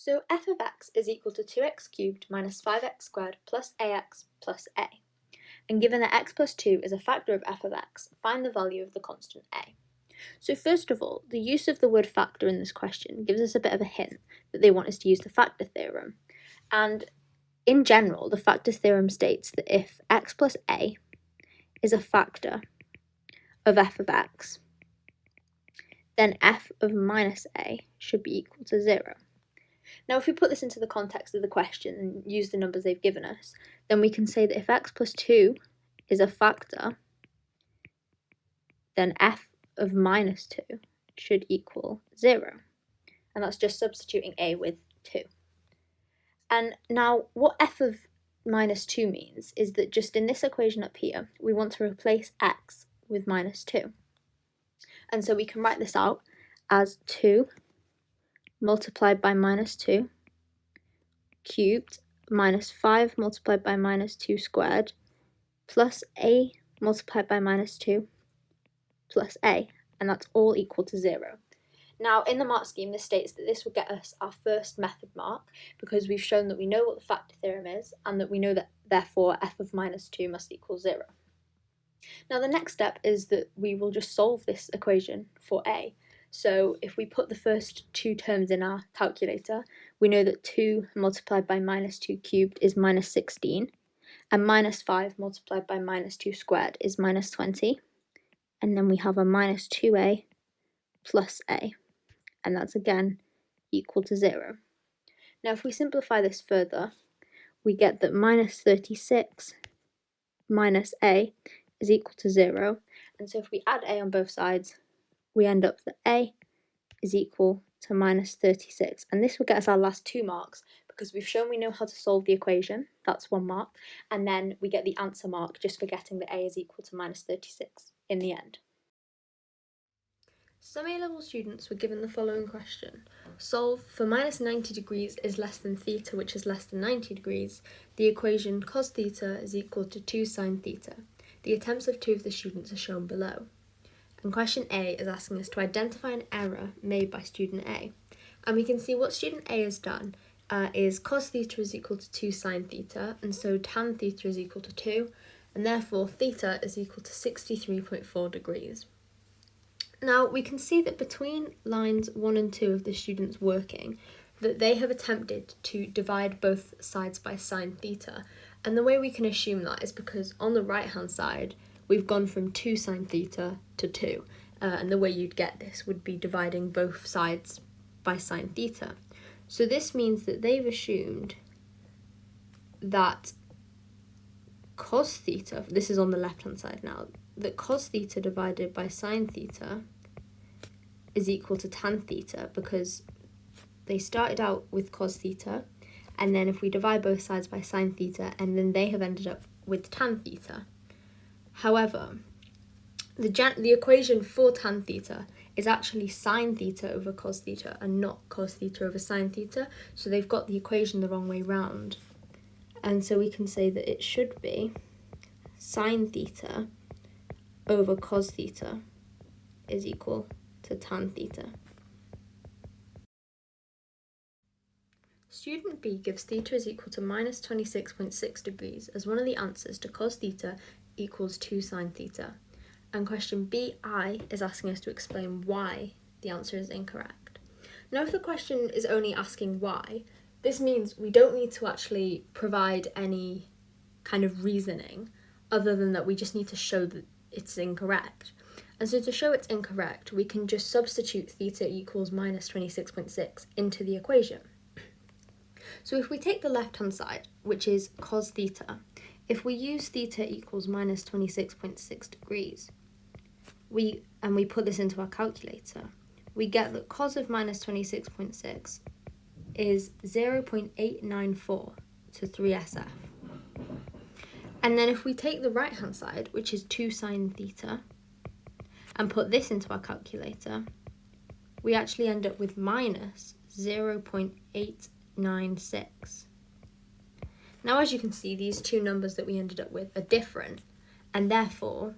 So f of x is equal to 2x cubed minus 5x squared plus ax plus a. And given that x plus 2 is a factor of f of x, find the value of the constant a. So first of all, the use of the word factor in this question gives us a bit of a hint that they want us to use the factor theorem. And in general, the factor theorem states that if x plus a is a factor of f of x, then f of minus a should be equal to 0. Now, if we put this into the context of the question and use the numbers they've given us, then we can say that if x plus 2 is a factor, then f of minus 2 should equal 0. And that's just substituting a with 2. And now, what f of minus 2 means is that just in this equation up here, we want to replace x with minus 2. And so we can write this out as 2 multiplied by minus 2 cubed minus 5 multiplied by minus 2 squared plus a multiplied by minus 2 plus a, and that's all equal to 0. Now, in the mark scheme, this states that this will get us our first method mark because we've shown that we know what the factor theorem is and that we know that therefore f of minus 2 must equal 0. Now, the next step is that we will just solve this equation for a. So if we put the first two terms in our calculator, we know that 2 multiplied by minus 2 cubed is minus 16, and minus 5 multiplied by minus 2 squared is minus 20, and then we have a minus 2a plus a, and that's again equal to 0. Now if we simplify this further, we get that minus 36 minus a is equal to 0, and so if we add a on both sides, we end up that a is equal to minus 36, and this will get us our last 2 marks because we've shown we know how to solve the equation, that's 1 mark, and then we get the answer mark just for getting that a is equal to minus 36 in the end. Some A-level students were given the following question. Solve for minus 90 degrees is less than theta, which is less than 90 degrees. The equation cos theta is equal to 2 sine theta. The attempts of 2 of the students are shown below. And question A is asking us to identify an error made by student A. And we can see what student A has done is cos theta is equal to 2 sine theta, and so tan theta is equal to 2, and therefore theta is equal to 63.4 degrees. Now, we can see that between lines 1 and 2 of the students working, that they have attempted to divide both sides by sine theta. And the way we can assume that is because on the right-hand side, we've gone from 2 sine theta to 2. And the way you'd get this would be dividing both sides by sine theta. So this means that they've assumed that cos theta, this is on the left-hand side now, that cos theta divided by sine theta is equal to tan theta because they started out with cos theta, and then if we divide both sides by sine theta, and then they have ended up with tan theta. However, the equation for tan theta is actually sine theta over cos theta and not cos theta over sine theta, so they've got the equation the wrong way round. And so we can say that it should be sine theta over cos theta is equal to tan theta. Student B gives theta is equal to minus 26.6 degrees as one of the answers to cos theta equals 2 sine theta. And question BI is asking us to explain why the answer is incorrect. Now, if the question is only asking why, this means we don't need to actually provide any kind of reasoning other than that we just need to show that it's incorrect. And so to show it's incorrect, we can just substitute theta equals minus 26.6 into the equation. So if we take the left-hand side, which is cos theta, if we use theta equals minus 26.6 degrees, we put this into our calculator, we get that cos of minus 26.6 is 0.894 to 3SF. And then if we take the right-hand side, which is 2 sine theta, and put this into our calculator, we actually end up with minus 0.896. Now, as you can see, these two numbers that we ended up with are different, and therefore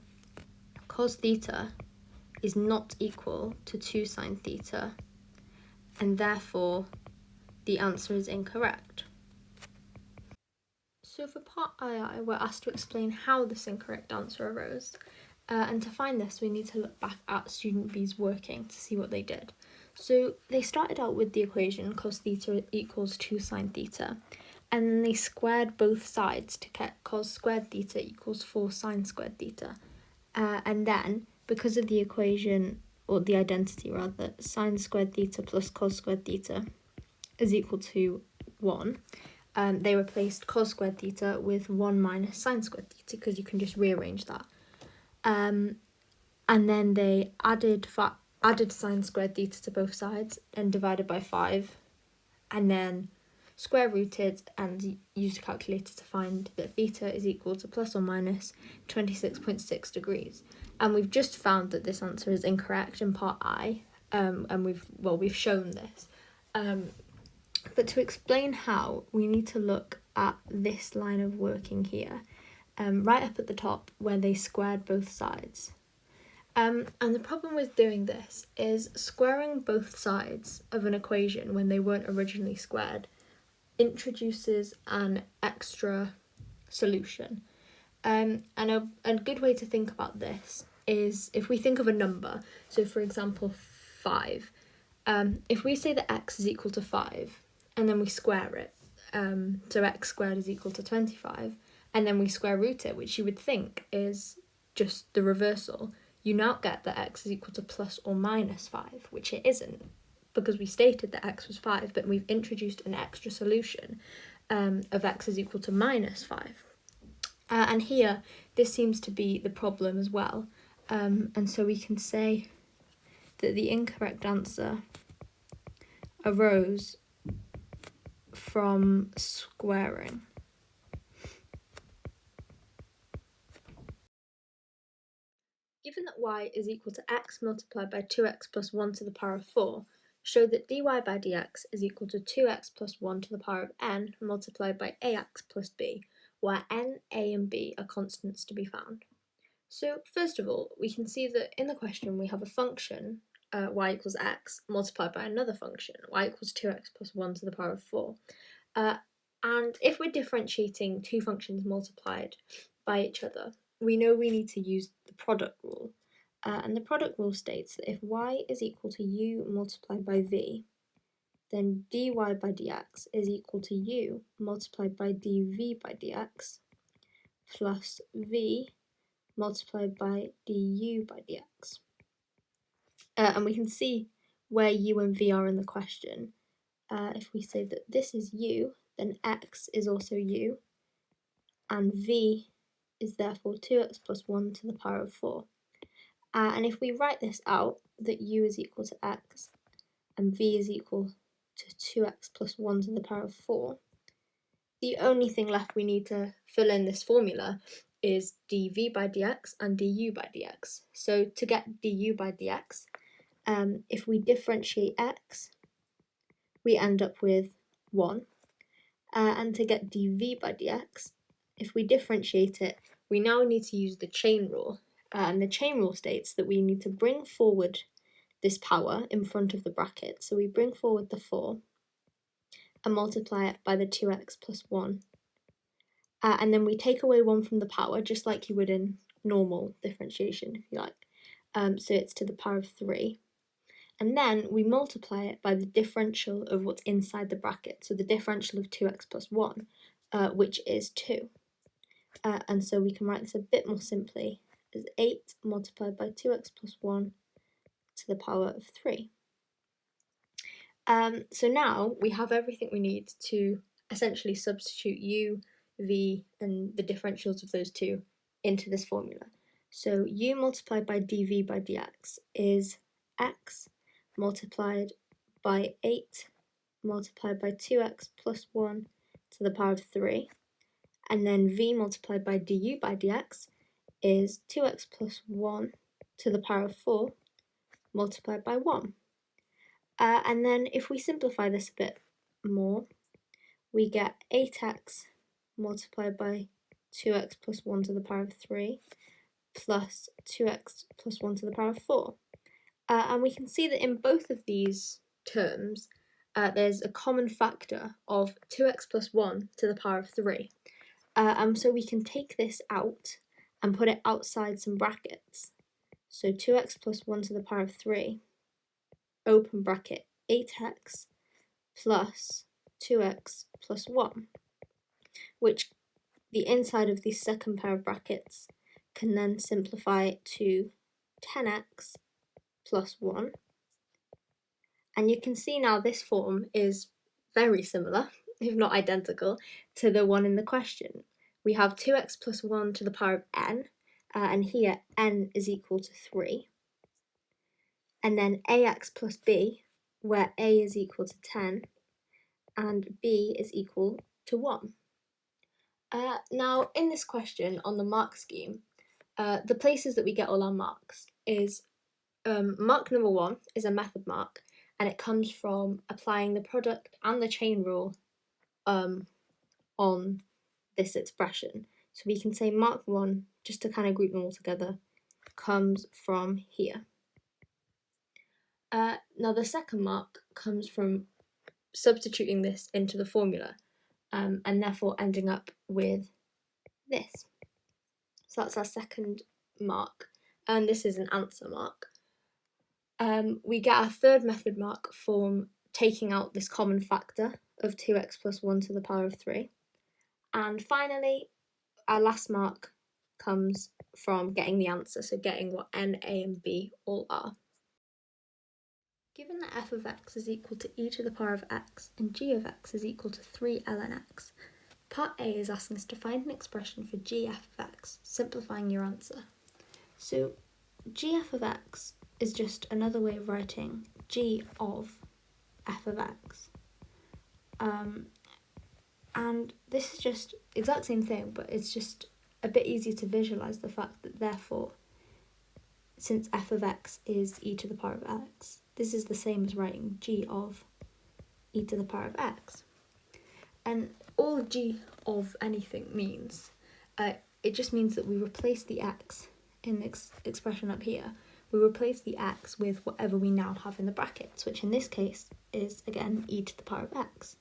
cos theta is not equal to 2 sine theta, and therefore the answer is incorrect. So for part II, we're asked to explain how this incorrect answer arose. And to find this, we need to look back at student B's working to see what they did. So they started out with the equation cos theta equals 2 sine theta, and then they squared both sides to get cos squared theta equals 4 sine squared theta. And then, because of the equation, or the identity rather, sine squared theta plus cos squared theta is equal to 1, they replaced cos squared theta with 1 minus sine squared theta, because you can just rearrange that. And then they added sine squared theta to both sides and divided by 5, and then square rooted and used a calculator to find that theta is equal to plus or minus 26.6 degrees. And we've just found that this answer is incorrect in part I, and we've shown this. But to explain how, we need to look at this line of working here, right up at the top where they squared both sides. And the problem with doing this is squaring both sides of an equation when they weren't originally squared introduces an extra solution. And a good way to think about this is if we think of a number, so for example 5, if we say that x is equal to 5 and then we square it, so x squared is equal to 25, and then we square root it, which you would think is just the reversal, you now get that x is equal to plus or minus 5, which it isn't, because we stated that x was 5, but we've introduced an extra solution of x is equal to minus 5. And here, this seems to be the problem as well. And so we can say that the incorrect answer arose from squaring. Given that y is equal to x multiplied by 2x plus 1 to the power of 4, show that dy by dx is equal to 2x plus 1 to the power of n multiplied by ax plus b, where n, a and b are constants to be found. So first of all, we can see that in the question we have a function, y equals x, multiplied by another function, y equals 2x plus 1 to the power of 4. And if we're differentiating two functions multiplied by each other, we know we need to use the product rule. And the product rule states that if y is equal to u multiplied by v, then dy by dx is equal to u multiplied by dv by dx plus v multiplied by du by dx. And we can see where u and v are in the question. If we say that this is u, then x is also u, and v is therefore 2x plus 1 to the power of 4. And if we write this out, that u is equal to x, and v is equal to 2x plus 1 to the power of 4, the only thing left we need to fill in this formula is dv by dx and du by dx. So to get du by dx, if we differentiate x, we end up with 1. And to get dv by dx, if we differentiate it, we now need to use the chain rule. And the chain rule states that we need to bring forward this power in front of the bracket. So we bring forward the 4 and multiply it by the 2x plus 1. And then we take away 1 from the power, just like you would in normal differentiation, if you like. So it's to the power of 3. And then we multiply it by the differential of what's inside the bracket, so the differential of 2x plus 1, which is 2. And so we can write this a bit more simply as 8 multiplied by 2x plus 1 to the power of 3. So now we have everything we need to essentially substitute u, v, and the differentials of those two into this formula. So u multiplied by dv by dx is x multiplied by 8 multiplied by 2x plus 1 to the power of 3. And then v multiplied by du by dx is 2x plus 1 to the power of 4 multiplied by 1. And then if we simplify this a bit more, we get 8x multiplied by 2x plus 1 to the power of 3 plus 2x plus 1 to the power of 4. And we can see that in both of these terms, there's a common factor of 2x plus 1 to the power of 3. So we can take this out and put it outside some brackets. So 2x plus 1 to the power of 3, open bracket, 8x plus 2x plus 1, which the inside of the second pair of brackets can then simplify to 10x plus 1. And you can see now this form is very similar, if not identical, to the one in the question. We have 2x plus 1 to the power of n, and here n is equal to 3. And then ax plus b, where a is equal to 10, and b is equal to 1. Now, in this question on the mark scheme, the places that we get all our marks is mark number 1 is a method mark, and it comes from applying the product and the chain rule on this expression. So we can say mark 1, just to kind of group them all together, comes from here. Now the second mark comes from substituting this into the formula, and therefore ending up with this. So that's our second mark, and this is an answer mark. We get our third method mark from taking out this common factor of 2x plus 1 to the power of 3. And finally, our last mark comes from getting the answer, so getting what n, a and b all are. Given that f of x is equal to e to the power of x and g of x is equal to 3 ln x, part A is asking us to find an expression for gf of x, simplifying your answer. So gf of x is just another way of writing g of f of x. And this is just exact same thing, but it's just a bit easier to visualise the fact that therefore, since f of x is e to the power of x, this is the same as writing g of e to the power of x. And all g of anything means, it just means that we replace the x in this expression up here. We replace the x with whatever we now have in the brackets, which in this case is, again, e to the power of x.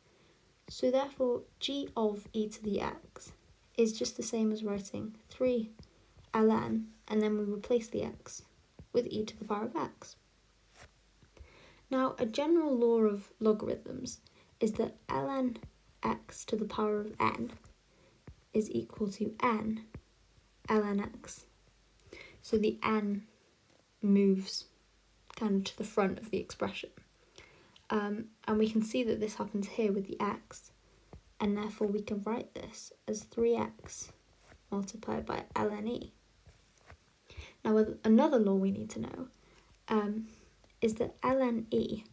So therefore, g of e to the x is just the same as writing 3 ln, and then we replace the x with e to the power of x. Now, a general law of logarithms is that ln x to the power of n is equal to n ln x. So the n moves kind of to the front of the expression. And we can see that this happens here with the x, and therefore we can write this as 3x multiplied by ln e. Now, another law we need to know is that ln e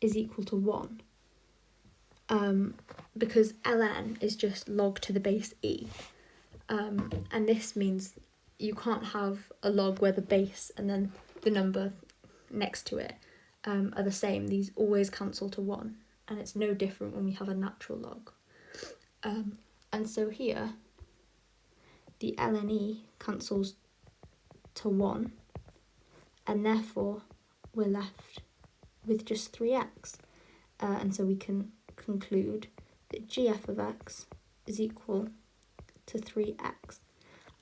is equal to 1, because ln is just log to the base e, and this means you can't have a log where the base and then the number next to it are the same. These always cancel to 1, and it's no different when we have a natural log. And so here, the ln e cancels to 1, and therefore we're left with just 3x. And so we can conclude that gf of x is equal to 3x.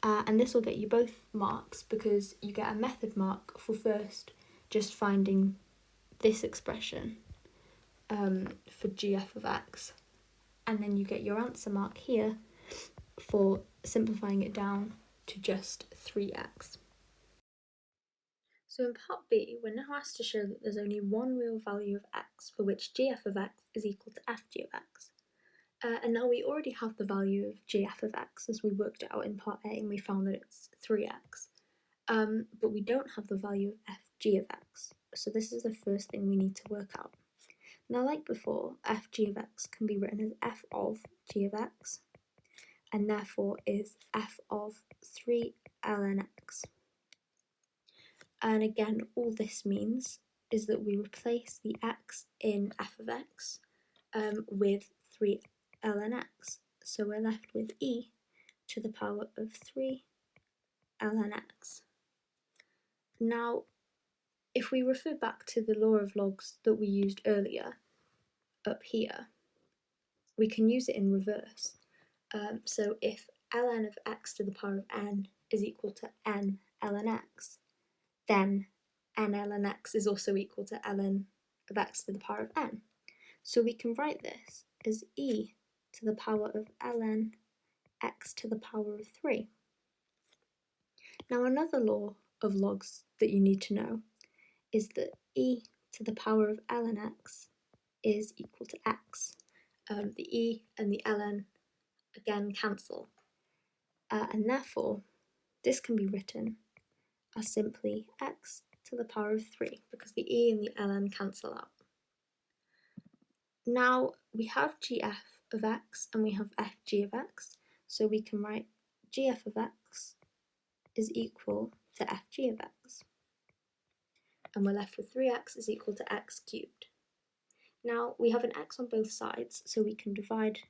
And this will get you both marks because you get a method mark for first just finding this expression for gf of x, and then you get your answer mark here for simplifying it down to just 3x. So in part B, we're now asked to show that there's only one real value of x for which gf of x is equal to fg of x. And now we already have the value of gf of x as we worked it out in part A, and we found that it's 3x. But we don't have the value of fg of x, so this is the first thing we need to work out. Now, like before, fg of x can be written as f of g of x, and therefore is f of 3 ln x. And again, all this means is that we replace the x in f of x with 3 ln x. So we're left with e to the power of 3 ln x. Now, if we refer back to the law of logs that we used earlier, up here, we can use it in reverse. So if ln of x to the power of n is equal to n ln x, then n ln x is also equal to ln of x to the power of n. So we can write this as e to the power of ln x to the power of 3. Now another law of logs that you need to know is that e to the power of ln x is equal to x. The e and the ln again cancel, and therefore this can be written as simply x to the power of 3 because the e and the ln cancel out. Now we have gf of x and we have fg of x, so we can write gf of x is equal to fg of x, and we're left with 3x is equal to x cubed. Now we have an x on both sides, so we can divide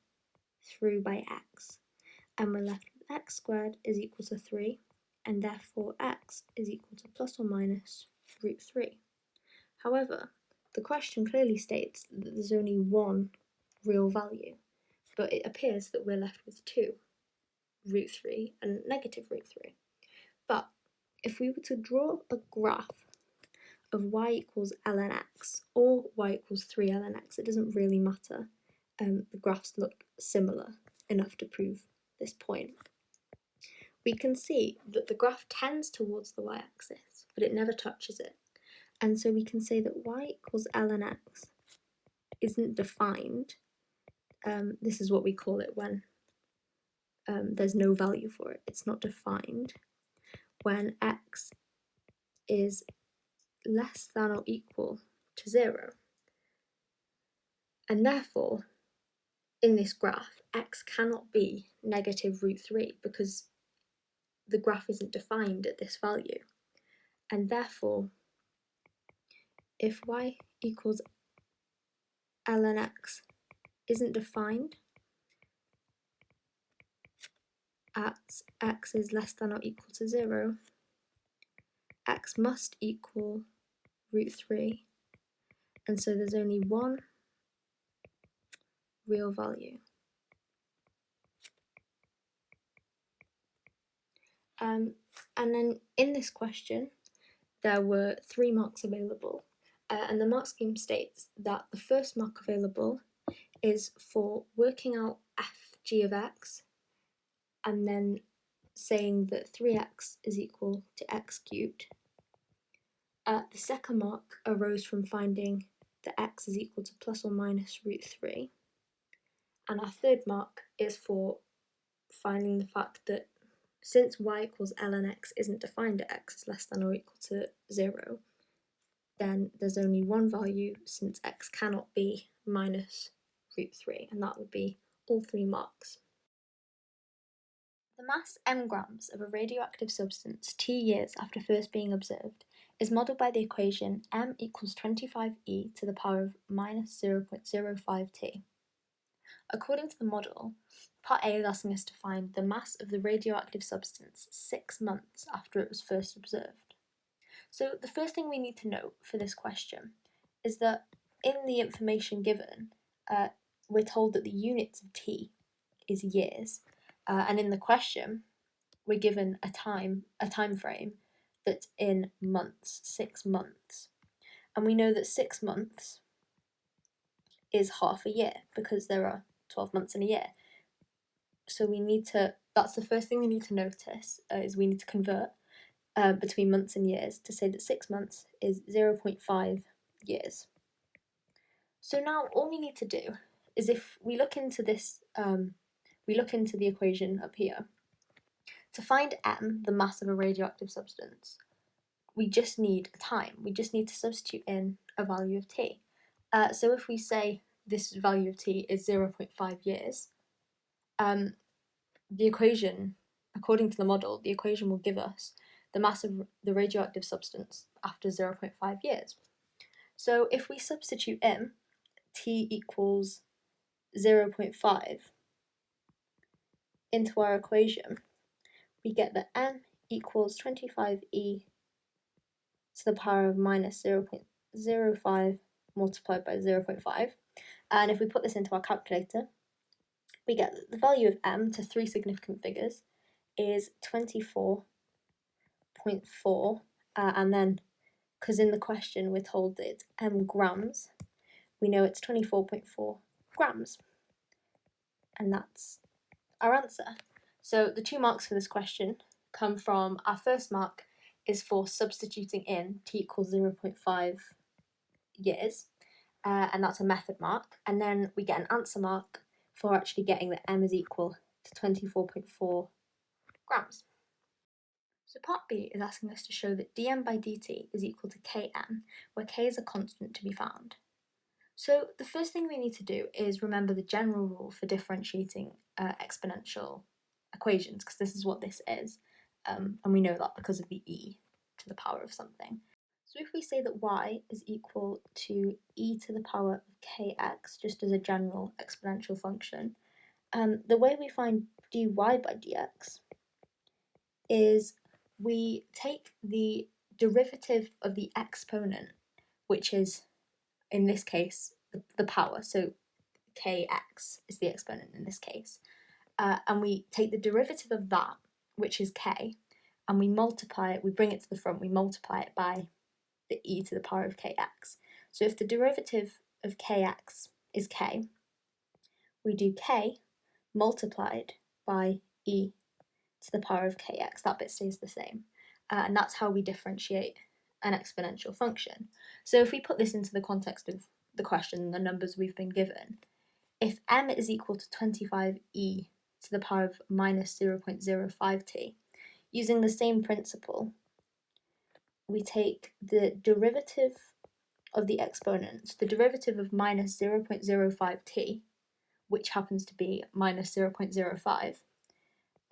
through by x, and we're left with x squared is equal to 3, and therefore x is equal to plus or minus root 3. However, the question clearly states that there's only one real value, but it appears that we're left with 2, root 3 and negative root 3. But if we were to draw a graph of y equals ln x or y equals 3 ln x, it doesn't really matter. The graphs look similar enough to prove this point. We can see that the graph tends towards the y-axis, but it never touches it. And so we can say that y equals ln x isn't defined. This is what we call it when there's no value for it. It's not defined when x is less than or equal to 0. And therefore, in this graph, x cannot be negative root 3 because the graph isn't defined at this value. And therefore, if y equals ln x isn't defined at x is less than or equal to 0, x must equal root 3, and so there's only one real value. And then in this question, there were 3 marks available, and the mark scheme states that the first mark available is for working out fg of x and then saying that 3x is equal to x cubed. The second mark arose from finding that x is equal to plus or minus root 3. And our third mark is for finding the fact that since y equals ln x isn't defined at x is less than or equal to 0, then there's only one value since x cannot be minus root 3, and that would be all 3 marks. The mass m grams of a radioactive substance T years after first being observed is modelled by the equation m equals 25e to the power of minus 0.05 t. According to the model, part A is asking us to find the mass of the radioactive substance 6 months after it was first observed. So the first thing we need to note for this question is that in the information given, we're told that the units of t is years, and in the question, we're given a time frame that's in months, 6 months. And we know that 6 months is half a year because there are 12 months in a year. So that's the first thing we need to notice, is we need to convert between months and years to say that 6 months is 0.5 years. So now all we need to do is if we look into this, we look into the equation up here. To find m, the mass of a radioactive substance, we just need a time. We just need to substitute in a value of t. So if we say this value of t is 0.5 years, the equation, according to the model, the equation will give us the mass of the radioactive substance after 0.5 years. So if we substitute in t equals 0.5 into our equation, we get that m equals 25e to the power of minus 0.05 multiplied by 0.5, And if we put this into our calculator, we get that the value of m to 3 significant figures is 24.4, and then, because in the question we're told that it's m grams, we know it's 24.4 grams. And that's our answer. So the 2 marks for this question come from, our first mark is for substituting in t equals 0.5 years, and that's a method mark. And then we get an answer mark for actually getting that m is equal to 24.4 grams. So part B is asking us to show that dm by dt is equal to km, where k is a constant to be found. So the first thing we need to do is remember the general rule for differentiating exponential equations, because this is what this is, and we know that because of the e to the power of something. So if we say that y is equal to e to the power of kx, just as a general exponential function, the way we find dy by dx is we take the derivative of the exponent, which is, in this case, the power, so kx is the exponent in this case, and we take the derivative of that, which is k, and we multiply it, we bring it to the front, we multiply it by the e to the power of kx. So if the derivative of kx is k, we do k multiplied by e to the power of kx, that bit stays the same, and that's how we differentiate an exponential function. So if we put this into the context of the question, the numbers we've been given, if m is equal to 25e to the power of minus 0.05t, using the same principle, we take the derivative of the exponent, the derivative of minus 0.05t, which happens to be minus 0.05,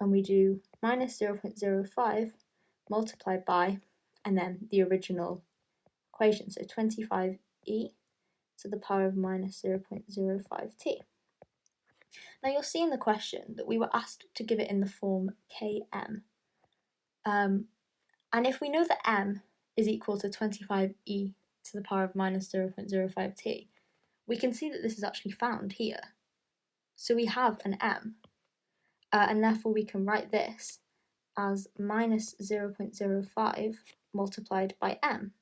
and we do minus 0.05 multiplied by, and then the original equation, so 25e to the power of minus 0.05t. Now you'll see in the question that we were asked to give it in the form km, and if we know that m is equal to 25e to the power of minus 0.05t, we can see that this is actually found here. So we have an m, and therefore we can write this as minus 0.05 multiplied by m.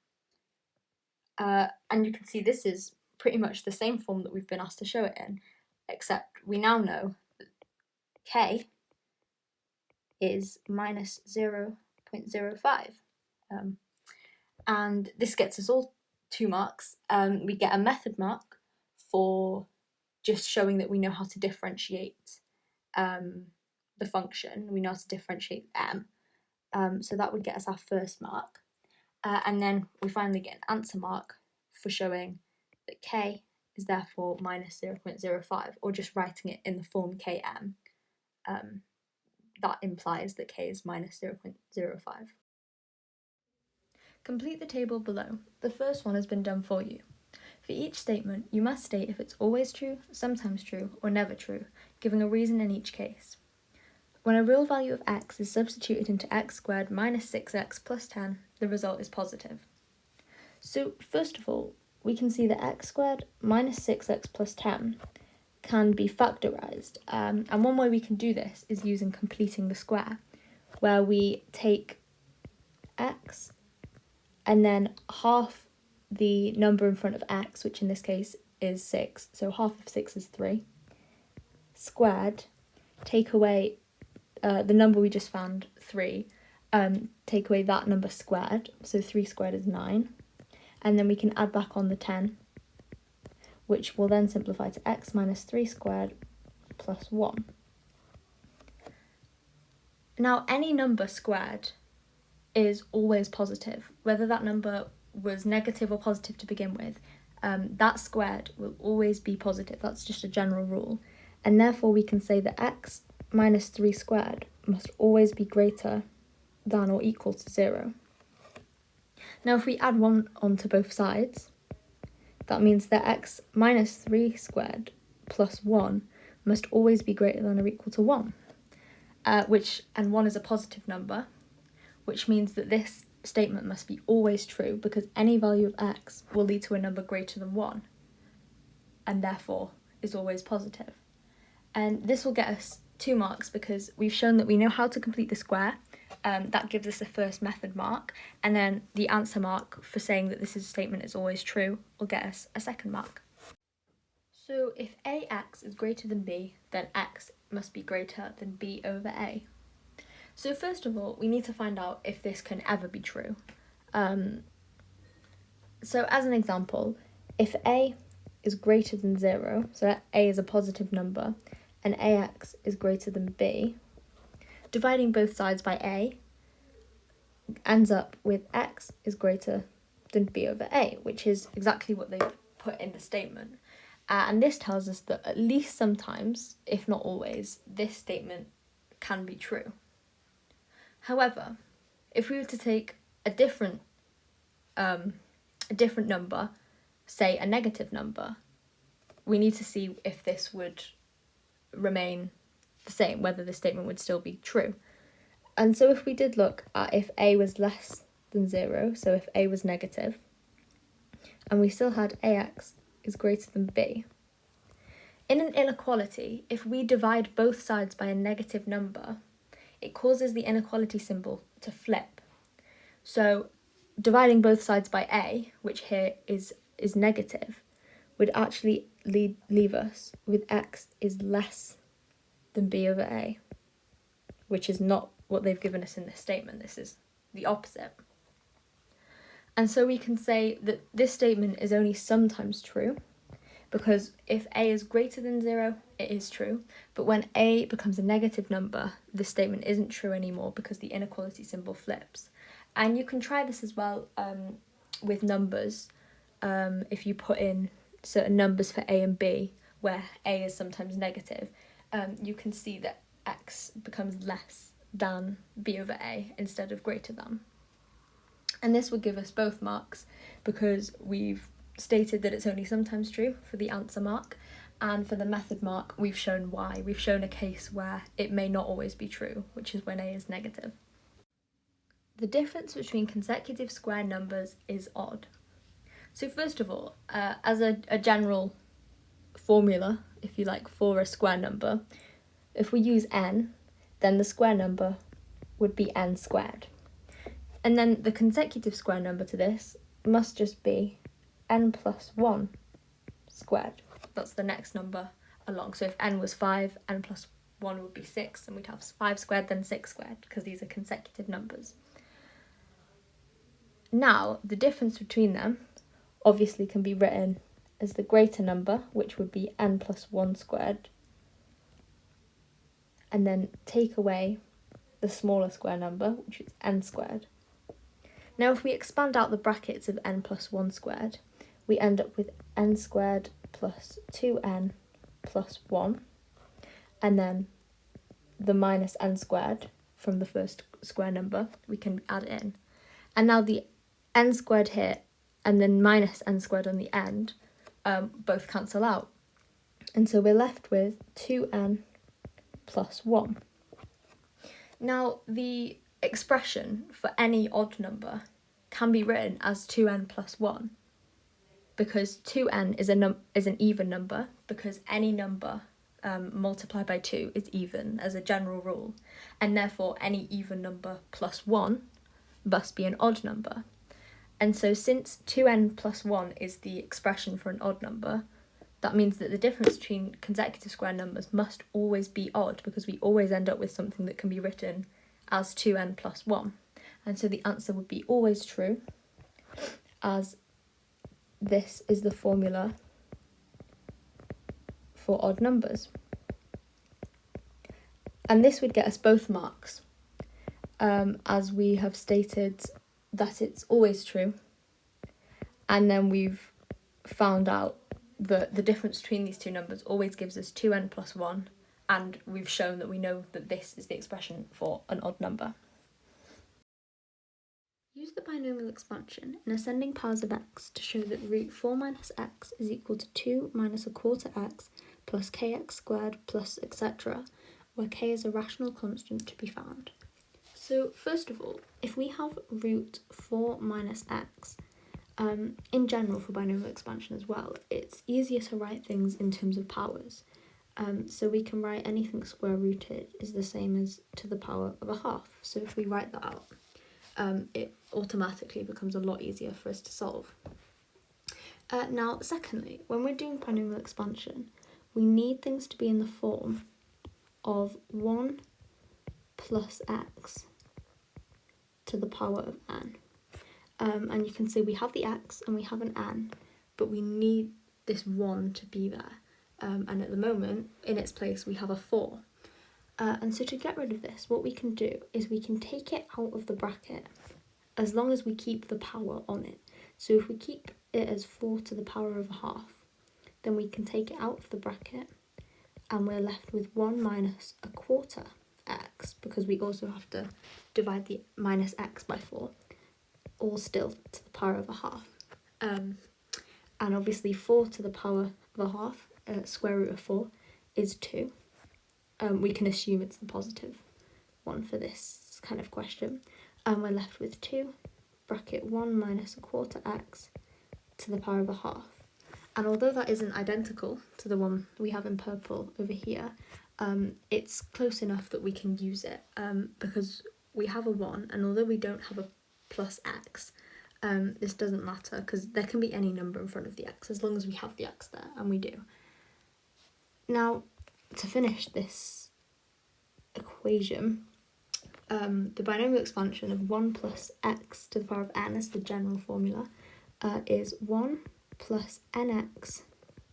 And you can see this is pretty much the same form that we've been asked to show it in, except we now know that k is minus 0.05. And this gets us all 2 marks. We get a method mark for just showing that we know how to differentiate the function, we know how to differentiate m. So that would get us our first mark. And then we finally get an answer mark for showing that k is therefore minus 0.05, or just writing it in the form km. That implies that k is minus 0.05. Complete the table below. The first one has been done for you. For each statement, you must state if it's always true, sometimes true, or never true, giving a reason in each case. When a real value of x is substituted into x squared minus 6x plus 10, the result is positive. So first of all, we can see that x squared minus 6x plus 10 can be factorised, and one way we can do this is using completing the square, where we take x and then half the number in front of x, which in this case is 6, so half of 6 is 3, squared, take away the number we just found, 3, take away that number squared, so 3 squared is 9, and then we can add back on the 10, which will then simplify to x minus 3 squared plus 1. Now, any number squared is always positive, whether that number was negative or positive to begin with, that squared will always be positive. That's just a general rule, and therefore we can say that x minus 3 squared must always be greater than or equal to 0. Now if we add 1 onto both sides, that means that x minus 3 squared plus 1 must always be greater than or equal to 1, and 1 is a positive number, which means that this statement must be always true because any value of x will lead to a number greater than 1. and therefore is always positive. And this will get us 2 marks because we've shown that we know how to complete the square. That gives us the first method mark, and then the answer mark for saying that this statement is always true will get us a 2nd mark. So if ax is greater than b, then x must be greater than b over a. So first of all, we need to find out if this can ever be true. So as an example, if a is greater than 0, so a is a positive number, and ax is greater than b, dividing both sides by a ends up with x is greater than b over a, which is exactly what they've put in the statement. And this tells us that at least sometimes, if not always, this statement can be true. However, if we were to take a different number, say a negative number, we need to see if this would remain the same, whether the statement would still be true. And so if we did look at if a was less than 0, so if a was negative, and we still had ax is greater than b, in an inequality, if we divide both sides by a negative number, it causes the inequality symbol to flip. So dividing both sides by a, which here is negative, would actually leave us with x is less than b over a, which is not what they've given us in this statement. This is the opposite. And so we can say that this statement is only sometimes true, because if a is greater than 0, it is true. But when a becomes a negative number, this statement isn't true anymore because the inequality symbol flips. And you can try this as well with numbers. If you put in certain numbers for a and b, where a is sometimes negative, you can see that x becomes less than b over a instead of greater than. And this would give us both marks because we've stated that it's only sometimes true for the answer mark, and for the method mark we've shown why. We've shown a case where it may not always be true, which is when a is negative. The difference between consecutive square numbers is odd. So first of all, as a general formula, if you like, for a square number, if we use n, then the square number would be n squared. And then the consecutive square number to this must just be n plus 1 squared. That's the next number along. So if n was 5, n plus 1 would be 6, and we'd have 5 squared, then 6 squared, because these are consecutive numbers. Now, the difference between them obviously can be written as the greater number, which would be n plus 1 squared, and then take away the smaller square number, which is n squared. Now, if we expand out the brackets of n plus 1 squared, we end up with n squared plus 2n plus 1, and then the minus n squared from the first square number, we can add in. And now the n squared here and then minus n squared on the end both cancel out. And so we're left with 2n plus 1. Now, the expression for any odd number can be written as 2n plus 1, because 2n is an even number, because any number multiplied by 2 is even as a general rule, and therefore any even number plus 1 must be an odd number. And so since 2n plus 1 is the expression for an odd number, that means that the difference between consecutive square numbers must always be odd, because we always end up with something that can be written as 2n plus 1. And so the answer would be always true, as this is the formula for odd numbers. And this would get us both marks, as we have stated that it's always true, and then we've found out that the difference between these two numbers always gives us 2n plus 1, and we've shown that we know that this is the expression for an odd number. Use the binomial expansion in ascending powers of x to show that root 4 minus x is equal to 2 minus a quarter x plus kx squared plus etc., where k is a rational constant to be found. So first of all, if we have root 4 minus x, In general, for binomial expansion as well, it's easier to write things in terms of powers. So we can write anything square rooted is the same as to the power of a half. So if we write that out, it automatically becomes a lot easier for us to solve. Now, secondly, when we're doing binomial expansion, we need things to be in the form of 1 plus x to the power of n. And you can see we have the x and we have an n, but we need this 1 to be there. And at the moment, in its place, we have a 4. And so to get rid of this, what we can do is we can take it out of the bracket as long as we keep the power on it. So if we keep it as 4 to the power of a half, then we can take it out of the bracket and we're left with 1 minus a quarter x, because we also have to divide the minus x by 4, all still to the power of a half. And obviously 4 to the power of a half, square root of 4, is 2. We can assume it's the positive one for this kind of question. And we're left with 2, bracket 1 minus a quarter x to the power of a half. And although that isn't identical to the one we have in purple over here, it's close enough that we can use it, because we have a 1, and although we don't have a plus x, this doesn't matter because there can be any number in front of the x as long as we have the x there, and we do. Now, to finish this equation, the binomial expansion of 1 plus x to the power of n as the general formula is 1 plus nx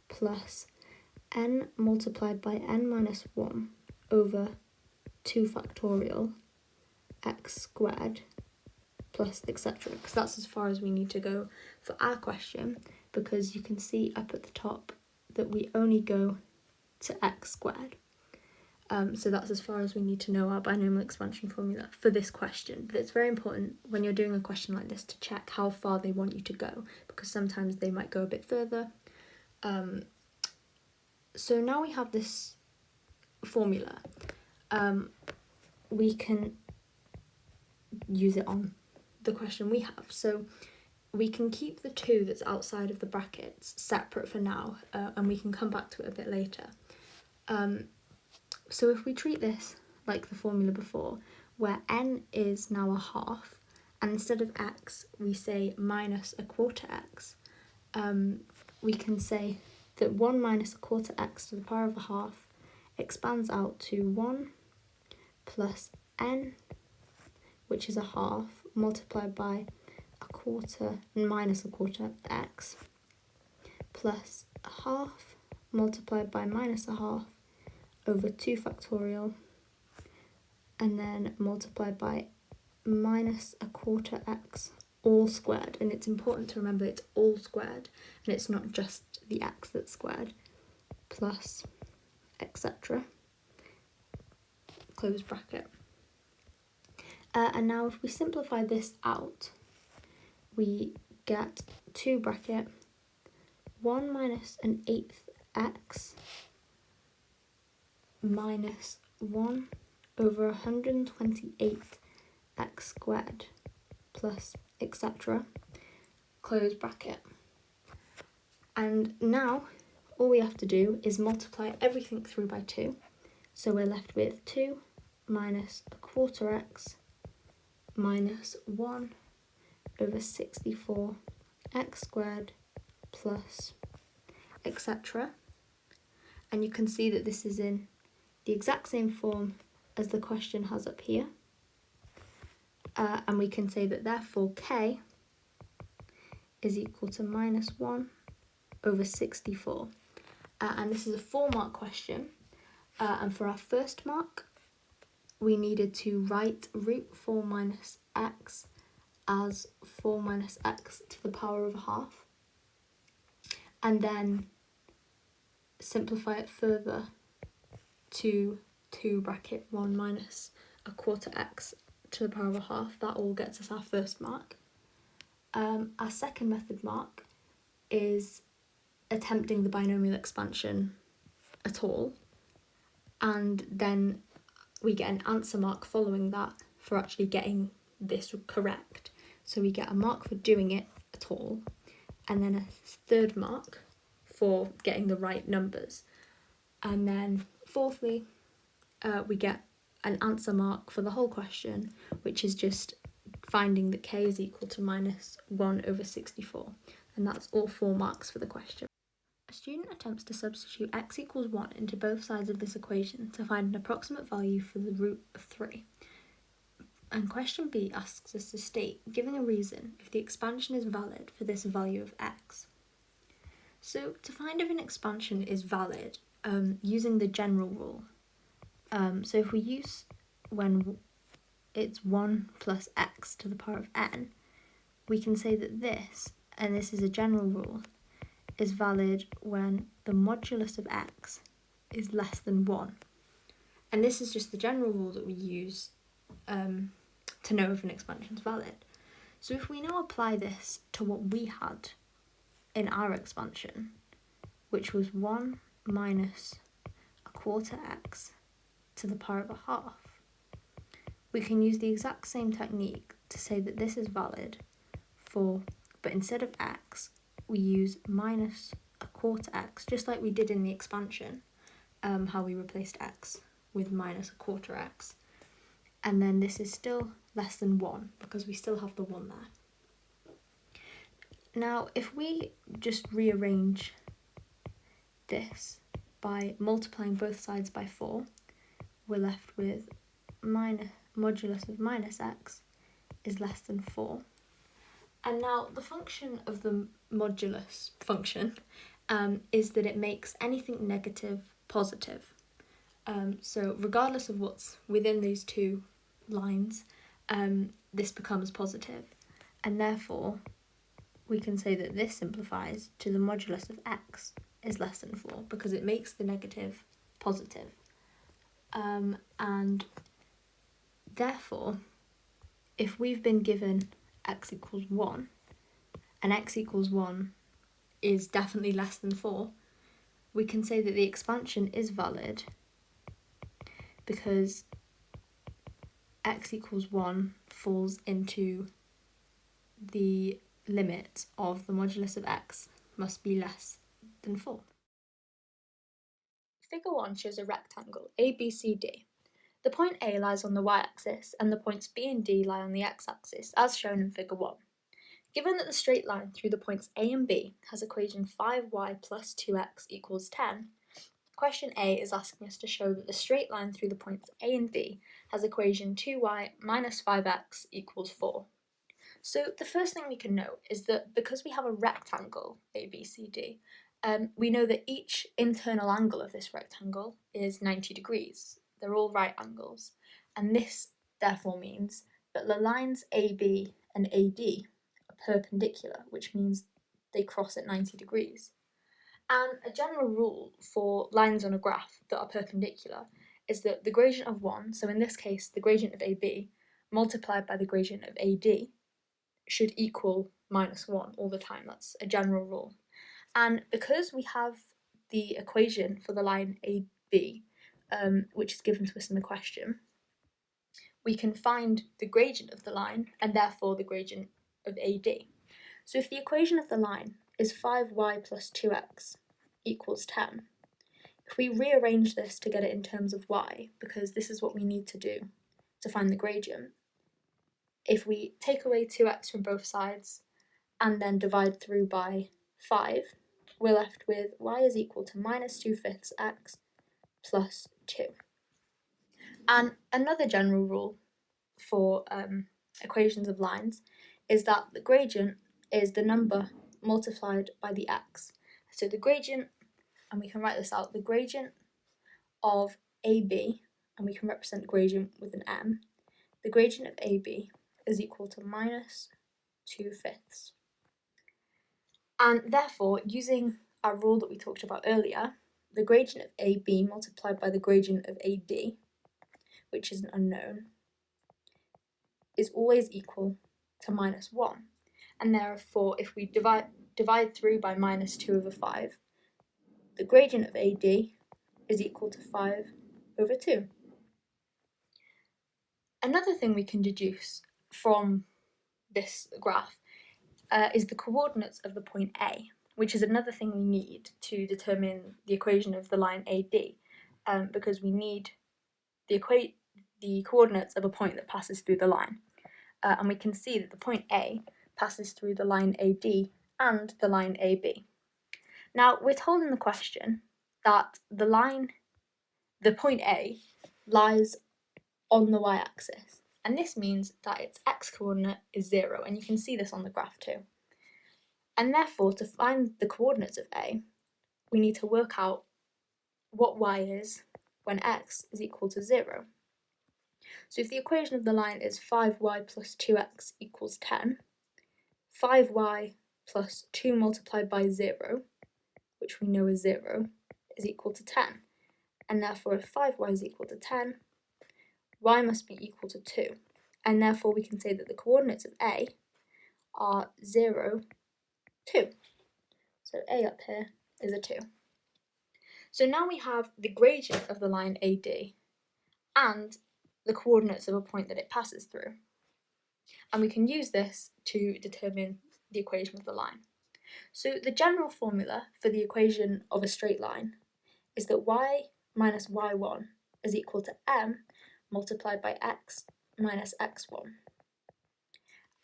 plus n multiplied by n minus 1 over 2 factorial x squared plus etc. Because that's as far as we need to go for our question, because you can see up at the top that we only go to x squared. So that's as far as we need to know our binomial expansion formula for this question. But it's very important when you're doing a question like this to check how far they want you to go, because sometimes they might go a bit further. So now we have this formula. We can use it on the question we have. So we can keep the 2 that's outside of the brackets separate for now, and we can come back to it a bit later. So if we treat this like the formula before, where n is now a half, and instead of x we say minus a quarter x, we can say that 1 minus a quarter x to the power of a half expands out to 1 plus n, which is a half, multiplied by a quarter minus a quarter x, plus a half multiplied by minus a half over 2 factorial, and then multiplied by minus a quarter x all squared. And it's important to remember it's all squared and it's not just the x that's squared, plus etc. Close bracket. And now if we simplify this out, we get 2 bracket 1 minus an 8th x minus 1 over 128 x squared plus etc. Close bracket. And now all we have to do is multiply everything through by 2. So we're left with 2 minus a quarter x minus 1 over 64 x squared plus etc. And you can see that this is in the exact same form as the question has up here. And we can say that therefore k is equal to minus 1 over 64. And this is a 4-mark question. And for our first mark, we needed to write root 4 minus x as 4 minus x to the power of a half. And then simplify it further to 2 bracket 1 minus a quarter x to the power of a half. That all gets us our first mark. Our second method mark is attempting the binomial expansion at all, and then we get an answer mark following that for actually getting this correct. So we get a mark for doing it at all, and then a third mark for getting the right numbers. And then fourthly, we get an answer mark for the whole question, which is just finding that k is equal to minus 1 over 64. And that's all 4 marks for the question. A student attempts to substitute x equals 1 into both sides of this equation to find an approximate value for the root of 3. And question B asks us to state, giving a reason, if the expansion is valid for this value of x. So to find if an expansion is valid, using the general rule, so if we use when it's 1 plus x to the power of n, we can say that this, and this is a general rule, is valid when the modulus of x is less than 1. And this is just the general rule that we use to know if an expansion is valid. So if we now apply this to what we had in our expansion, which was 1 minus a quarter x to the power of a half, we can use the exact same technique to say that this is valid for, but instead of x, we use minus a quarter x, just like we did in the expansion, how we replaced x with minus a quarter x. And then this is still less than 1 because we still have the 1 there. Now, if we just rearrange this by multiplying both sides by 4, we're left with modulus of minus x is less than 4. And now the function of the modulus function is that it makes anything negative positive. So regardless of what's within these two lines, this becomes positive. And therefore, we can say that this simplifies to the modulus of x is less than 4 because it makes the negative positive. And therefore, if we've been given x equals 1, and x equals 1 is definitely less than 4, we can say that the expansion is valid because x equals 1 falls into the limit of the modulus of x must be less than 4. Figure 1 shows a rectangle ABCD. The point A lies on the y-axis and the points B and D lie on the x-axis, as shown in Figure 1. Given that the straight line through the points A and B has equation 5y plus 2x equals 10, question A is asking us to show that the straight line through the points A and B has equation 2y minus 5x equals 4. So the first thing we can note is that because we have a rectangle ABCD, we know that each internal angle of this rectangle is 90 degrees. They're all right angles. And this therefore means that the lines AB and AD are perpendicular, which means they cross at 90 degrees. And a general rule for lines on a graph that are perpendicular is that the gradient of one, so in this case the gradient of AB, multiplied by the gradient of AD, should equal minus 1 all the time. That's a general rule. And because we have the equation for the line AB, which is given to us in the question, we can find the gradient of the line and therefore the gradient of AD. So if the equation of the line is 5y plus 2x equals 10, if we rearrange this to get it in terms of y, because this is what we need to do to find the gradient, if we take away 2x from both sides and then divide through by 5, we're left with y is equal to minus 2/5 x plus 2. And another general rule for equations of lines is that the gradient is the number multiplied by the x. So the gradient, and we can write this out, the gradient of AB, and we can represent gradient with an m, the gradient of AB is equal to minus 2/5. And therefore, using our rule that we talked about earlier, the gradient of AB multiplied by the gradient of AD, which is an unknown, is always equal to minus 1. And therefore, if we divide through by minus 2/5, the gradient of AD is equal to 5/2. Another thing we can deduce from this graph is the coordinates of the point A, which is another thing we need to determine the equation of the line AD, because we need the coordinates of a point that passes through the line. And we can see that the point A passes through the line AD and the line AB. Now, we're told in the question that the point A lies on the y-axis, and this means that its x-coordinate is 0, and you can see this on the graph too. And therefore, to find the coordinates of A, we need to work out what y is when x is equal to 0. So if the equation of the line is 5y plus 2x equals 10, 5y plus 2 multiplied by 0, which we know is 0, is equal to 10. And therefore, if 5y is equal to 10, y must be equal to 2. And therefore, we can say that the coordinates of A are 0, 2. So A up here is a 2. So now we have the gradient of the line AD and the coordinates of a point that it passes through. And we can use this to determine the equation of the line. So the general formula for the equation of a straight line is that y minus y1 is equal to m multiplied by x minus x1.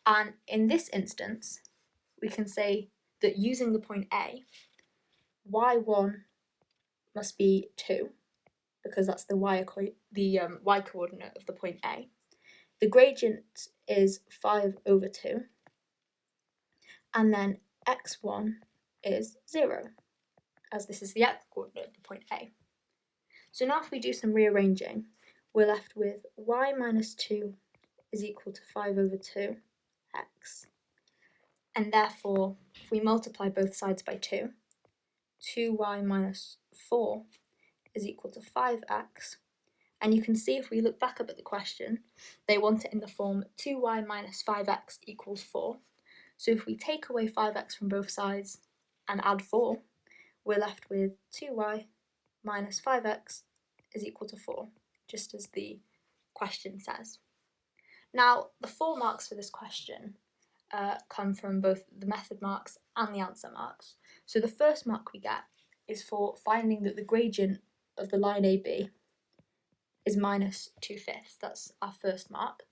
And in this instance, we can say that using the point A, y1 must be 2, because that's the y coordinate of the point A. The gradient is 5 over 2, and then x1 is 0, as this is the x coordinate of the point A. So now if we do some rearranging, we're left with y minus 2 is equal to 5 over 2 x, and therefore if we multiply both sides by 2, 2y minus 4 is equal to 5x, and you can see if we look back up at the question, they want it in the form 2y minus 5x equals 4. So if we take away 5x from both sides and add 4, we're left with 2y minus 5x is equal to 4, just as the question says. Now, the 4 marks for this question come from both the method marks and the answer marks. So the first mark we get is for finding that the gradient of the line AB is minus 2/5. That's our first mark.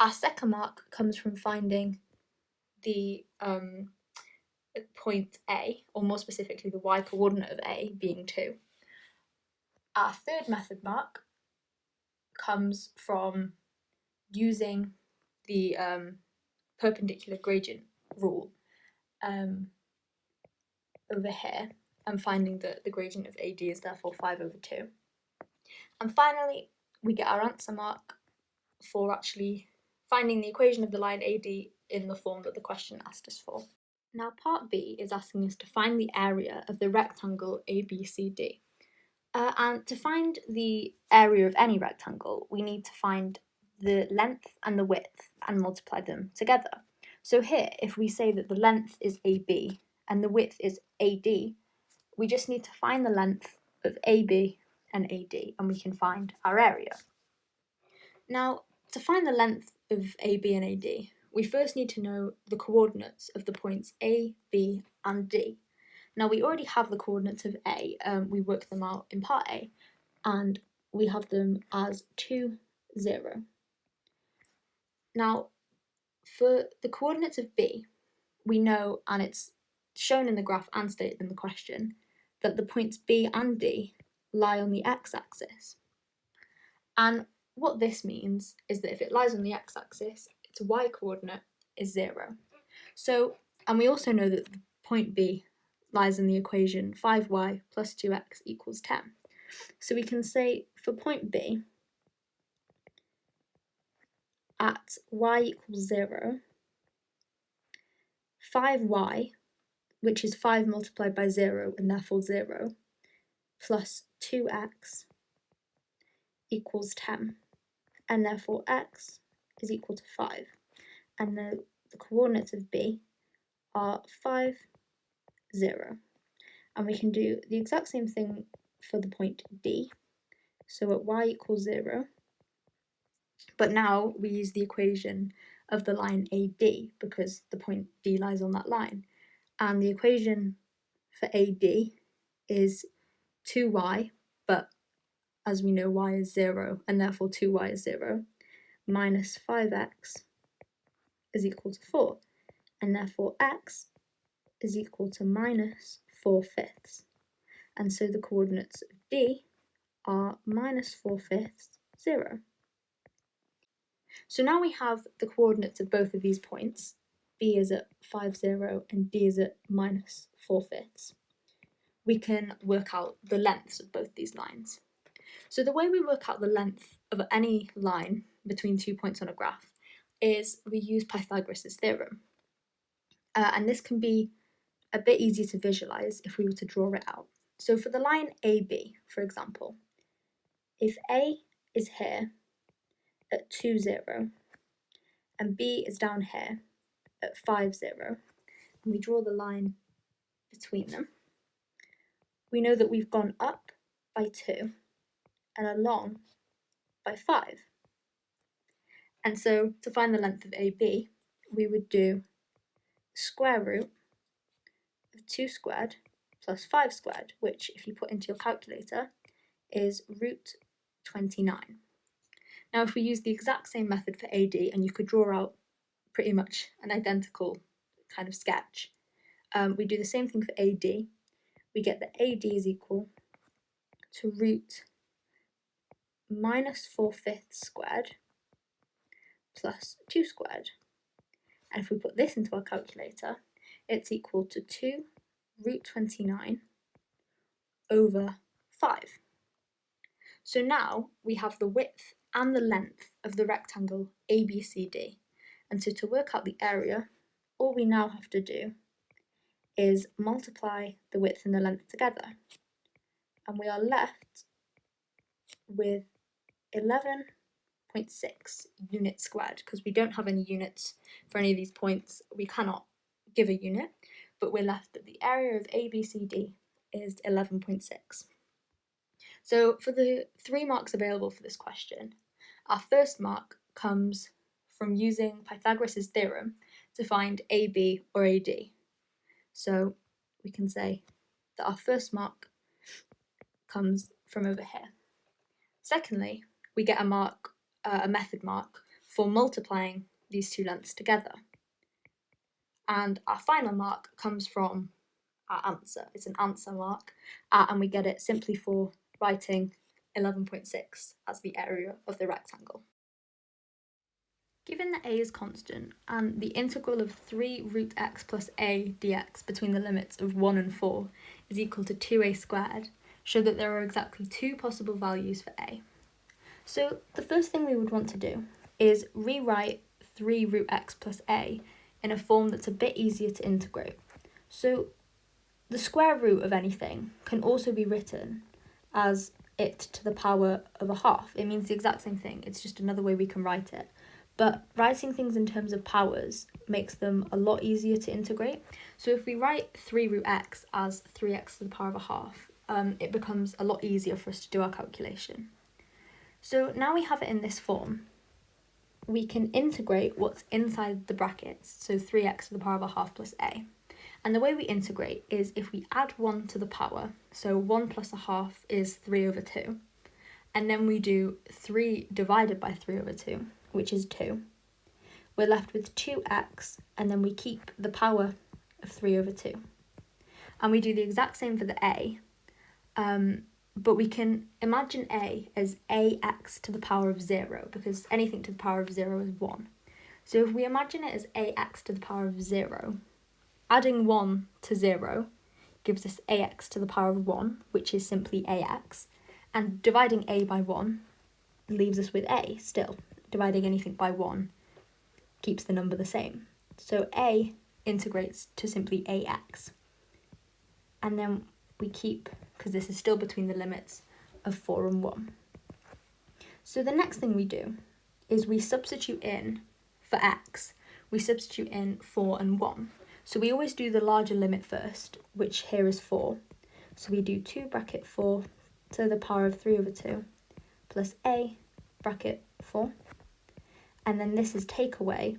Our second mark comes from finding the point A, or more specifically the y coordinate of A being 2. Our third method mark comes from using the perpendicular gradient rule over here and finding that the gradient of AD is therefore 5 over 2. And finally, we get our answer mark for actually finding the equation of the line AD in the form that the question asked us for. Now, part B is asking us to find the area of the rectangle ABCD. And to find the area of any rectangle, we need to find the length and the width and multiply them together. So here, if we say that the length is AB and the width is AD, we just need to find the length of AB and AD, and we can find our area. Now, to find the length of AB and AD, we first need to know the coordinates of the points A, B, and D. Now, we already have the coordinates of A, we worked them out in part A, and we have them as 2, 0. Now, for the coordinates of B, we know, and it's shown in the graph and stated in the question, that the points B and D lie on the x-axis. And what this means is that if it lies on the x-axis, its y-coordinate is 0. So, and we also know that the point B lies in the equation 5y plus 2x equals 10. So we can say for point B, at y equals 0, 5y, which is 5 multiplied by 0 and therefore 0, plus 2x equals 10, and therefore x is equal to 5. And the coordinates of B are 5, 0. And we can do the exact same thing for the point D. So at y equals 0, But now we use the equation of the line AD because the point D lies on that line. And the equation for AD is 2y, but as we know, y is 0, and therefore 2y is 0, minus 5x is equal to 4, and therefore x is equal to minus 4/5. And so the coordinates of D are minus 4/5, 0. So now we have the coordinates of both of these points. B is at 5, 0, and D is at minus 4/5. We can work out the lengths of both these lines. So the way we work out the length of any line between 2 points on a graph is we use Pythagoras' theorem. And this can be a bit easier to visualize if we were to draw it out. So for the line AB, for example, if A is here at 2, 0, and B is down here at 5, 0, and we draw the line between them, we know that we've gone up by 2 and along by 5. And so to find the length of AB, we would do square root of 2 squared plus 5 squared, which if you put into your calculator is root 29. Now if we use the exact same method for AD, and you could draw out pretty much an identical kind of sketch, we do the same thing for AD. We get that AD is equal to root minus 4/5 squared plus 2 squared. And if we put this into our calculator, it's equal to 2 root 29 over 5. So now we have the width and the length of the rectangle ABCD. And so to work out the area, all we now have to do is multiply the width and the length together. And we are left with 11.6 units squared, because we don't have any units for any of these points. We cannot give a unit, but we're left that the area of ABCD is 11.6. So for the 3 marks available for this question, our first mark comes from using Pythagoras' theorem to find AB or AD. So we can say that our first mark comes from over here. Secondly, we get a method mark for multiplying these two lengths together. And our final mark comes from our answer. It's an answer mark, and we get it simply for writing 11.6 as the area of the rectangle. Given that a is constant and the integral of 3 root x plus a dx between the limits of 1 and 4 is equal to 2a squared, show that there are exactly 2 possible values for a. So the first thing we would want to do is rewrite 3 root x plus a in a form that's a bit easier to integrate. So the square root of anything can also be written as it to the power of a half. It means the exact same thing, it's just another way we can write it. But writing things in terms of powers makes them a lot easier to integrate. So if we write 3 root x as 3x to the power of a half, it becomes a lot easier for us to do our calculation. So now we have it in this form, we can integrate what's inside the brackets, so 3x to the power of a half plus a. And the way we integrate is if we add 1 to the power, so 1 plus a half is 3 over 2, and then we do 3 divided by 3 over 2, which is 2. We're left with 2x, and then we keep the power of 3 over 2. And we do the exact same for the a, but we can imagine a as ax to the power of 0, because anything to the power of 0 is 1. So if we imagine it as ax to the power of 0, adding 1 to 0 gives us ax to the power of 1, which is simply ax, and dividing a by 1 leaves us with a still. Dividing anything by 1 keeps the number the same. So a integrates to simply ax. And then we keep, because this is still between the limits of 4 and 1. So the next thing we do is we substitute in, for x, we substitute in 4 and 1. So we always do the larger limit first, which here is 4. So we do 2 bracket 4 to the power of 3 over 2 plus a bracket 4. and then this is take away,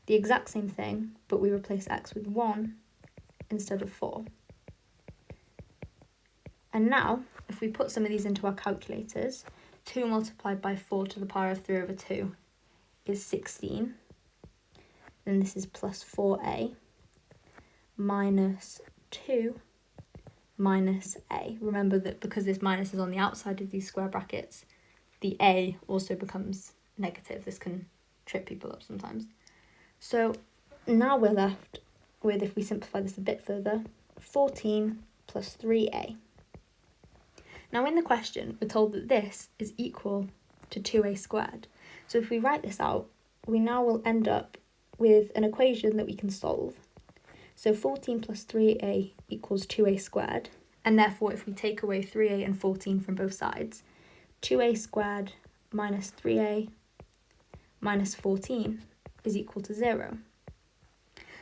the exact same thing, but we replace x with 1 instead of 4. And now, if we put some of these into our calculators, 2 multiplied by 4 to the power of 3 over 2 is 16. Then this is plus 4a minus 2 minus a. Remember that because this minus is on the outside of these square brackets, the a also becomes negative. This can trip people up sometimes. So now we're left with, if we simplify this a bit further, 14 plus 3a. Now in the question, we're told that this is equal to 2a squared. So if we write this out, we now will end up with an equation that we can solve. So 14 plus 3a equals 2a squared, and therefore if we take away 3a and 14 from both sides, 2a squared minus 3a minus 14 is equal to 0.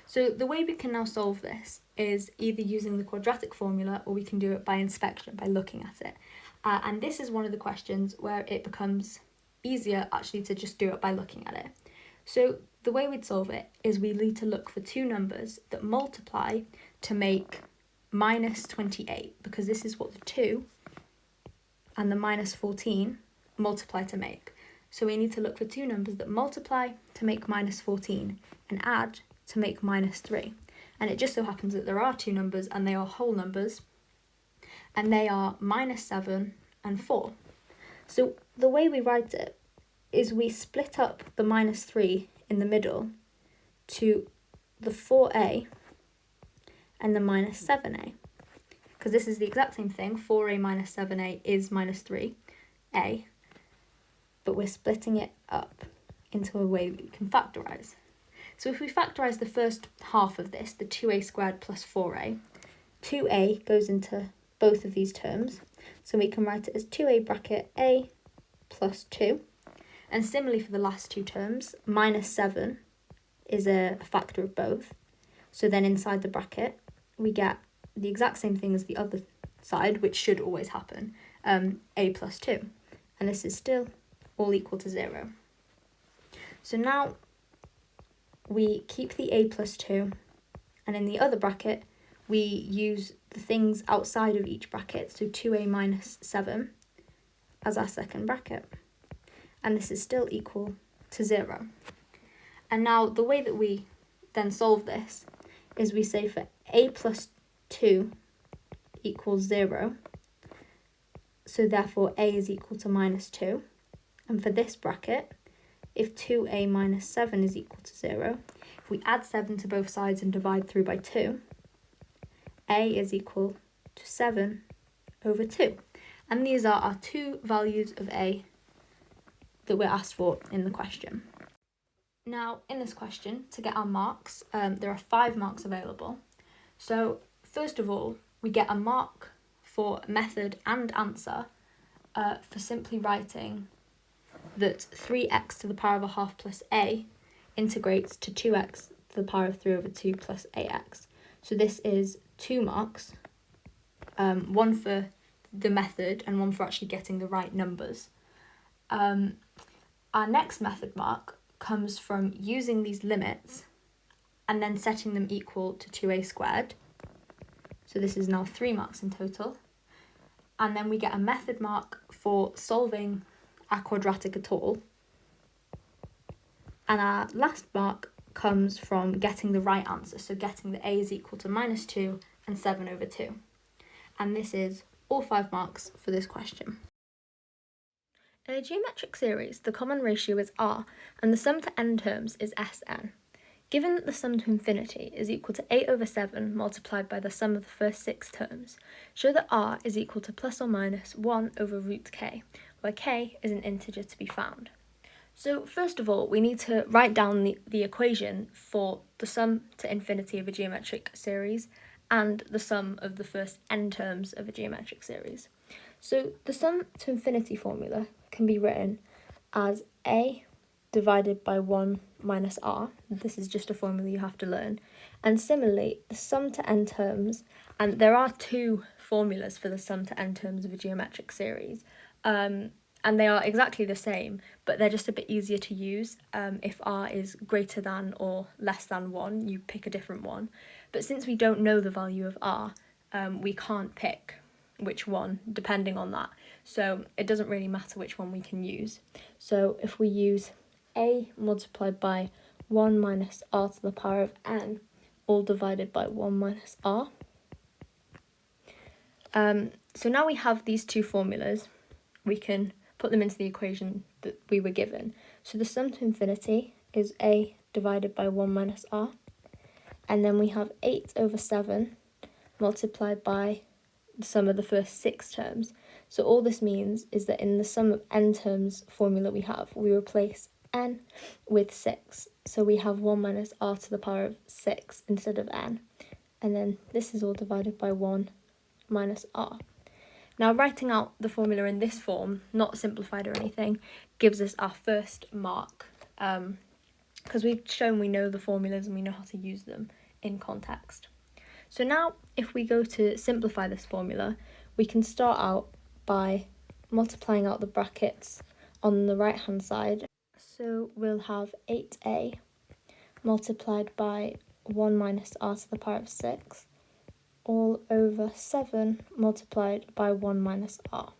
So the way we can now solve this is either using the quadratic formula, or we can do it by inspection, by looking at it. And this is one of the questions where it becomes easier actually to just do it by looking at it. So the way we'd solve it is we need to look for two numbers that multiply to make minus 28, because this is what the 2 and the minus 14 multiply to make. So we need to look for two numbers that multiply to make minus 14 and add to make minus 3. And it just so happens that there are two numbers and they are whole numbers, and they are minus 7 and 4. So the way we write it is we split up the minus 3 in the middle to the 4a and the minus 7a, because this is the exact same thing. 4a minus 7a is minus 3a, but we're splitting it up into a way that we can factorise. So if we factorise the first half of this, the 2a squared plus 4a, 2a goes into both of these terms, so we can write it as 2a bracket a plus 2. And similarly for the last two terms, minus 7 is a factor of both. So then inside the bracket, we get the exact same thing as the other side, which should always happen, a plus 2. And this is still all equal to 0. So now we keep the a plus 2, and in the other bracket, we use the things outside of each bracket, so 2a minus 7 as our second bracket. And this is still equal to 0. And now the way that we then solve this is we say for a plus 2 equals 0, so therefore a is equal to minus 2. And for this bracket, if 2a minus 7 is equal to 0, if we add 7 to both sides and divide through by 2, a is equal to 7 over 2. And these are our two values of a that we're asked for in the question. Now, in this question, to get our marks, there are 5 marks available. So, first of all, we get a mark for method and answer for simply writing that 3x to the power of a half plus a integrates to 2x to the power of 3 over 2 plus ax. So this is 2 marks, one for the method and one for actually getting the right numbers. Our next method mark comes from using these limits and then setting them equal to 2a squared. So this is now 3 marks in total. And then we get a method mark for solving a quadratic at all. And our last mark comes from getting the right answer, so getting that a is equal to minus 2 and 7 over 2. And this is all 5 marks for this question. In a geometric series, the common ratio is r, and the sum to n terms is Sn. Given that the sum to infinity is equal to 8 over 7 multiplied by the sum of the first 6 terms, show that r is equal to plus or minus 1 over root k, where k is an integer to be found. So first of all, we need to write down the equation for the sum to infinity of a geometric series and the sum of the first n terms of a geometric series. So the sum to infinity formula can be written as a divided by 1 minus r. This is just a formula you have to learn. And similarly, the sum to n terms, and there are 2 formulas for the sum to n terms of a geometric series. and they are exactly the same, but they're just a bit easier to use. If r is greater than or less than 1, you pick a different one. But since we don't know the value of r, we can't pick which one depending on that. So it doesn't really matter which one we can use. So if we use a multiplied by 1 minus r to the power of n, all divided by 1 minus r. So now we have these two formulas, we can put them into the equation that we were given. So the sum to infinity is a divided by 1 minus r, and then we have 8 over 7 multiplied by the sum of the first 6 terms. So all this means is that in the sum of n terms formula we replace n with 6. So we have 1 minus r to the power of 6 instead of n. And then this is all divided by 1 minus r. Now writing out the formula in this form, not simplified or anything, gives us our first mark, because we've shown we know the formulas and we know how to use them in context. So now if we go to simplify this formula, we can start out by multiplying out the brackets on the right hand side. So we'll have 8a multiplied by 1 minus r to the power of 6 all over 7 multiplied by 1 minus r.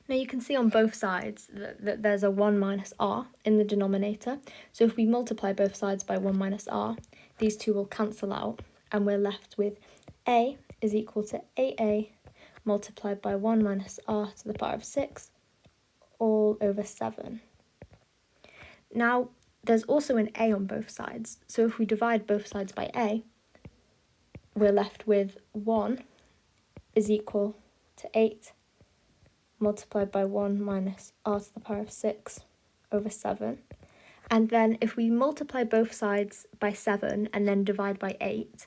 Now you can see on both sides that there's a 1 minus r in the denominator. So if we multiply both sides by 1 minus r, these two will cancel out and we're left with a is equal to 8a multiplied by 1 minus r to the power of 6 all over 7. Now there's also an a on both sides. So if we divide both sides by a, we're left with 1 is equal to 8 multiplied by 1 minus r to the power of 6 over 7. And then if we multiply both sides by 7 and then divide by 8,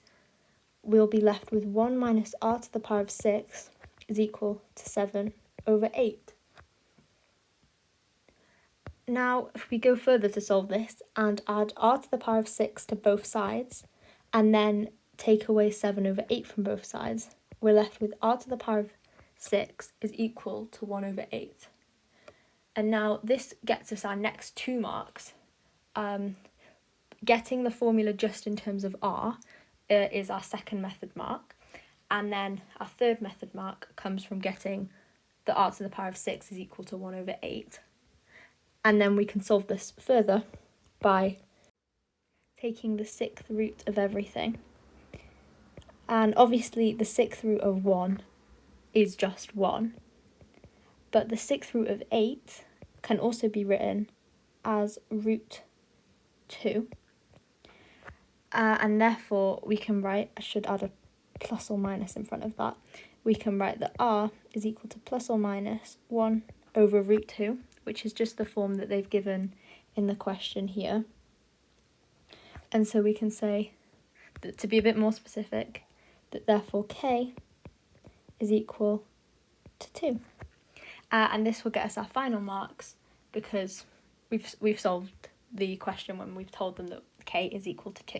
we'll be left with 1 minus r to the power of 6 is equal to 7 over 8. Now, if we go further to solve this and add r to the power of 6 to both sides, and then take away 7 over 8 from both sides, we're left with r to the power of 6 is equal to 1 over 8. And now this gets us our next 2 marks. Getting the formula just in terms of r is our second method mark, and then our third method mark comes from getting the r to the power of 6 is equal to 1 over 8. And then we can solve this further by taking the 6th root of everything. And obviously the 6th root of 1 is just 1. But the 6th root of 8 can also be written as root 2. And therefore we can write, I should add a plus or minus in front of that, we can write that r is equal to plus or minus 1 over root 2, which is just the form that they've given in the question here. And so we can say that, to be a bit more specific, that therefore k is equal to 2. And this will get us our final marks because we've solved the question when we've told them that k is equal to 2.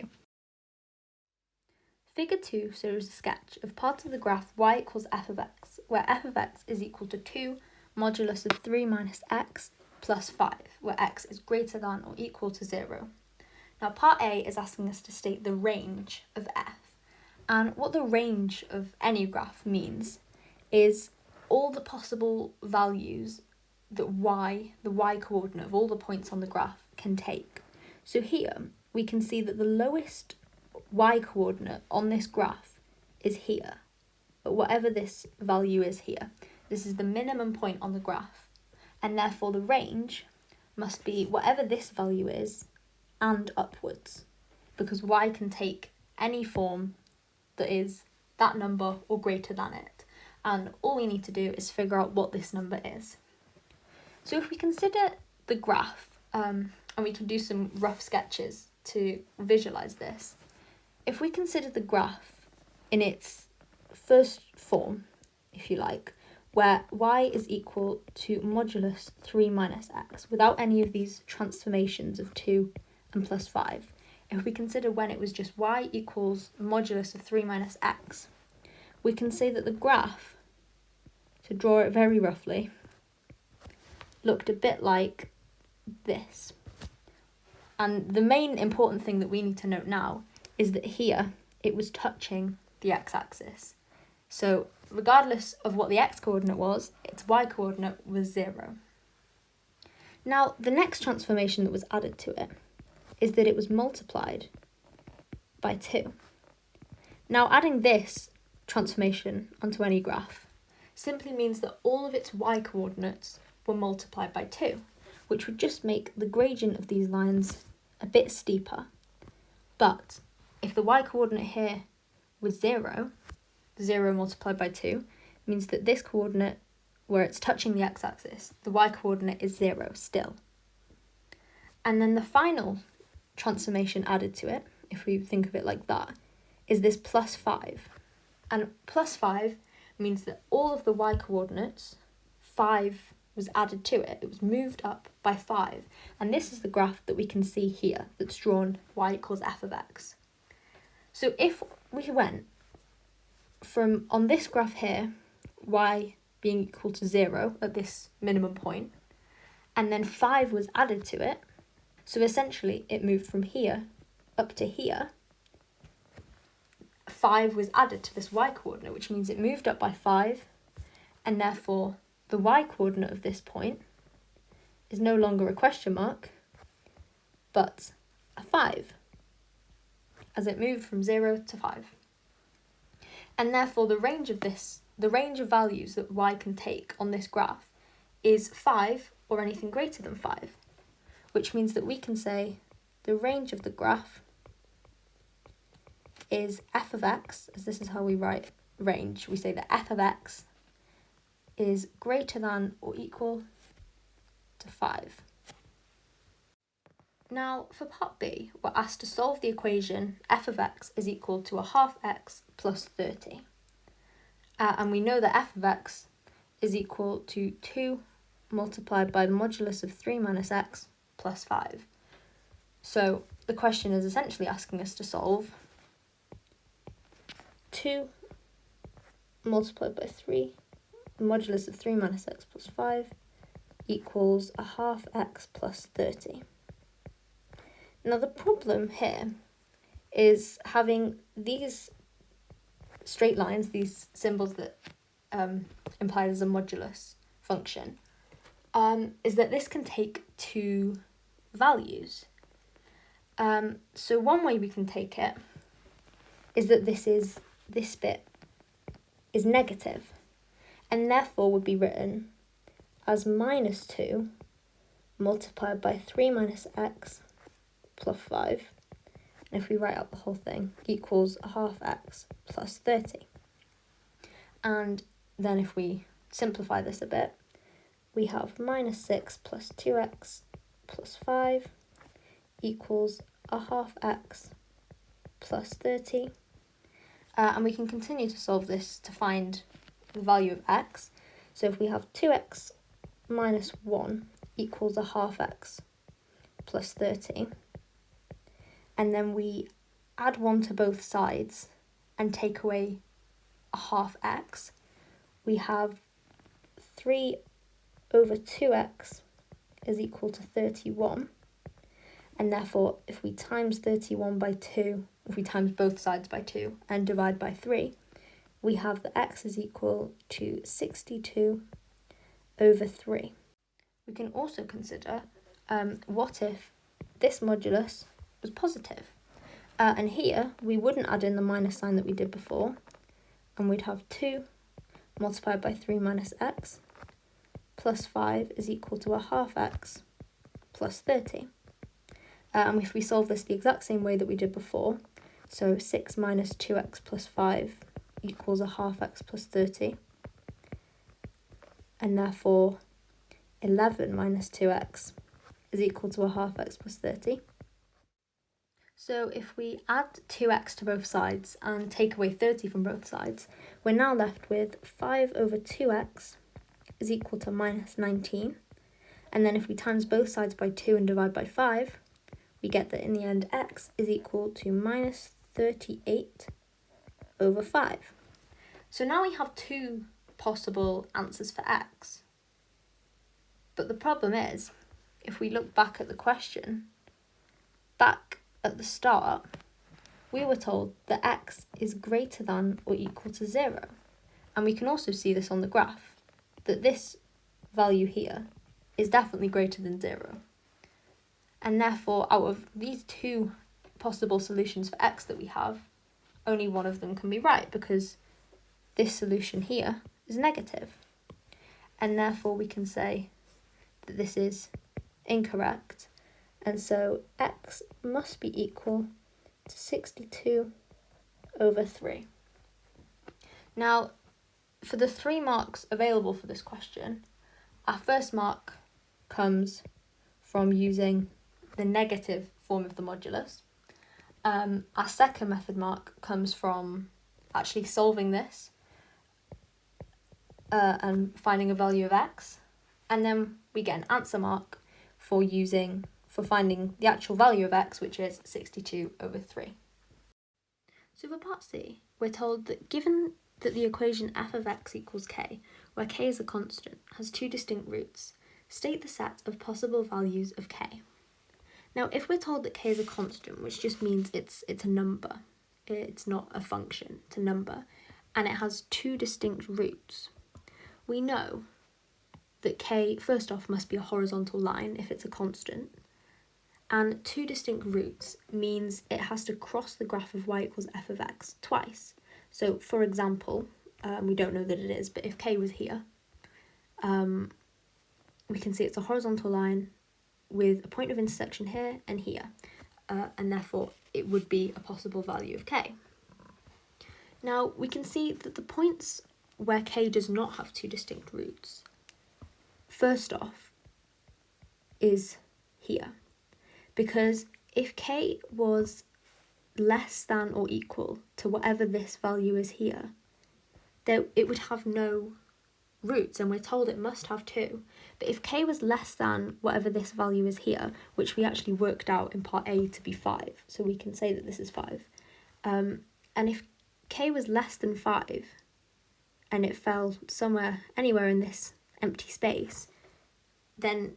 Figure 2 shows a sketch of part of the graph y equals f of x, where f of x is equal to 2 modulus of 3 minus x plus 5, where x is greater than or equal to 0. Now part A is asking us to state the range of f, and what the range of any graph means is all the possible values that y, the y coordinate of all the points on the graph, can take. So here we can see that the lowest y coordinate on this graph is here, but whatever this value is here, this is the minimum point on the graph, and therefore the range must be whatever this value is and upwards, because y can take any form that is that number or greater than it, and all we need to do is figure out what this number is. So if we consider the graph, and we can do some rough sketches to visualise this, if we consider the graph in its first form, if you like, where y is equal to modulus 3 minus x, without any of these transformations of 2 and plus 5, if we consider when it was just y equals modulus of 3 minus x, we can say that the graph, to draw it very roughly, looked a bit like this. And the main important thing that we need to note now is that here it was touching the x-axis. So regardless of what the x-coordinate was, its y-coordinate was 0. Now, the next transformation that was added to it is that it was multiplied by 2. Now, adding this transformation onto any graph simply means that all of its y-coordinates were multiplied by 2, which would just make the gradient of these lines a bit steeper. But if the y-coordinate here was 0, 0 multiplied by 2 means that this coordinate, where it's touching the x-axis, the y-coordinate is 0 still. And then the final transformation added to it, if we think of it like that, is this plus 5. And plus 5 means that all of the y-coordinates, 5 was added to it. It was moved up by 5. And this is the graph that we can see here that's drawn y equals f of x. So if we went from, on this graph here, y being equal to 0 at this minimum point, and then 5 was added to it, so essentially it moved from here up to here, 5 was added to this y-coordinate, which means it moved up by 5, and therefore the y-coordinate of this point is no longer a question mark, but a 5, as it moved from 0 to 5. And therefore the range of values that y can take on this graph is 5 or anything greater than 5, which means that we can say the range of the graph is f of x, as this is how we write range. We say that f of x is greater than or equal to 5. Now, for part B, we're asked to solve the equation f of x is equal to a half x plus 30. And we know that f of x is equal to 2 multiplied by the modulus of 3 minus x plus 5. So the question is essentially asking us to solve 2 multiplied by 3, the modulus of 3 minus x plus 5 equals a half x plus 30. Now the problem here is having these straight lines, these symbols that implied as a modulus function, is that this can take two values. So one way we can take it is that this bit is negative, and therefore would be written as minus 2 multiplied by 3 minus x plus 5, and if we write out the whole thing, equals a half x plus 30. And then if we simplify this a bit, we have minus 6 plus 2x plus 5 equals a half x plus 30. And we can continue to solve this to find the value of x. So if we have 2x minus 1 equals a half x plus 30, and then we add 1 to both sides and take away a half x, we have 3 over 2x is equal to 31. And therefore, if we times 31 by 2, if we times both sides by 2 and divide by 3, we have that x is equal to 62 over 3. We can also consider what if this modulus was positive? And here, we wouldn't add in the minus sign that we did before, and we'd have 2 multiplied by 3 minus x plus 5 is equal to a half x plus 30. And if we solve this the exact same way that we did before, so 6 minus 2x plus 5 equals a half x plus 30, and therefore 11 minus 2x is equal to a half x plus 30. So if we add 2x to both sides and take away 30 from both sides, we're now left with 5 over 2x is equal to minus 19. And then if we times both sides by 2 and divide by 5, we get that in the end x is equal to minus 38 over 5. So now we have two possible answers for x. But the problem is, if we look back at the question, back at the start, we were told that x is greater than or equal to 0. And we can also see this on the graph, that this value here is definitely greater than 0. And therefore, out of these two possible solutions for x that we have, only one of them can be right, because this solution here is negative. And therefore, we can say that this is incorrect. And so x must be equal to 62/3. Now, for the 3 marks available for this question, our first mark comes from using the negative form of the modulus. Our second method mark comes from actually solving this and finding a value of x. And then we get an answer mark for finding the actual value of x, which is 62/3. So for part C, we're told that given that the equation f of x equals k, where k is a constant, has 2 distinct roots, state the set of possible values of k. Now, if we're told that k is a constant, which just means it's a number, it's not a function, it's a number, and it has 2 distinct roots, we know that k, first off, must be a horizontal line if it's a constant, and 2 distinct roots means it has to cross the graph of y equals f of x twice. So, for example, we don't know that it is, but if k was here, we can see it's a horizontal line with a point of intersection here and here, and therefore it would be a possible value of k. Now, we can see that the points where k does not have 2 distinct roots, first off, is here. Because if k was less than or equal to whatever this value is here, then it would have no roots, and we're told it must have 2. But if k was less than whatever this value is here, which we actually worked out in part A to be 5, so we can say that this is 5, and if k was less than 5, and it fell anywhere in this empty space, then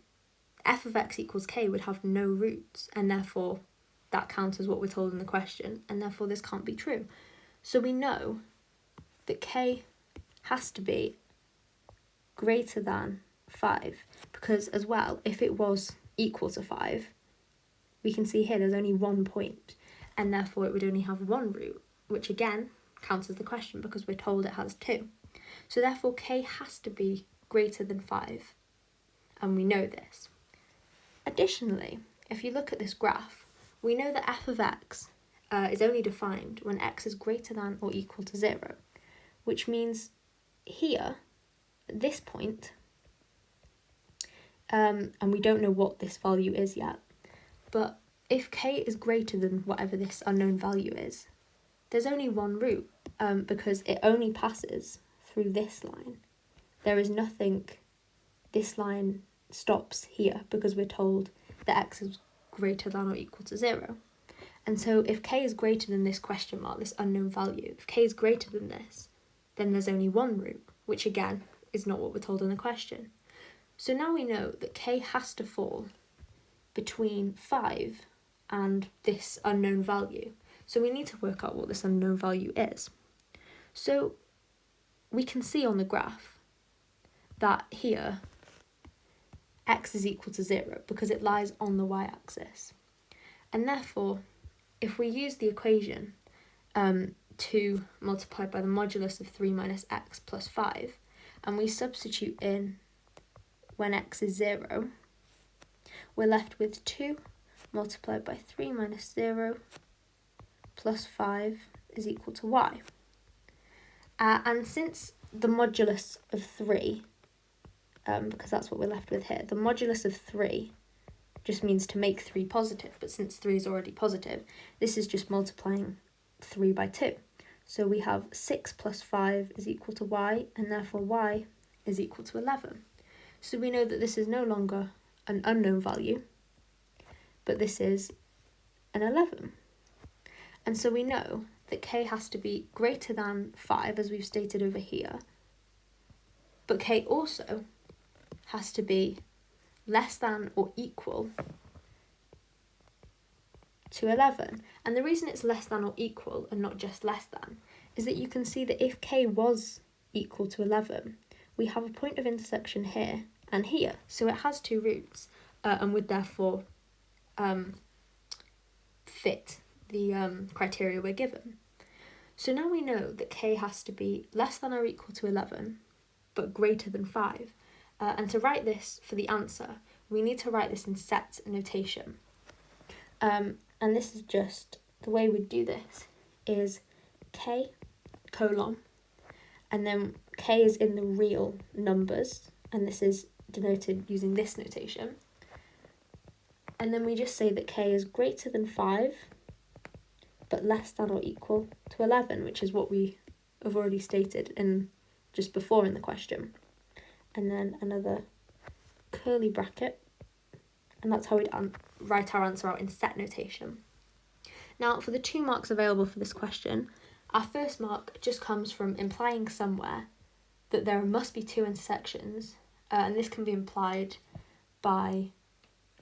f of x equals k would have no roots, and therefore that counts as what we're told in the question, and therefore this can't be true. So we know that k has to be greater than 5, because as well, if it was equal to 5, we can see here there's only 1 point, and therefore it would only have 1 root, which again counts as the question because we're told it has 2. So therefore k has to be greater than 5, and we know this. Additionally, if you look at this graph, we know that f of x is only defined when x is greater than or equal to 0, which means here, at this point, and we don't know what this value is yet, but if k is greater than whatever this unknown value is, there's only 1 root, because it only passes through this line. There is nothing, this line stops here because we're told that x is greater than or equal to 0. And so if k is greater than this question mark, this unknown value, if k is greater than this, then there's only 1 root, which again is not what we're told in the question. So now we know that k has to fall between 5 and this unknown value. So we need to work out what this unknown value is. So we can see on the graph that here x is equal to 0 because it lies on the y-axis. And therefore, if we use the equation 2 multiplied by the modulus of 3 minus x plus 5, and we substitute in when x is 0, we're left with 2 multiplied by 3 minus 0 plus 5 is equal to y. And since the modulus of 3, because that's what we're left with here, the modulus of 3 just means to make 3 positive, but since 3 is already positive, this is just multiplying 3 by 2. So we have 6 plus 5 is equal to y, and therefore y is equal to 11. So we know that this is no longer an unknown value, but this is an 11. And so we know that k has to be greater than 5, as we've stated over here, but k also has to be less than or equal to 11. And the reason it's less than or equal and not just less than is that you can see that if k was equal to 11, we have a point of intersection here and here. So it has two roots and would therefore fit the criteria we're given. So now we know that k has to be less than or equal to 11, but greater than 5. And to write this for the answer, we need to write this in set notation. And this is just, the way we do this is k colon, and then k is in the real numbers, and this is denoted using this notation. And then we just say that k is greater than 5, but less than or equal to 11, which is what we have already stated in just before in the question. And then another curly bracket, and that's how we'd write our answer out in set notation. Now, for the 2 marks available for this question, our first mark just comes from implying somewhere that there must be 2 intersections, and this can be implied by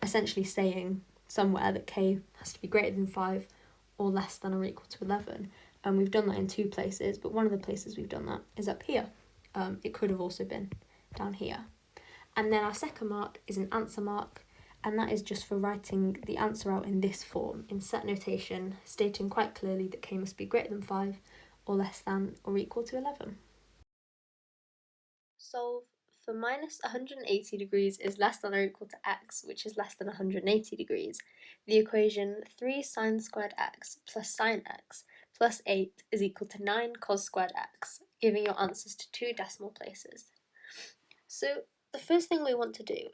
essentially saying somewhere that k has to be greater than 5 or less than or equal to 11. And we've done that in 2 places, but one of the places we've done that is up here. It could have also been down here. And then our second mark is an answer mark, and that is just for writing the answer out in this form, in set notation, stating quite clearly that k must be greater than 5 or less than or equal to 11. Solve for minus 180 degrees is less than or equal to x, which is less than 180 degrees. The equation 3 sine squared x plus sine x plus 8 is equal to 9 cos squared x, giving your answers to 2 decimal places. So the first thing we want to do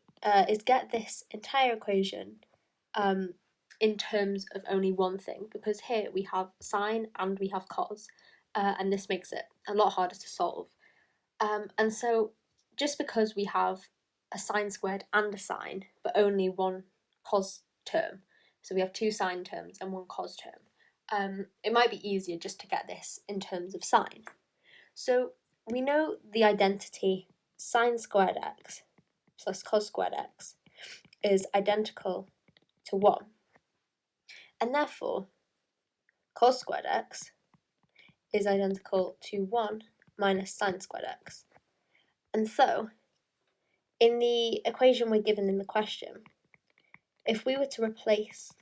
is get this entire equation in terms of only one thing, because here we have sine and we have cos, and this makes it a lot harder to solve. And so just because we have a sine squared and a sine, but only one cos term, so we have 2 sine terms and 1 cos term, it might be easier just to get this in terms of sine. So we know the identity sine squared x plus cos squared x is identical to 1. And therefore, cos squared x is identical to 1 minus sine squared x. And so, in the equation we're given in the question, if we were to replace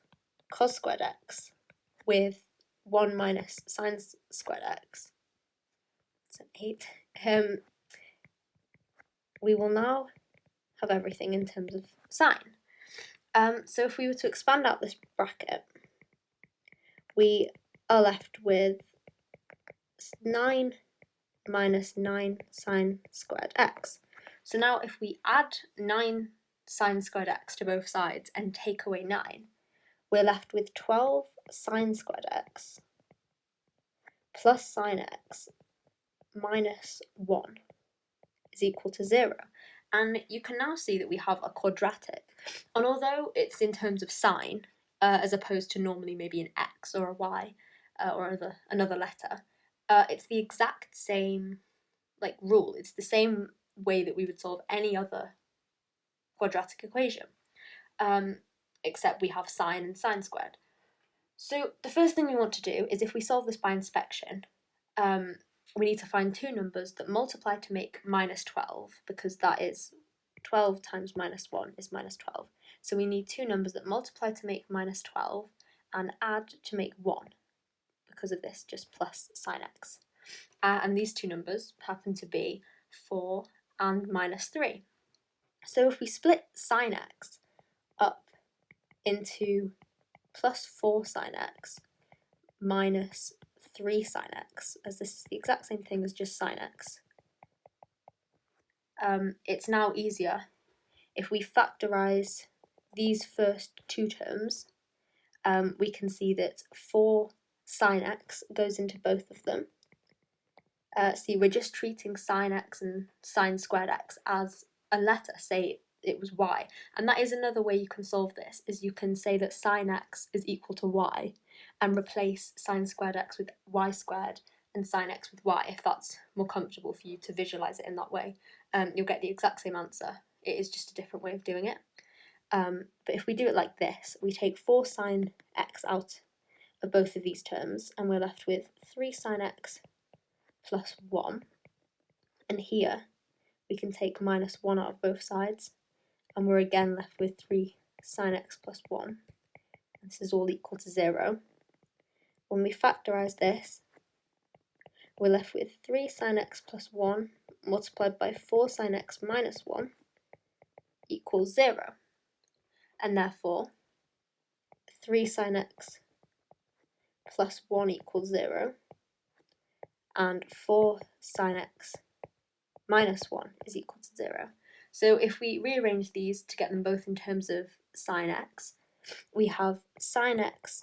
cos squared x with 1 minus sine squared x, that's an 8, we will now have everything in terms of sine. So if we were to expand out this bracket, we are left with 9 minus 9 sine squared x. So now if we add 9 sine squared x to both sides and take away 9, we're left with 12 sine squared x plus sine x minus 1 is equal to 0. And you can now see that we have a quadratic. And although it's in terms of sine, as opposed to normally maybe an x or a y or another letter, it's the exact same rule. It's the same way that we would solve any other quadratic equation, except we have sine and sine squared. So the first thing we want to do is, if we solve this by inspection, we need to find 2 numbers that multiply to make minus 12, because that is 12 times minus 1 is minus 12. So we need 2 numbers that multiply to make minus 12 and add to make 1, because of this, just plus sine x. And these 2 numbers happen to be 4 and minus 3. So if we split sine x up into plus 4 sine x minus 3 sine x, as this is the exact same thing as just sine x, it's now easier if we factorise these first 2 terms. We can see that 4 sine x goes into both of them. See, we're just treating sine x and sine squared x as a letter, say it was y. And that is another way you can solve this, is you can say that sine x is equal to y and replace sine squared x with y squared and sine x with y, if that's more comfortable for you to visualise it in that way. You'll get the exact same answer. It is just a different way of doing it. But if we do it like this, we take 4 sine x out of both of these terms, and we're left with 3 sine x plus 1. And here we can take minus 1 out of both sides, and we're again left with 3 sine x plus 1. This is all equal to 0. When we factorise this, we're left with 3 sine x plus 1 multiplied by 4 sine x minus 1 equals 0. And therefore, 3 sine x plus 1 equals 0, and 4 sine x minus 1 is equal to 0. So if we rearrange these to get them both in terms of sine x, we have sine x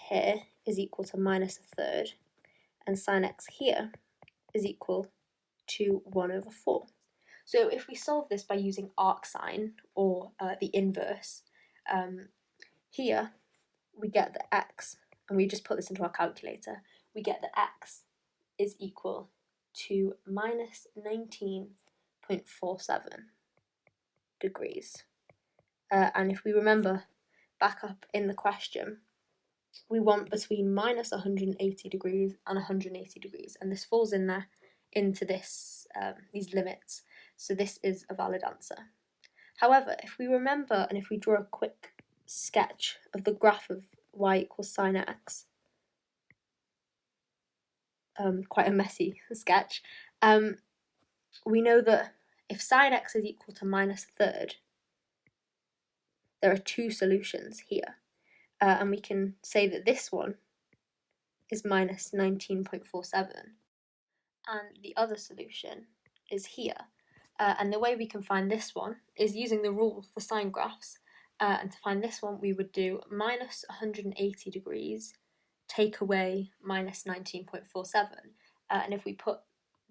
here is equal to minus a third, and sine x here is equal to 1 over 4. So if we solve this by using arcsine, or the inverse, here we get the x, and we just put this into our calculator, we get the x is equal to minus 19.47 degrees. And if we remember back up in the question, we want between minus 180 degrees and 180 degrees, and this falls in there into this these limits, so this is a valid answer. However, if we remember and if we draw a quick sketch of the graph of y equals sine x, quite a messy sketch, we know that if sine x is equal to minus a third, there are 2 solutions here, and we can say that this one is minus 19.47, and the other solution is here. And the way we can find this one is using the rule for sine graphs, and to find this one we would do minus 180 degrees take away minus 19.47, and if we put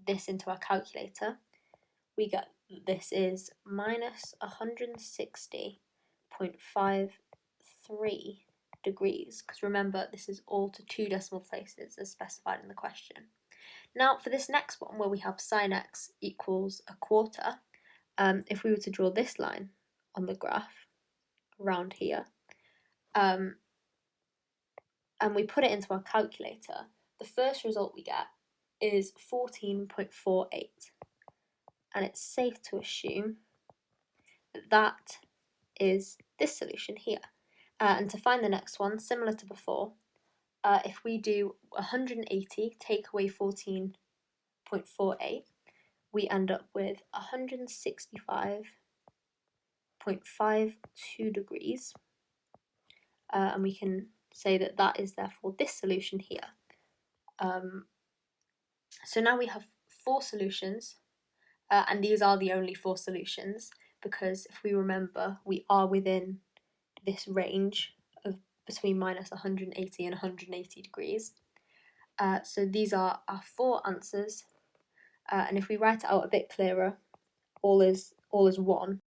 this into our calculator, we get this is minus 160.53 degrees, because remember this is all to 2 decimal places as specified in the question. Now for this next one, where we have sine x equals a quarter, if we were to draw this line on the graph around here, and we put it into our calculator, the first result we get is 14.48, and it's safe to assume that that is this solution here. And to find the next one, similar to before, if we do 180 take away 14.48, we end up with 165.52 degrees, and we can say that that is therefore this solution here. So now we have 4 solutions, and these are the only 4 solutions, because if we remember, we are within this range of between minus 180 and 180 degrees. So these are our 4 answers, and if we write it out a bit clearer, all is 1.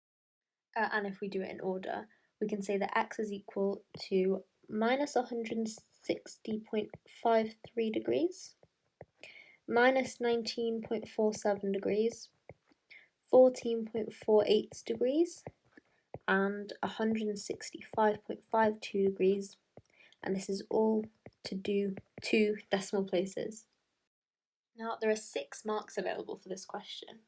And if we do it in order, we can say that x is equal to minus 160.53 degrees, minus 19.47 degrees, 14.48 degrees, and 165.52 degrees, and this is all to do 2 decimal places. Now there are 6 marks available for this question,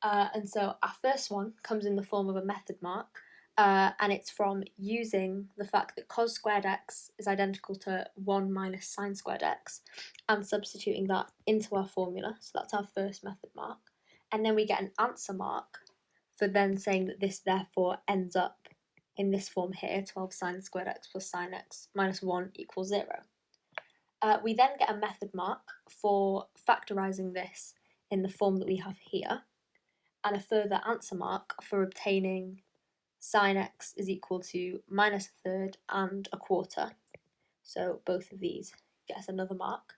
and so our first one comes in the form of a method mark, and it's from using the fact that cos squared x is identical to 1 minus sine squared x, and substituting that into our formula, so that's our first method mark. And then we get an answer mark for then saying that this therefore ends up in this form here, 12 sine squared x plus sine x minus 1 equals 0. We then get a method mark for factorising this in the form that we have here, and a further answer mark for obtaining sine x is equal to minus a third and a quarter. So both of these get us another mark.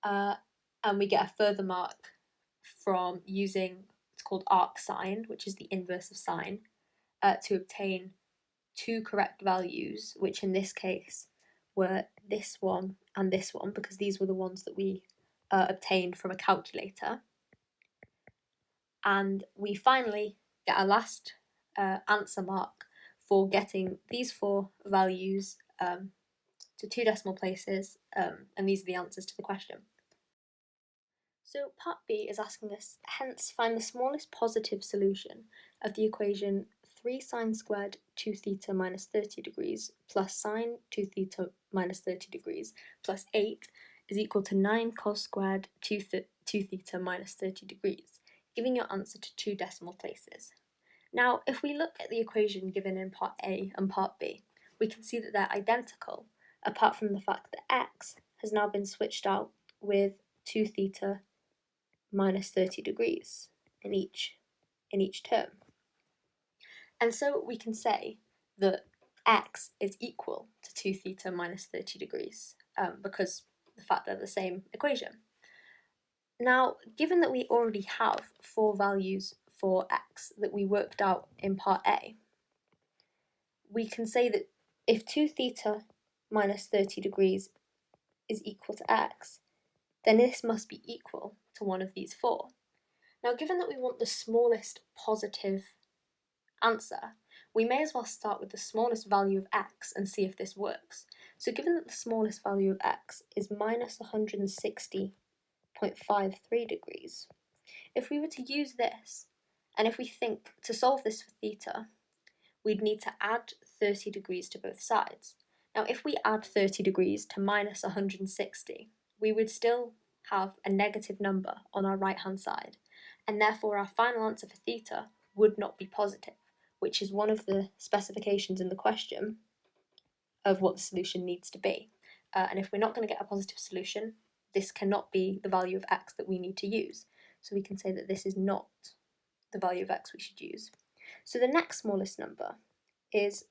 And we get a further mark from using what's called arcsine, which is the inverse of sine, to obtain 2 correct values, which in this case were this one and this one, because these were the ones that we obtained from a calculator. And we finally get our last answer mark for getting these four values to 2 decimal places, and these are the answers to the question. So part B is asking us, hence find the smallest positive solution of the equation 3 sine squared 2 theta minus 30 degrees plus sine 2 theta minus 30 degrees plus 8 is equal to 9 cos squared 2 theta minus 30 degrees, giving your answer to 2 decimal places. Now, if we look at the equation given in part A and part B, we can see that they're identical, apart from the fact that x has now been switched out with 2 theta minus 30 degrees in each term. And so we can say that x is equal to 2 theta minus 30 degrees because the fact they're the same equation. Now, given that we already have 4 values for x that we worked out in part A, we can say that if 2 theta minus 30 degrees is equal to x, then this must be equal to one of these 4. Now, given that we want the smallest positive answer, we may as well start with the smallest value of x and see if this works. So given that the smallest value of x is minus 160.53 degrees, if we were to use this, and if we think to solve this for theta, we'd need to add 30 degrees to both sides. Now, if we add 30 degrees to minus 160, we would still have a negative number on our right-hand side, and therefore our final answer for theta would not be positive, which is one of the specifications in the question of what the solution needs to be. And if we're not going to get a positive solution, this cannot be the value of x that we need to use. So we can say that this is not the value of x we should use. So the next smallest number is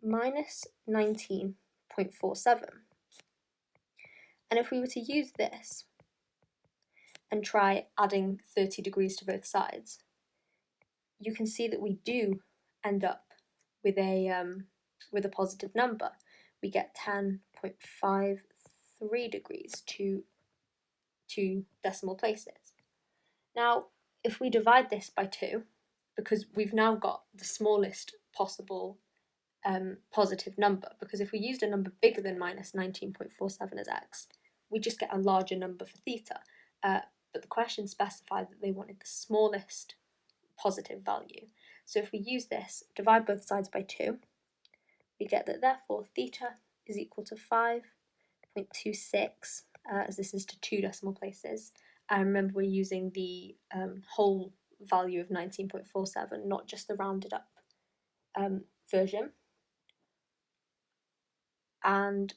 minus 19.47. And if we were to use this and try adding 30 degrees to both sides, you can see that we do end up with a positive number. We get 10.53 degrees to 2 decimal places. Now, if we divide this by 2, because we've now got the smallest possible positive number, because if we used a number bigger than minus 19.47 as x, we just get a larger number for theta. But the question specified that they wanted the smallest positive value. So if we use this, divide both sides by 2, we get that therefore theta is equal to 5.26, as this is to 2 decimal places. And remember, we're using the whole value of 19.47, not just the rounded up version. And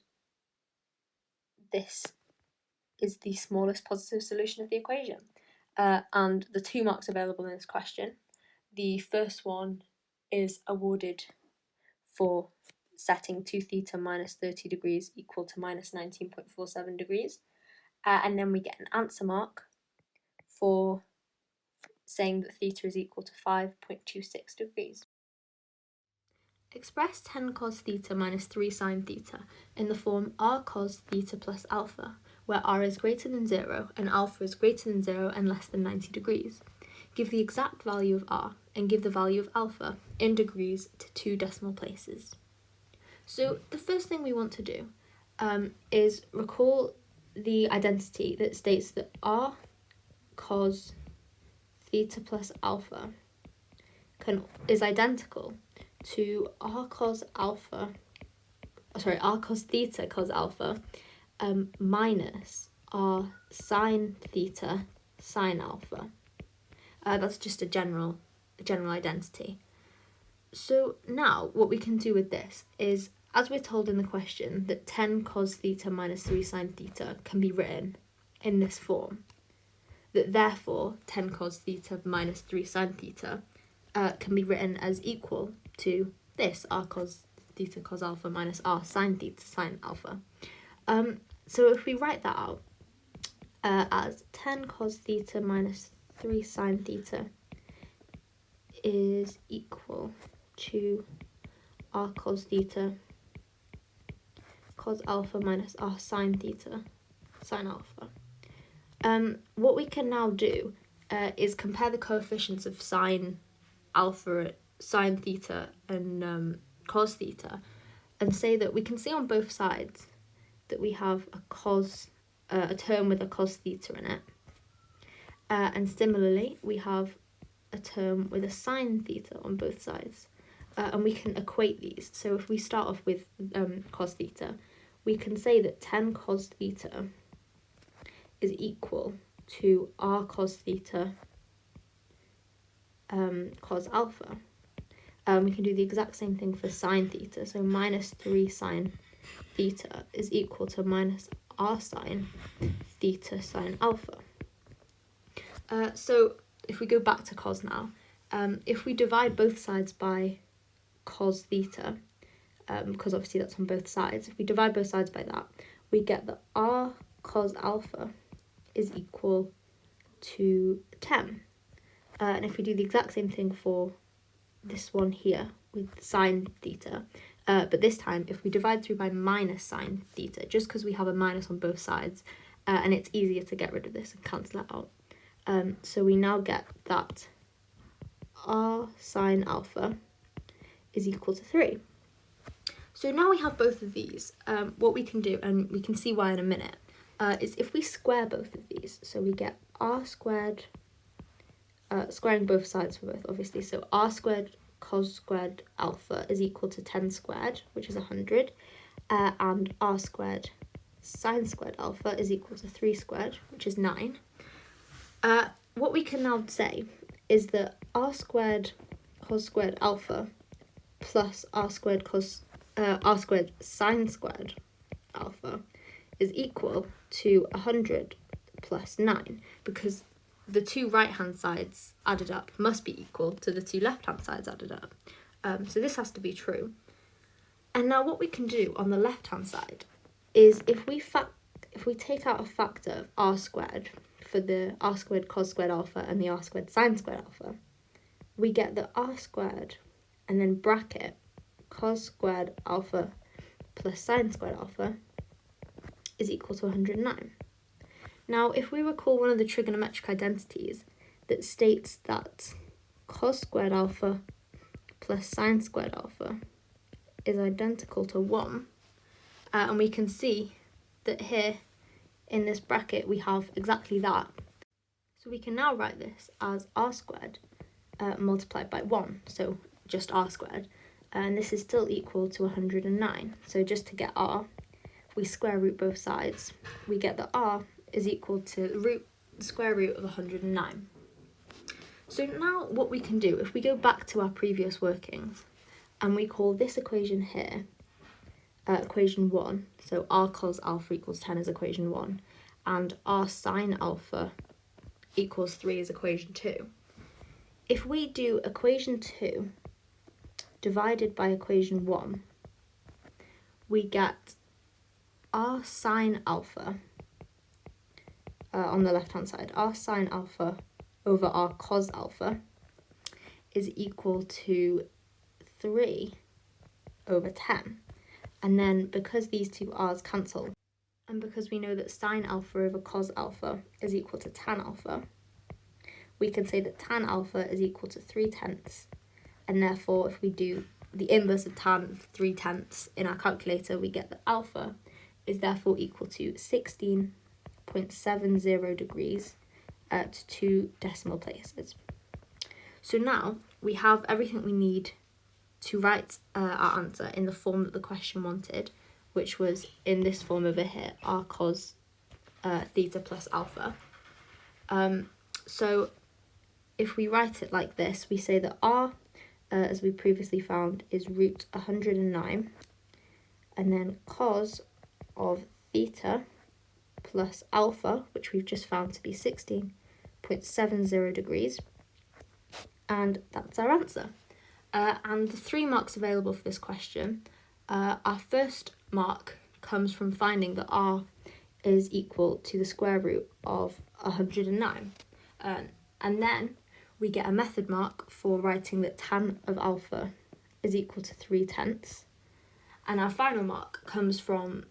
this is the smallest positive solution of the equation. And the 2 marks available in this question, the first one is awarded for setting 2 theta minus 30 degrees equal to minus 19.47 degrees. And then we get an answer mark for saying that theta is equal to 5.26 degrees. Express 10 cos theta minus 3 sin theta in the form r cos theta plus alpha, where r is greater than 0 and alpha is greater than 0 and less than 90 degrees. Give the exact value of r and give the value of alpha in degrees to 2 decimal places. So the first thing we want to do is recall the identity that states that r cos theta plus alpha is identical to r cos theta cos alpha minus r sin theta sin alpha. That's just a general identity. So now what we can do with this is, as we're told in the question, that 10 cos theta minus 3 sin theta can be written in this form, that therefore 10 cos theta minus 3 sin theta can be written as equal to this, r cos theta cos alpha minus r sin theta sin alpha. So if we write that out as 10 cos theta minus 3 sin theta is equal to r cos theta cos alpha minus r sin theta sin alpha. What we can now do is compare the coefficients of sin alpha, sin theta and cos theta, and say that we can see on both sides that we have a term with a cos theta in it. And similarly, we have a term with a sine theta on both sides. And we can equate these. So if we start off with cos theta, we can say that 10 cos theta is equal to r cos theta cos alpha. We can do the exact same thing for sine theta. So minus 3 sine theta is equal to minus r sine theta sine alpha. So if we go back to cos now, if we divide both sides by cos theta, because obviously that's on both sides, if we divide both sides by that, we get that r cos alpha is equal to 10. And if we do the exact same thing for this one here with sine theta, but this time if we divide through by minus sine theta, just because we have a minus on both sides, and it's easier to get rid of this and cancel it out. So we now get that r sine alpha is equal to 3. So now we have both of these, what we can do, and we can see why in a minute, is if we square both of these, so we get r squared, squaring both sides for both obviously, so r squared cos squared alpha is equal to 10 squared, which is 100, and r squared sine squared alpha is equal to 3 squared, which is 9. What we can now say is that r squared cos squared alpha plus r squared sine squared alpha is equal to 100 plus 9, because the two right-hand sides added up must be equal to the two left-hand sides added up. So this has to be true. And now what we can do on the left-hand side is if we take out a factor of r squared for the r squared cos squared alpha and the r squared sine squared alpha, we get the r squared and then bracket cos squared alpha plus sine squared alpha is equal to 109. Now, if we recall one of the trigonometric identities that states that cos squared alpha plus sine squared alpha is identical to 1, and we can see that here in this bracket we have exactly that. So we can now write this as r squared multiplied by 1, so just r squared, and this is still equal to 109. So just to get r, we square root both sides, we get that r is equal to the square root of 109. So now what we can do, if we go back to our previous workings and we call this equation here equation 1, so r cos alpha equals 10 is equation 1, and r sine alpha equals 3 is equation 2. If we do equation 2 divided by equation 1, we get r sine alpha on the left-hand side, r sine alpha over r cos alpha is equal to 3 over 10. And then because these two r's cancel, and because we know that sine alpha over cos alpha is equal to tan alpha, we can say that tan alpha is equal to 3/10. And therefore, if we do the inverse of tan 3/10 in our calculator, we get that alpha is therefore equal to 16.70 degrees at 2 decimal places. So now we have everything we need to write our answer in the form that the question wanted, which was in this form over here, r cos theta plus alpha. So if we write it like this, we say that r, as we previously found, is root 109, and then cos of theta plus alpha, which we've just found to be 16.70 degrees, and that's our answer. And the 3 marks available for this question, our first mark comes from finding that r is equal to the square root of 109, and then we get a method mark for writing that tan of alpha is equal to 3/10, and our final mark comes from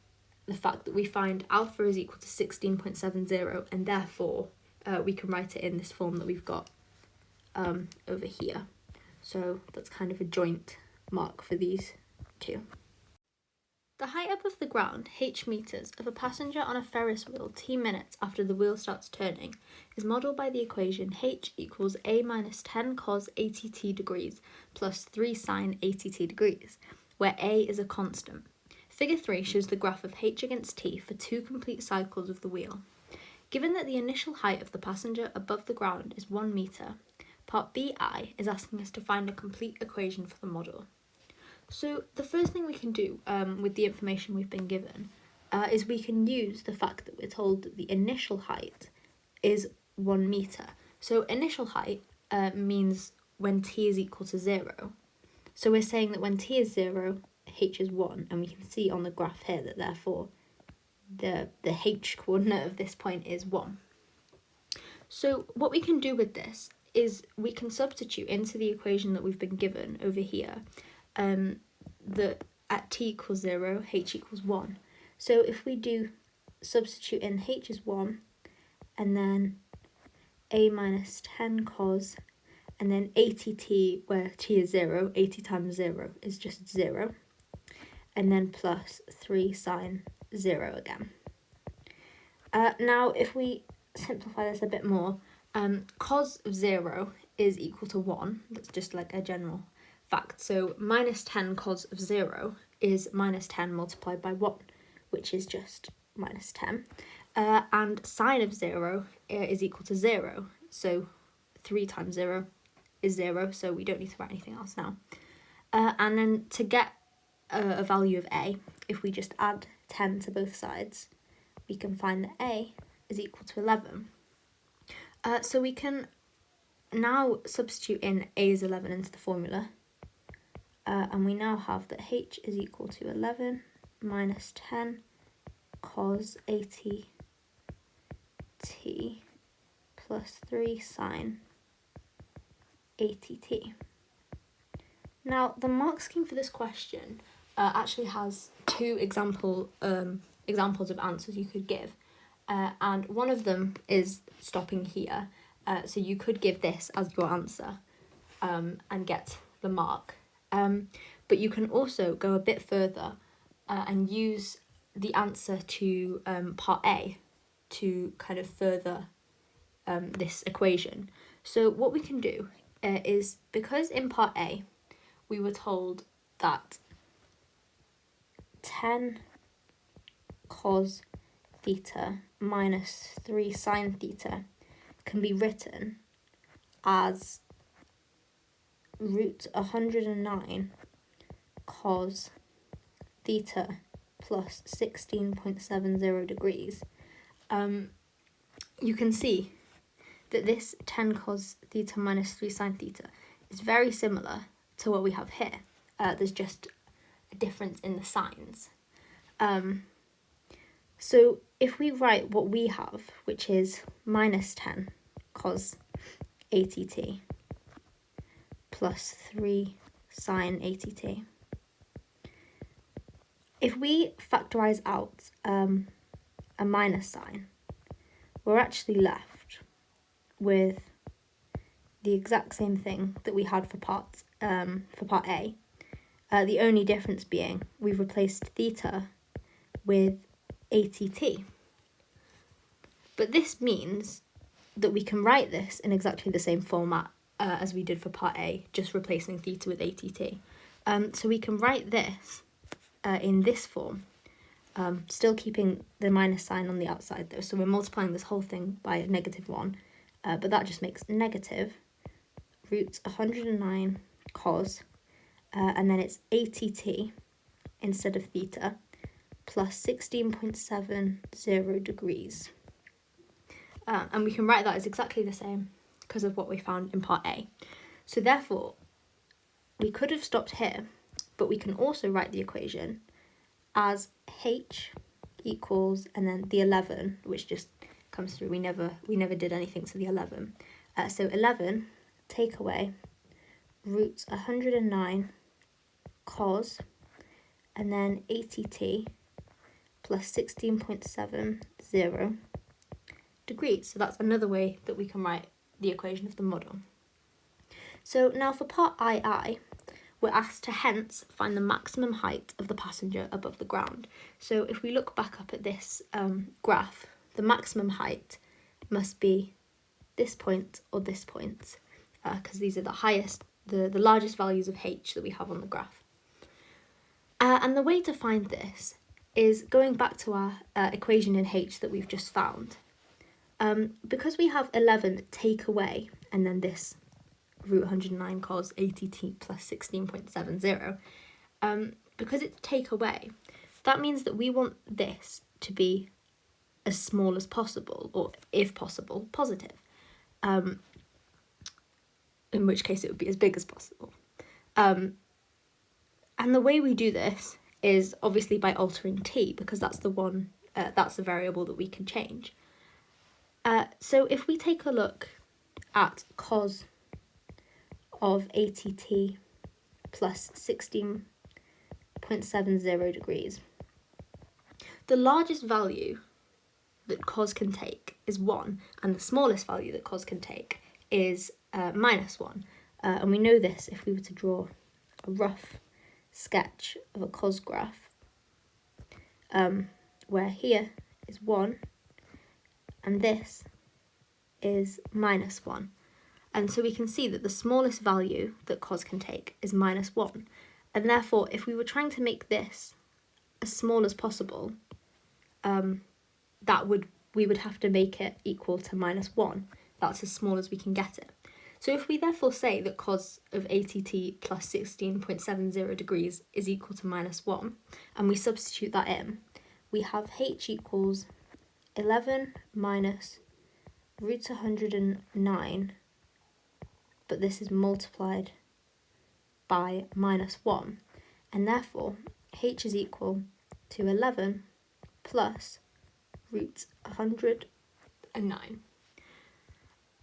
the fact that we find alpha is equal to 16.70, and therefore we can write it in this form that we've got over here. So that's kind of a joint mark for these 2. The height above the ground, h meters, of a passenger on a Ferris wheel t minutes after the wheel starts turning is modelled by the equation h equals a minus 10 cos 80t degrees plus 3 sine 80t degrees, where a is a constant. Figure 3 shows the graph of h against t for 2 complete cycles of the wheel. Given that the initial height of the passenger above the ground is 1 metre, part BI is asking us to find a complete equation for the model. So the first thing we can do with the information we've been given is we can use the fact that we're told that the initial height is 1 metre. So initial height means when t is equal to 0. So we're saying that when t is 0, h is 1, and we can see on the graph here that therefore the h coordinate of this point is 1. So what we can do with this is we can substitute into the equation that we've been given over here that at t equals 0, h equals 1. So if we do substitute in h is 1, and then a minus 10 cos, and then 80t, where t is 0, 80 times 0 is just 0, and then plus 3 sine 0 again. Now if we simplify this a bit more, cos of 0 is equal to 1, that's just like a general fact. So minus 10 cos of 0 is minus 10 multiplied by 1, which is just minus 10. And sine of 0 is equal to 0. So 3 times 0 is 0, so we don't need to write anything else now. And then to get a value of a, if we just add 10 to both sides, we can find that a is equal to 11. So we can now substitute in a is 11 into the formula. And we now have that h is equal to 11 minus 10 cos 80t plus 3 sine 80t. Now, the mark scheme for this question actually has 2 examples of answers you could give. And one of them is stopping here. So you could give this as your answer and get the mark. But you can also go a bit further and use the answer to part A to kind of further this equation. So what we can do is, because in part A we were told that 10 cos theta minus 3 sine theta can be written as root 109 cos theta plus 16.70 degrees, you can see that this 10 cos theta minus 3 sine theta is very similar to what we have here. There's just a difference in the signs. So if we write what we have, which is minus 10 cos 80t plus 3 sine 80t, if we factorise out a minus sign, we're actually left with the exact same thing that we had for part A. The only difference being we've replaced theta with 80t. But this means that we can write this in exactly the same format as we did for part A, just replacing theta with 80t. So we can write this in this form, still keeping the minus sign on the outside though. So we're multiplying this whole thing by a negative 1, but that just makes negative root 109 cos, and then it's 80t instead of theta, plus 16.70 degrees. And we can write that as exactly the same because of what we found in part A. So therefore, we could have stopped here, but we can also write the equation as h equals, and then the 11, which just comes through. We never did anything to the 11. So 11 take away root 109 cos, and then 80t plus 16.70 degrees. So that's another way that we can write the equation of the model. So now for part II, we're asked to hence find the maximum height of the passenger above the ground. So if we look back up at this graph, the maximum height must be this point or this point, because these are the largest values of h that we have on the graph. And the way to find this is going back to our equation in h that we've just found. Because we have 11 take away, and then this root 109 cos ATT plus 16.70, because it's take away, that means that we want this to be as small as possible, or if possible, positive. In which case it would be as big as possible. And the way we do this is obviously by altering t, because that's the variable that we can change. So if we take a look at cos of ATT plus 16.70 degrees, the largest value that cos can take is 1, and the smallest value that cos can take is minus 1. And we know this if we were to draw a rough sketch of a cos graph, where here is 1 and this is minus 1. And so we can see that the smallest value that cos can take is minus 1. And therefore, if we were trying to make this as small as possible, we would have to make it equal to minus 1. That's as small as we can get it. So if we therefore say that cos of ATT plus 16.70 degrees is equal to minus 1, and we substitute that in, we have h equals 11 minus root 109, but this is multiplied by minus 1, and therefore h is equal to 11 plus root 109.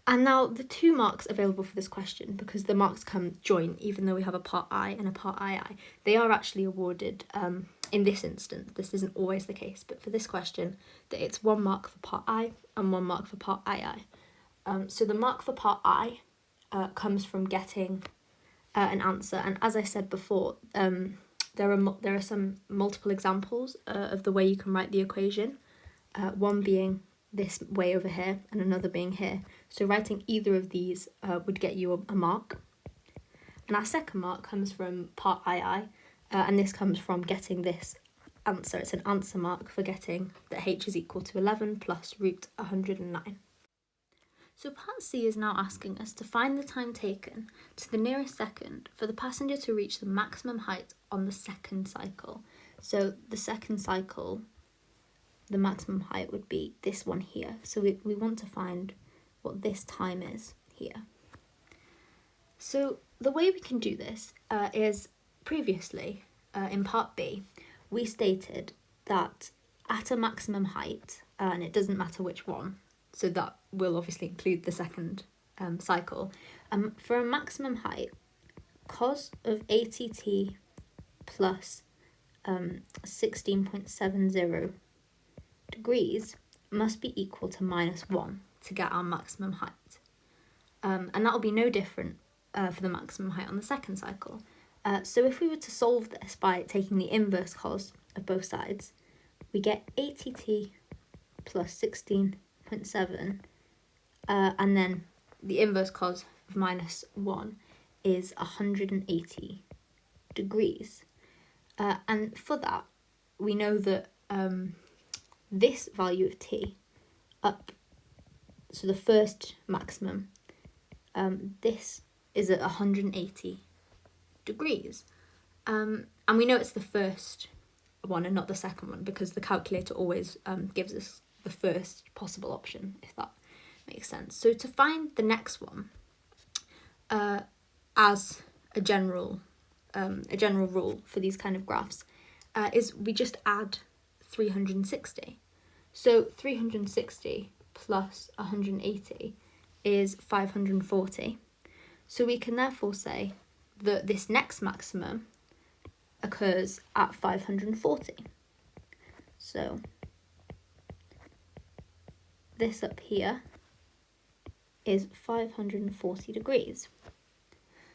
And now the 2 marks available for this question, because the marks come joint even though we have a part I and a part II, they are actually awarded in this instance. This isn't always the case, but for this question, that it's 1 mark for part I and 1 mark for part II. So the mark for part I comes from getting an answer, and as I said before, there are some multiple examples of the way you can write the equation, one being this way over here and another being here. So writing either of these would get you a mark. And our second mark comes from part II, and this comes from getting this answer. It's an answer mark for getting that h is equal to 11 plus root 109. So part C is now asking us to find the time taken to the nearest second for the passenger to reach the maximum height on the second cycle. So the second cycle, the maximum height would be this one here. So we want to find what this time is here. So the way we can do this is previously, in part B, we stated that at a maximum height, and it doesn't matter which one, so that will obviously include the second cycle, for a maximum height, cos of ATT plus 16.70 degrees must be equal to minus 1 to get our maximum height. And that will be no different for the maximum height on the second cycle. So if we were to solve this by taking the inverse cos of both sides, we get ATT plus 16.7, and then the inverse cos of minus 1 is 180 degrees. And for that, we know that this value of t up, so the first maximum, this is at 180 degrees. And we know it's the first one and not the second one, because the calculator always gives us the first possible option, if that makes sense. So to find the next one, as a general rule for these kind of graphs, is we just add 360. So 360 plus 180 is 540. So we can therefore say that this next maximum occurs at 540. So this up here is 540 degrees.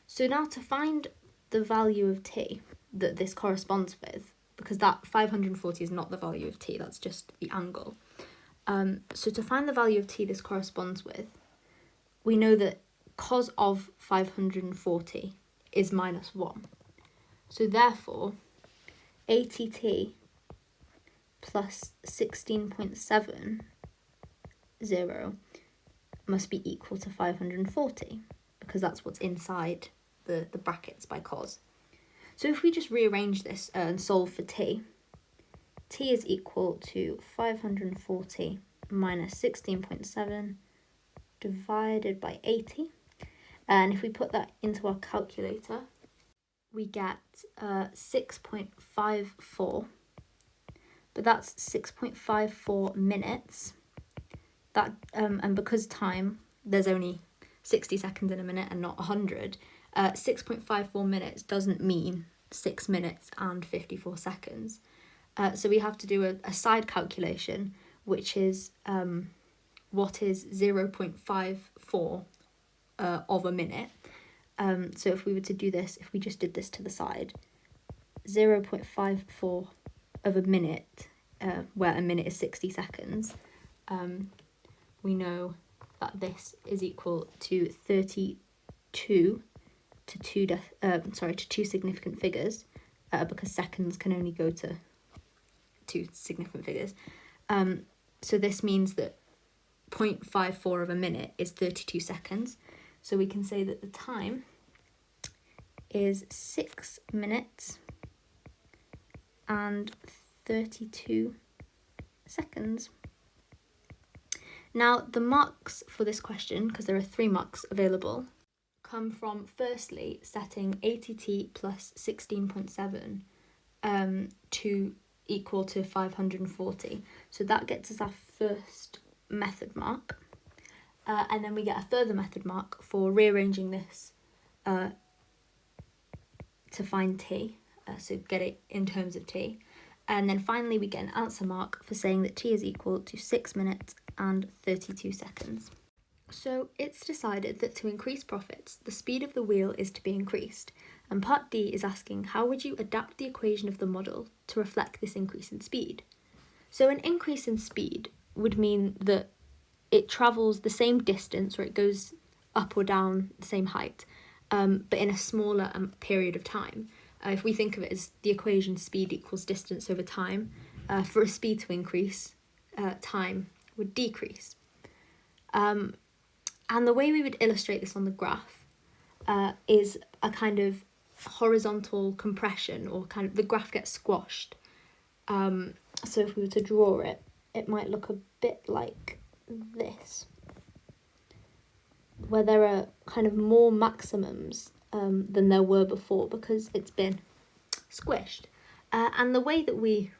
So now to find the value of t that this corresponds with, because that 540 is not the value of t, that's just the angle. So to find the value of t this corresponds with, we know that cos of 540 is minus 1. So therefore, ATT plus 16.70 must be equal to 540, because that's what's inside the brackets by cos. So if we just rearrange this and solve for t is equal to 540 minus 16.7 divided by 80. And if we put that into our calculator, we get 6.54, but that's 6.54 minutes. That and because time, there's only 60 seconds in a minute and not 100, 6.54 minutes doesn't mean 6 minutes and 54 seconds. So we have to do a side calculation, which is what is 0.54 of a minute. So if we were to do this, if we just did this to the side, 0.54 of a minute, where a minute is 60 seconds, we know that this is equal to 32 to two significant figures, because seconds can only go to 2 significant figures. So this means that 0.54 of a minute is 32 seconds. So we can say that the time is 6 minutes and 32 seconds. Now, the marks for this question, because there are 3 marks available, come from firstly setting ATT plus 16.7 to equal to 540. So that gets us our first method mark. And then we get a further method mark for rearranging this to find t, so get it in terms of t. And then finally we get an answer mark for saying that t is equal to 6 minutes and 32 seconds. So it's decided that to increase profits, the speed of the wheel is to be increased. And part D is asking, how would you adapt the equation of the model to reflect this increase in speed? So an increase in speed would mean that it travels the same distance, or it goes up or down the same height, but in a smaller period of time. If we think of it as the equation speed equals distance over time, for a speed to increase, time would decrease. And the way we would illustrate this on the graph is a kind of horizontal compression, or kind of the graph gets squashed. So if we were to draw it, it might look a bit like this, where there are kind of more maximums than there were before, because it's been squished. And the way that we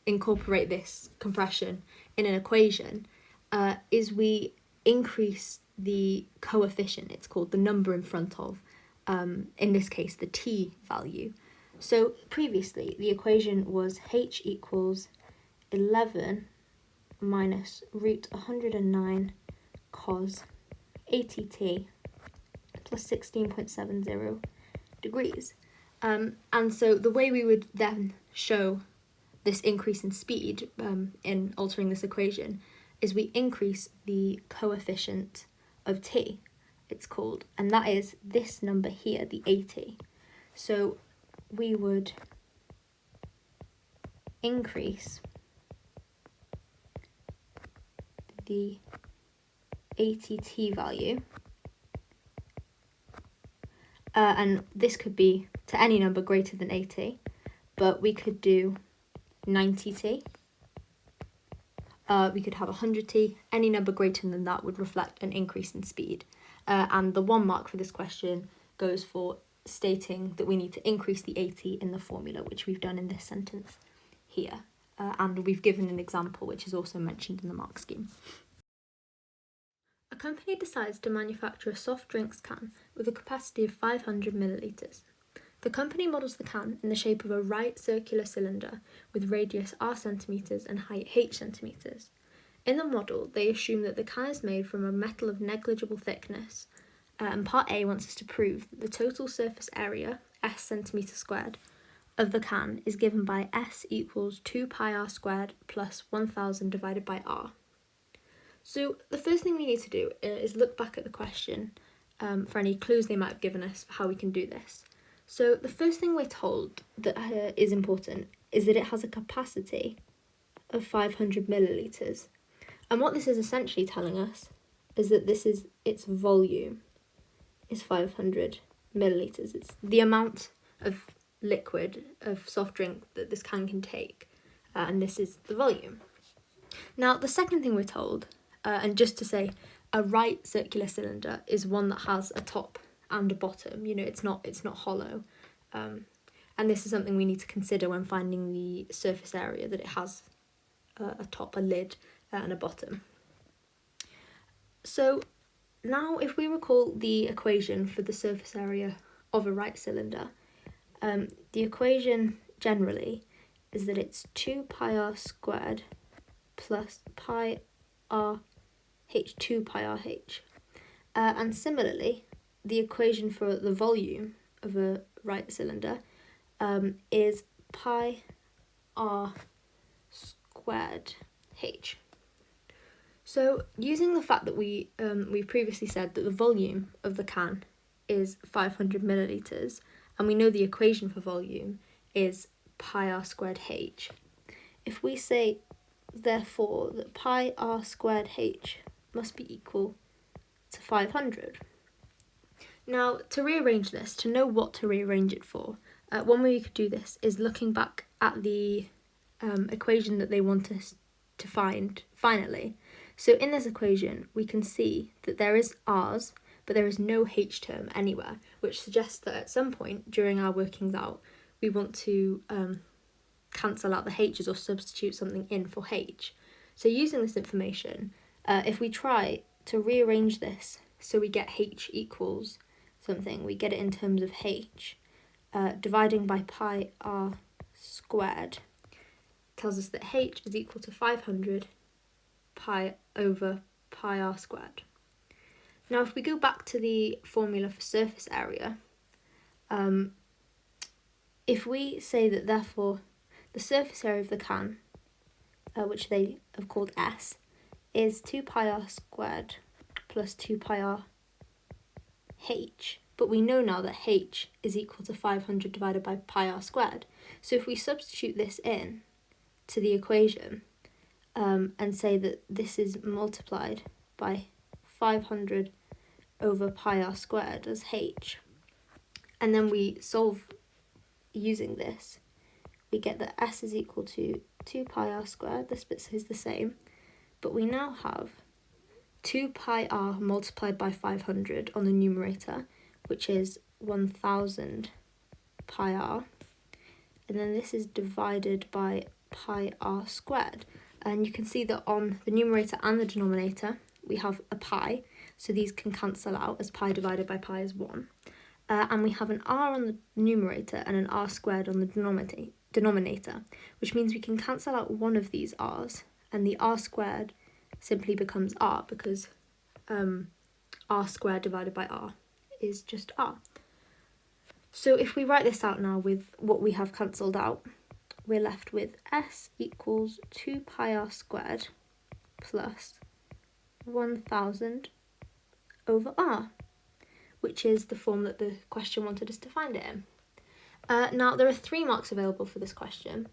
incorporate this compression in an equation is we increase the coefficient, it's called the number in front of, in this case the t value. So previously the equation was h equals 11 minus root 109 cos ATT plus 16.70 degrees. And so the way we would then show this increase in speed in altering this equation is we increase the coefficient of t, it's called, and that is this number here, the AT. So we would increase the ATT value, and this could be to any number greater than 80, but we could do 90t, we could have 100t, any number greater than that would reflect an increase in speed. And the 1 mark for this question goes for stating that we need to increase the AT in the formula, which we've done in this sentence here. And we've given an example which is also mentioned in the mark scheme. A company decides to manufacture a soft drinks can with a capacity of 500 millilitres. The company models the can in the shape of a right circular cylinder with radius r centimetres and height h centimetres. In the model, they assume that the can is made from a metal of negligible thickness, And part A wants us to prove that the total surface area, s centimetres squared, of the can is given by s equals 2 pi r squared plus 1000 divided by r. So the first thing we need to do is look back at the question for any clues they might have given us for how we can do this. So the first thing we're told that is important is that it has a capacity of 500 millilitres. And what this is essentially telling us is that its volume is 500 millilitres. It's the amount of liquid, of soft drink that this can take, and this is the volume. Now, the second thing we're told, and just to say, a right circular cylinder is one that has a top and a bottom. You know, it's not hollow. And this is something we need to consider when finding the surface area, that it has a top, a lid, and a bottom. So now if we recall the equation for the surface area of a right cylinder, the equation generally is that it's 2 pi r squared plus pi r h, 2 pi r h. And similarly, the equation for the volume of a right cylinder is pi r squared h. So using the fact that we previously said that the volume of the can is 500 millilitres, and we know the equation for volume is pi r squared h, if we say therefore that pi r squared h must be equal to 500. Now, to rearrange this, to know what to rearrange it for, one way we could do this is looking back at the equation that they want us to find finally. So in this equation, we can see that there is r's, but there is no h term anywhere, which suggests that at some point during our workings out, we want to cancel out the h's or substitute something in for h. So using this information, if we try to rearrange this so we get h equals something, we get it in terms of h, dividing by pi r squared tells us that h is equal to 500 pi over pi r squared. Now if we go back to the formula for surface area, if we say that therefore the surface area of the can, which they have called S, is 2 pi r squared plus 2 pi r h, but we know now that h is equal to 500 divided by pi r squared. So if we substitute this in to the equation and say that this is multiplied by 500 over pi r squared as h, and then we solve using this, we get that s is equal to 2 pi r squared, this bit is the same, but we now have 2 pi r multiplied by 500 on the numerator, which is 1000 pi r, and then this is divided by pi r squared. And you can see that on the numerator and the denominator, we have a pi, so these can cancel out as pi divided by pi is 1. And we have an r on the numerator and an r squared on the denominator, which means we can cancel out one of these r's, and the r squared simply becomes r, because r squared divided by r is just r. So if we write this out now with what we have cancelled out, we're left with s equals 2 pi r squared plus 1000 over r, which is the form that the question wanted us to find it in. Now, there are 3 marks available for this question,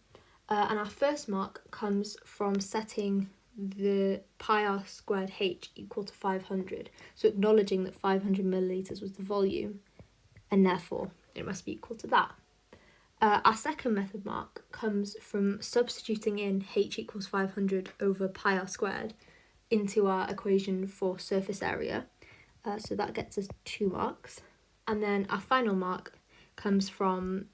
and our first mark comes from setting the pi r squared h equal to 500, so acknowledging that 500 millilitres was the volume, and therefore it must be equal to that. Our second method mark comes from substituting in h equals 500 over pi r squared into our equation for surface area, so that gets us 2 marks. And then our final mark comes from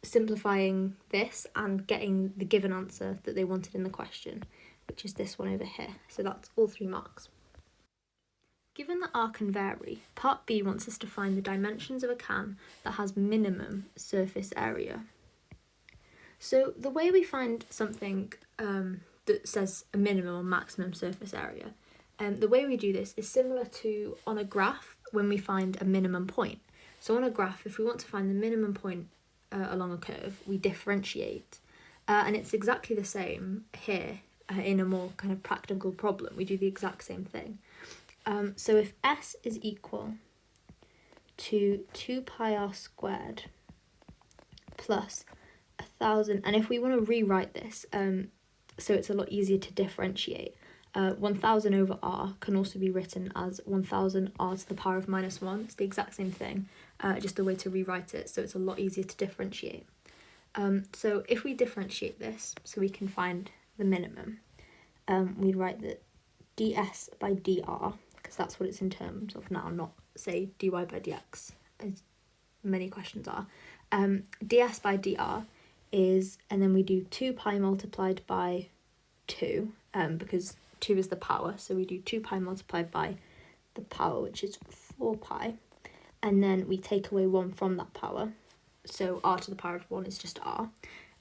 simplifying this and getting the given answer that they wanted in the question, which is this one over here. So that's all 3 marks. Given that r can vary, part B wants us to find the dimensions of a can that has minimum surface area. So the way we find something that says a minimum or maximum surface area, the way we do this is similar to on a graph when we find a minimum point. So on a graph, if we want to find the minimum point along a curve, we differentiate. And it's exactly the same here in a more kind of practical problem. We do the exact same thing. So if s is equal to 2 pi r squared plus 1,000, and if we want to rewrite this, so it's a lot easier to differentiate, 1,000 over r can also be written as 1,000 r to the power of minus 1. It's the exact same thing, just a way to rewrite it, so it's a lot easier to differentiate. So if we differentiate this, so we can find the minimum, we'd write that ds by dr, because that's what it's in terms of now, not say dy by dx, as many questions are. Ds by dr is, and then we do 2 pi multiplied by 2, because 2 is the power, so we do 2 pi multiplied by the power, which is 4 pi, and then we take away 1 from that power, so r to the power of 1 is just r,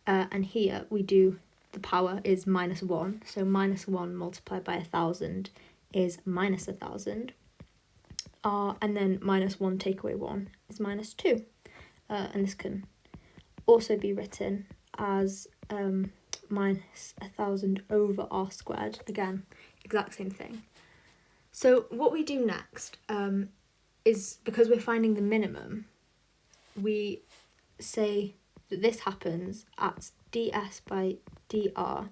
and here we do, the power is minus 1, so minus 1 multiplied by 1,000 is minus 1,000, and then minus 1 take away 1 is minus 2, and this can also be written as minus 1,000 over r squared, again, exact same thing. So what we do next is, because we're finding the minimum, we say that this happens at ds by dr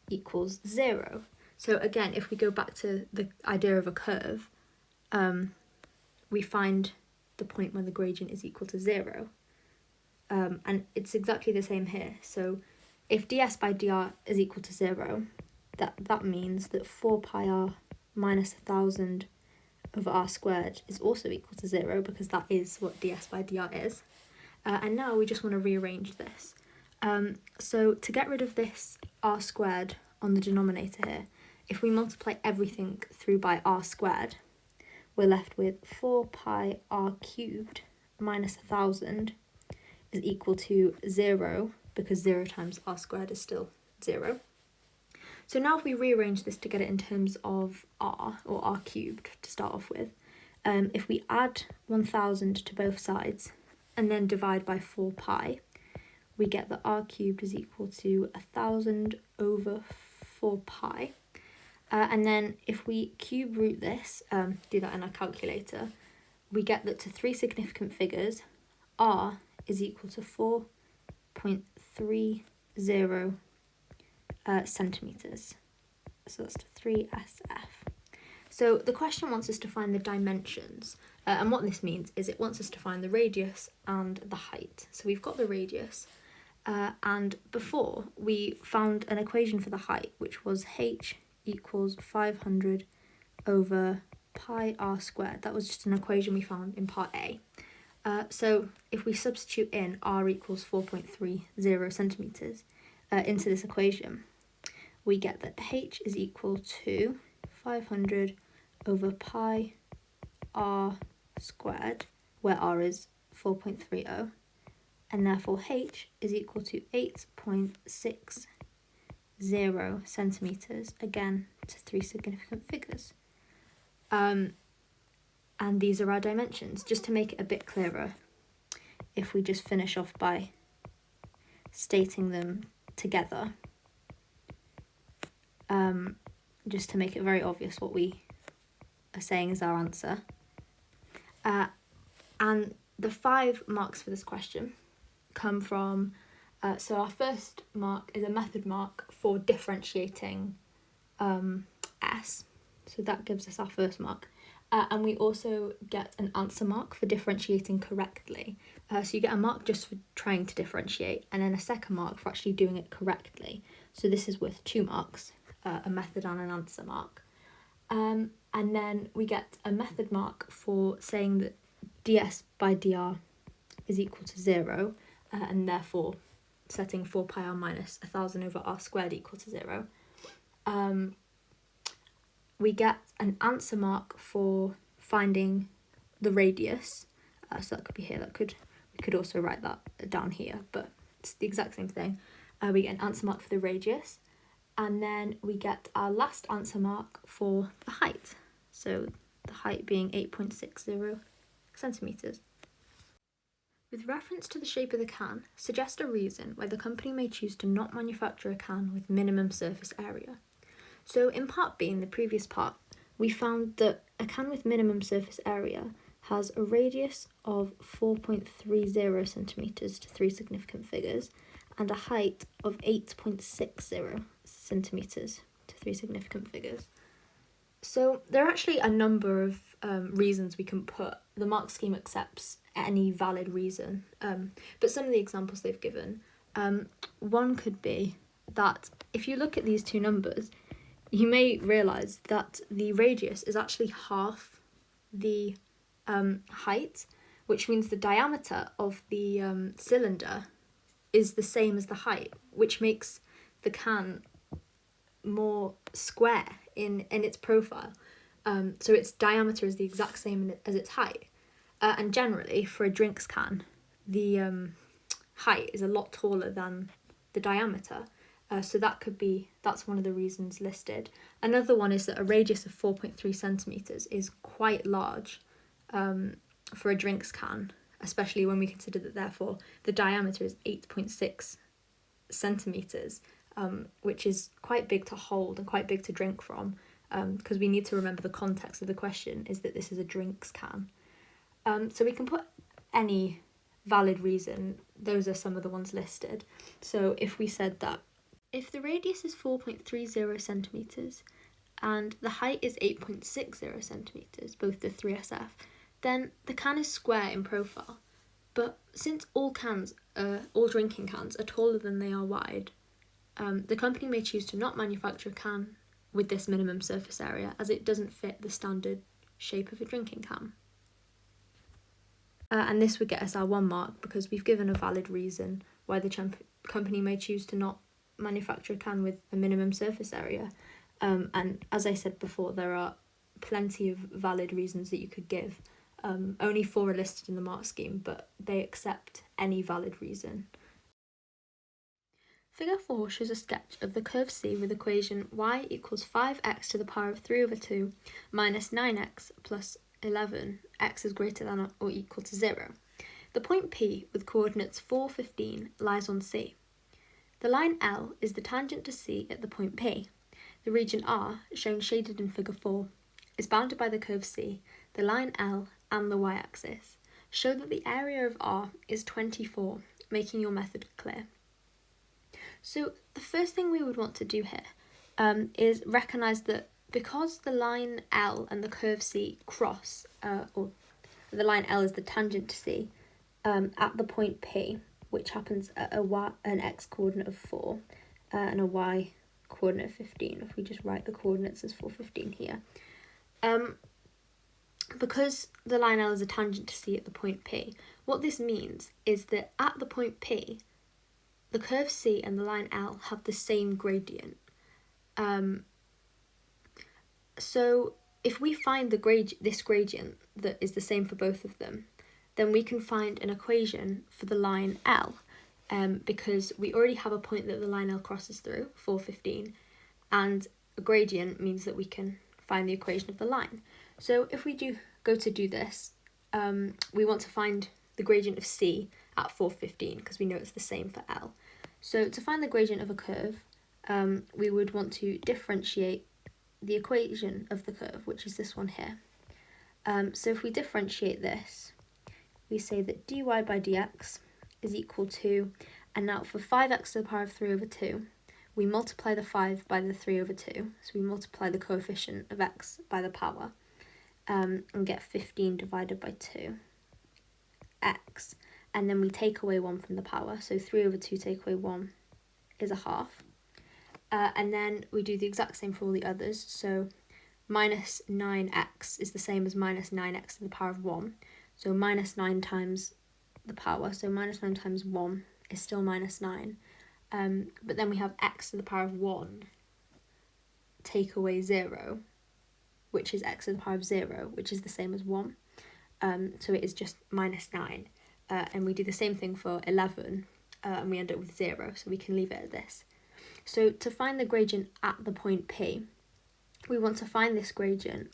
equals 0. So again, if we go back to the idea of a curve, we find the point where the gradient is equal to 0. And it's exactly the same here. So if ds by dr is equal to 0, that means that 4 pi r minus 1,000 over r squared is also equal to 0, because that is what ds by dr is. And now we just want to rearrange this. So to get rid of this r squared on the denominator here, if we multiply everything through by r squared, we're left with 4 pi r cubed minus 1,000 is equal to 0, because 0 times r squared is still 0. So now if we rearrange this to get it in terms of r, or r cubed to start off with, if we add 1,000 to both sides and then divide by 4 pi, we get that r cubed is equal to 1,000 over 4 pi. And then if we cube root this, do that in our calculator, we get that to 3 significant figures, r is equal to 4.30 centimetres. So that's to 3SF. So the question wants us to find the dimensions, and what this means is it wants us to find the radius and the height. So we've got the radius, and before we found an equation for the height, which was h equals 500 over pi r squared. That was just an equation we found in part A. So if we substitute in r equals 4.30 centimetres into this equation, we get that h is equal to 500 over pi r squared, where r is 4.30, and therefore h is equal to 8.60 centimetres, again to 3 significant figures. And these are our dimensions. Just to make it a bit clearer, if we just finish off by stating them together, just to make it very obvious what we are saying is our answer. And the 5 marks for this question come from, so our first mark is a method mark for differentiating s, so that gives us our first mark. And we also get an answer mark for differentiating correctly. So you get a mark just for trying to differentiate, and then a second mark for actually doing it correctly. So this is worth 2 marks, a method and an answer mark. And then we get a method mark for saying that ds by dr is equal to 0, and therefore setting 4 pi r minus 1,000 over r squared equal to 0. We get an answer mark for finding the radius, so that could be here, we could also write that down here, but it's the exact same thing. We get an answer mark for the radius, and then we get our last answer mark for the height. So the height being 8.60 centimetres. With reference to the shape of the can, suggest a reason why the company may choose to not manufacture a can with minimum surface area. So in part B, in the previous part, we found that a can with minimum surface area has a radius of 4.30 centimetres to 3 significant figures and a height of 8.60 centimetres to 3 significant figures. So there are actually a number of reasons we can put. The mark scheme accepts any valid reason, but some of the examples they've given, one could be that if you look at these two numbers, you may realise that the radius is actually half the height, which means the diameter of the cylinder is the same as the height, which makes the can more square in its profile. So its diameter is the exact same as its height. And generally, for a drinks can, the height is a lot taller than the diameter. So that's one of the reasons listed. Another one is that a radius of 4.3 centimetres is quite large for a drinks can, especially when we consider that therefore the diameter is 8.6 centimetres, which is quite big to hold and quite big to drink from, because we need to remember the context of the question is that this is a drinks can. So we can put any valid reason. Those are some of the ones listed. So if we said that if the radius is 4.30 centimetres and the height is 8.60 centimetres, both the 3SF, then the can is square in profile. But since all drinking cans are taller than they are wide, the company may choose to not manufacture a can with this minimum surface area as it doesn't fit the standard shape of a drinking can. And this would get us our 1 mark because we've given a valid reason why the company may choose to not manufacture a can with a minimum surface area. And as I said before, there are plenty of valid reasons that you could give. Only 4 are listed in the mark scheme, but they accept any valid reason. Figure 4 shows a sketch of the curve C with equation y equals 5x to the power of 3 over 2 minus 9x plus 11, x is greater than or equal to 0. The point P with coordinates 4, 15 lies on C. The line L is the tangent to C at the point P. The region R, shown shaded in figure 4, is bounded by the curve C, the line L and the y-axis. Show that the area of R is 24, making your method clear. So the first thing we would want to do here is recognise that because the line L and the curve C cross, or the line L is the tangent to C, at the point P, which happens at an x coordinate of 4 and a y coordinate of 15, if we just write the coordinates as 4, 15 here. Because the line L is a tangent to C at the point P, what this means is that at the point P, the curve C and the line L have the same gradient. So if we find this gradient that is the same for both of them, then we can find an equation for the line L, because we already have a point that the line L crosses through, 4, 15, and a gradient means that we can find the equation of the line. So if we go to do this, we want to find the gradient of C at 4, 15, because we know it's the same for L. So to find the gradient of a curve, we would want to differentiate the equation of the curve, which is this one here. So if we differentiate this, we say that dy by dx is equal to, and now for 5x to the power of 3 over 2, we multiply the 5 by the 3 over 2, so we multiply the coefficient of x by the power, and get 15 divided by 2, x, and then we take away 1 from the power, so 3 over 2 take away 1 is a half, and then we do the exact same for all the others, so minus 9x is the same as minus 9x to the power of 1, so minus 9 times the power, so minus 9 times 1 is still minus 9, but then we have x to the power of 1 take away 0, which is x to the power of 0, which is the same as 1, so it is just minus 9, and we do the same thing for 11, and we end up with 0, so we can leave it at this. So to find the gradient at the point P, we want to find this gradient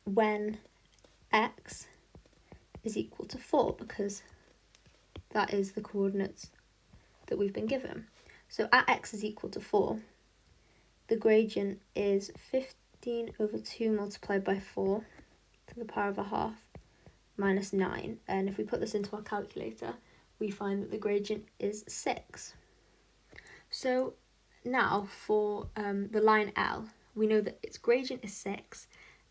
when x is equal to 4, because that is the coordinates that we've been given. So at x is equal to 4, the gradient is 15 over 2 multiplied by 4 to the power of a half minus 9. And if we put this into our calculator, we find that the gradient is 6. So now for the line L, we know that its gradient is 6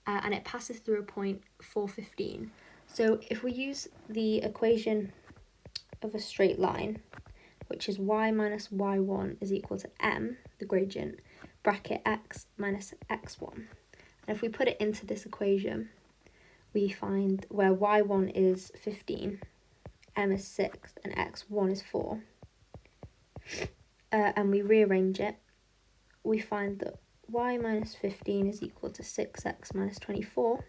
and it passes through a point 415. So if we use the equation of a straight line, which is y minus y1 is equal to m, the gradient, bracket x minus x1. And if we put it into this equation, we find where y1 is 15, m is 6, and x1 is 4. And we rearrange it, we find that y minus 15 is equal to 6x minus 24,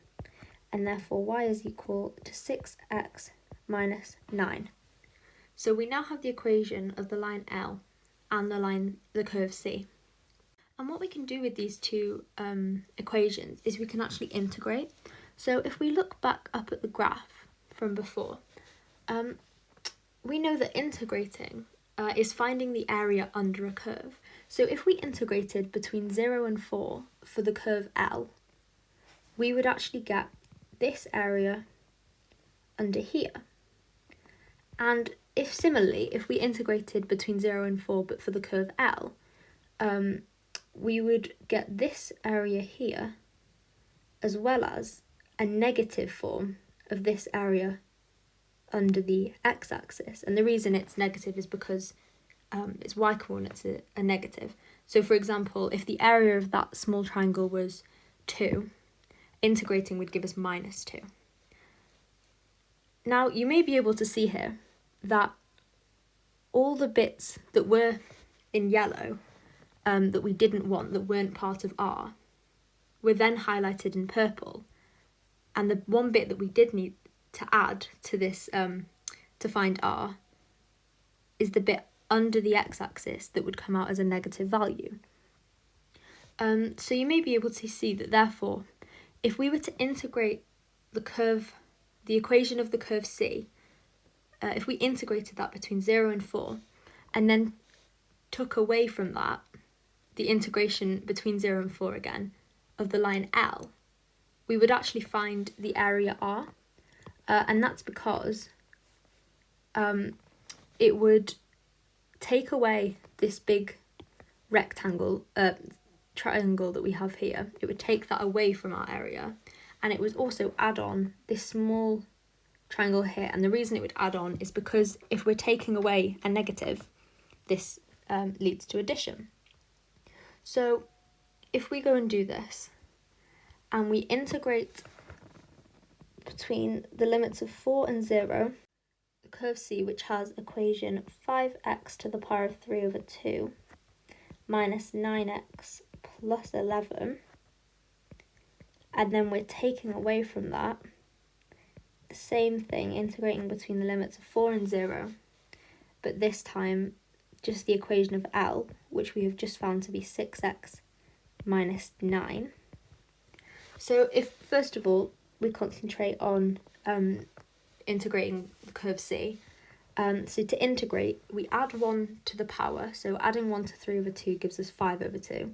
and therefore y is equal to 6x minus 9. So we now have the equation of the line L and the curve C. And what we can do with these two equations is we can actually integrate. So if we look back up at the graph from before, we know that integrating is finding the area under a curve. So if we integrated between 0 and 4 for the curve L, we would actually get this area under here. And if we integrated between 0 and 4 but for the curve L, we would get this area here as well as a negative form of this area under the x-axis. And the reason it's negative is because its y-coordinates are negative. So for example, if the area of that small triangle was 2, integrating would give us minus 2. Now you may be able to see here that all the bits that were in yellow that we didn't want, that weren't part of R, were then highlighted in purple. And the one bit that we did need to add to this to find R is the bit under the x-axis that would come out as a negative value. So you may be able to see that therefore, if we were to integrate the equation of the curve C, if we integrated that between 0 and 4, and then took away from that the integration between 0 and 4 again of the line L, we would actually find the area R, and that's because it would take away this big triangle that we have here. It would take that away from our area, and it would also add on this small triangle here. And the reason it would add on is because if we're taking away a negative, this leads to addition. So if we go and do this, and we integrate between the limits of 4 and 0, the curve C, which has equation 5x to the power of 3 over 2 minus 9x plus 11, and then we're taking away from that the same thing, integrating between the limits of 4 and 0, but this time just the equation of L, which we have just found to be 6x minus 9. So if, first of all, we concentrate on integrating the curve C, so to integrate, we add 1 to the power, so adding 1 to 3 over 2 gives us 5 over 2,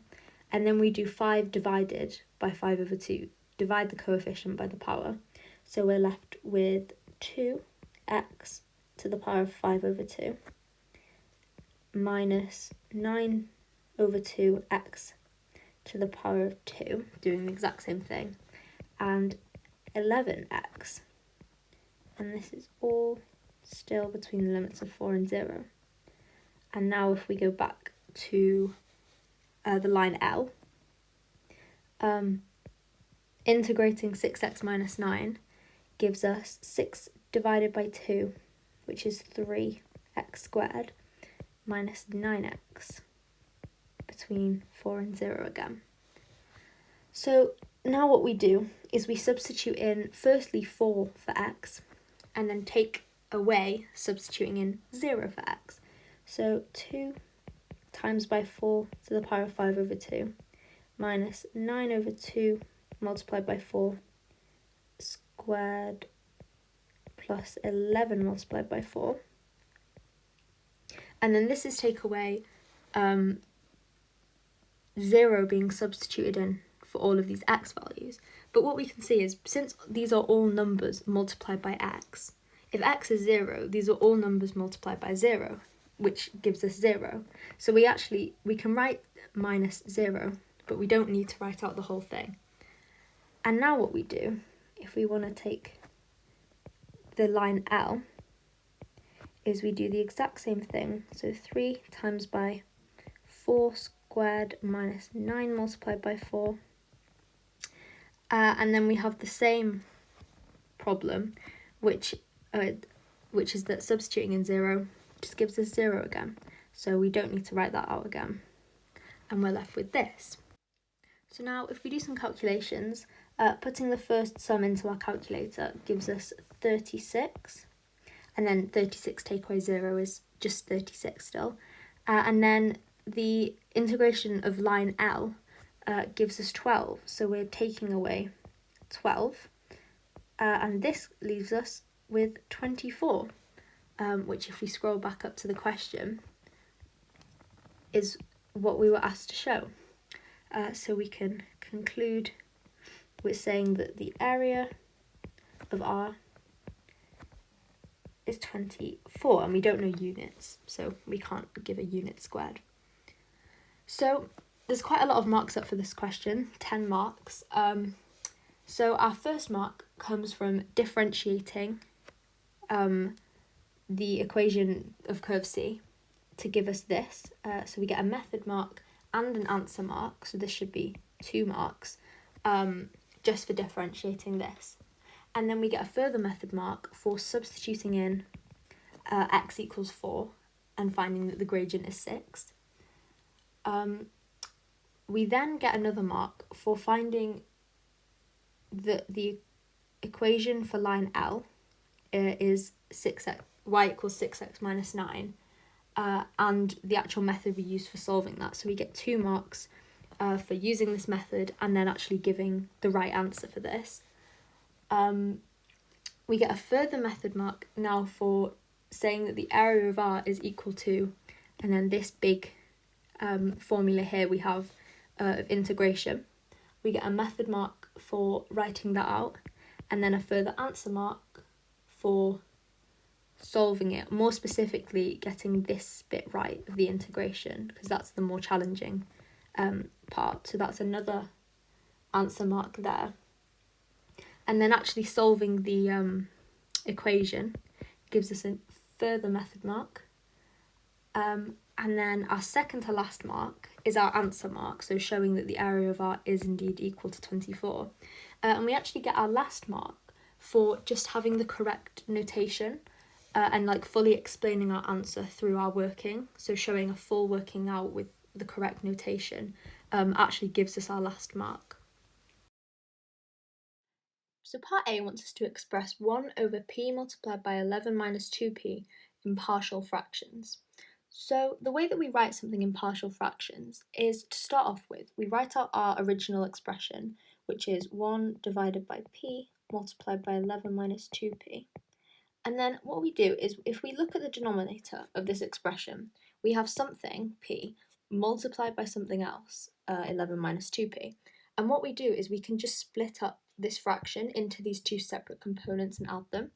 and then we do 5 divided by 5 over 2, divide the coefficient by the power, so we're left with 2x to the power of 5 over 2 minus 9 over 2x to the power of 2, doing the exact same thing, and 11x, and this is all still between the limits of 4 and 0. And now if we go back to the line L, integrating 6x minus 9 gives us 6 divided by 2, which is 3x squared, minus 9x between 4 and 0 again. So now what we do is we substitute in firstly 4 for x, and then take away substituting in 0 for x. So 2 times by 4 to the power of 5 over 2 minus 9 over 2 multiplied by 4 squared plus 11 multiplied by 4. And then this is take away 0 being substituted in for all of these x values. But what we can see is, since these are all numbers multiplied by x, if x is 0, these are all numbers multiplied by 0, which gives us 0. So we can write minus 0, but we don't need to write out the whole thing. And now what we do, if we want to take the line L, is we do the exact same thing. So 3 times by 4 squared minus 9 multiplied by 4. And then we have the same problem, which is that substituting in 0 just gives us 0 again. So we don't need to write that out again. And we're left with this. So now if we do some calculations, putting the first sum into our calculator gives us 36. And then 36 take away 0 is just 36 still. And then the integration of line L gives us 12. So we're taking away 12. And this leaves us with 24, which if we scroll back up to the question, is what we were asked to show. So we can conclude with saying that the area of R is 24, and we don't know units, so we can't give a unit squared. So there's quite a lot of marks up for this question, 10 marks. So our first mark comes from differentiating the equation of curve C to give us this. So we get a method mark and an answer mark, so this should be 2 marks just for differentiating this. And then we get a further method mark for substituting in x equals 4 and finding that the gradient is 6. We then get another mark for finding that the equation for line L is 6x, y equals 6x minus 9, and the actual method we use for solving that. So we get 2 marks for using this method and then actually giving the right answer for this. We get a further method mark now for saying that the area of R is equal to, and then this big formula here we have of integration. We get a method mark for writing that out, and then a further answer mark for solving it, more specifically getting this bit right of the integration, because that's the more challenging part. So that's another answer mark there. And then actually solving the equation gives us a further method mark. And then our second to last mark is our answer mark, so showing that the area of R is indeed equal to 24. And we actually get our last mark for just having the correct notation and like fully explaining our answer through our working. So showing a full working out with the correct notation actually gives us our last mark. So part A wants us to express 1 over p multiplied by 11 minus 2p in partial fractions. So the way that we write something in partial fractions is, to start off with, we write out our original expression, which is 1 divided by p multiplied by 11 minus 2p. And then what we do is, if we look at the denominator of this expression, we have something, p, multiplied by something else, 11 minus 2p. And what we do is we can just split up this fraction into these 2 separate components and add them.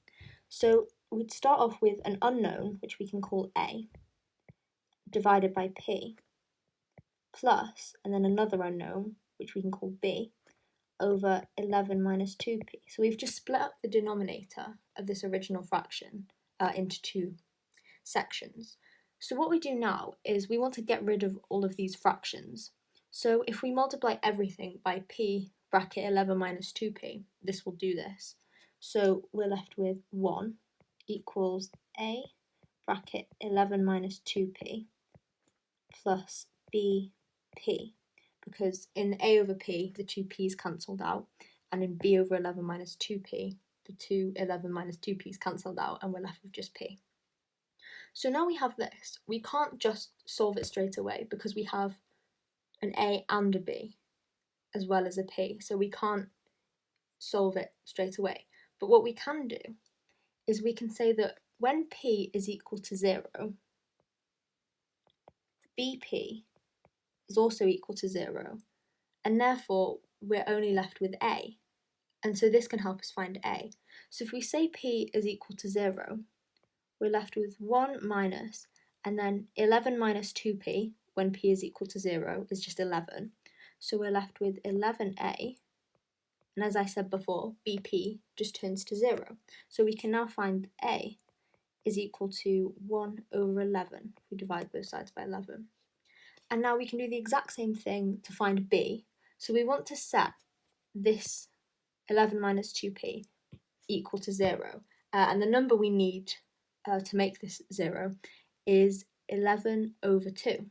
So we'd start off with an unknown, which we can call a, divided by p, plus, and then another unknown, which we can call b, over 11 minus 2p. So we've just split up the denominator of this original fraction into 2 sections. So what we do now is we want to get rid of all of these fractions. So if we multiply everything by p bracket 11 minus 2p, this will do this. So we're left with 1 equals a bracket 11 minus 2p plus bp, because in a over p, the 2 p's cancelled out, and in b over 11 minus 2p, the 2 11 minus 2 p's cancelled out, and we're left with just p. So now we have this. We can't just solve it straight away because we have an a and a b as well as a p, so we can't solve it straight away. But what we can do is we can say that when p is equal to 0, bp is also equal to 0, and therefore we're only left with a. And so this can help us find a. So if we say p is equal to 0, we're left with 1 minus, and then 11 minus 2p, when p is equal to 0, is just 11. So we're left with 11a, and as I said before, bp just turns to 0. So we can now find a is equal to 1 over 11, if we divide both sides by 11. And now we can do the exact same thing to find b. So we want to set this 11 minus 2p equal to 0. And the number we need to make this 0 is 11 over 2.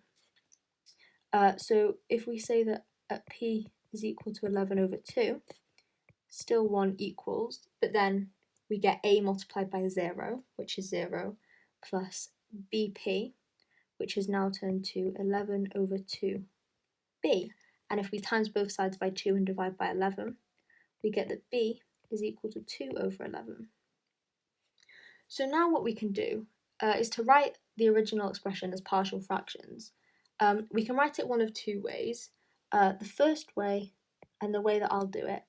So if we say that p is equal to 11 over 2, still 1 equals, but then we get a multiplied by 0, which is 0, plus bp, which is now turned to 11 over 2b. And if we times both sides by 2 and divide by 11, we get that b is equal to 2 over 11. So now what we can do is to write the original expression as partial fractions. We can write it one of two ways. The first way, and the way that I'll do it,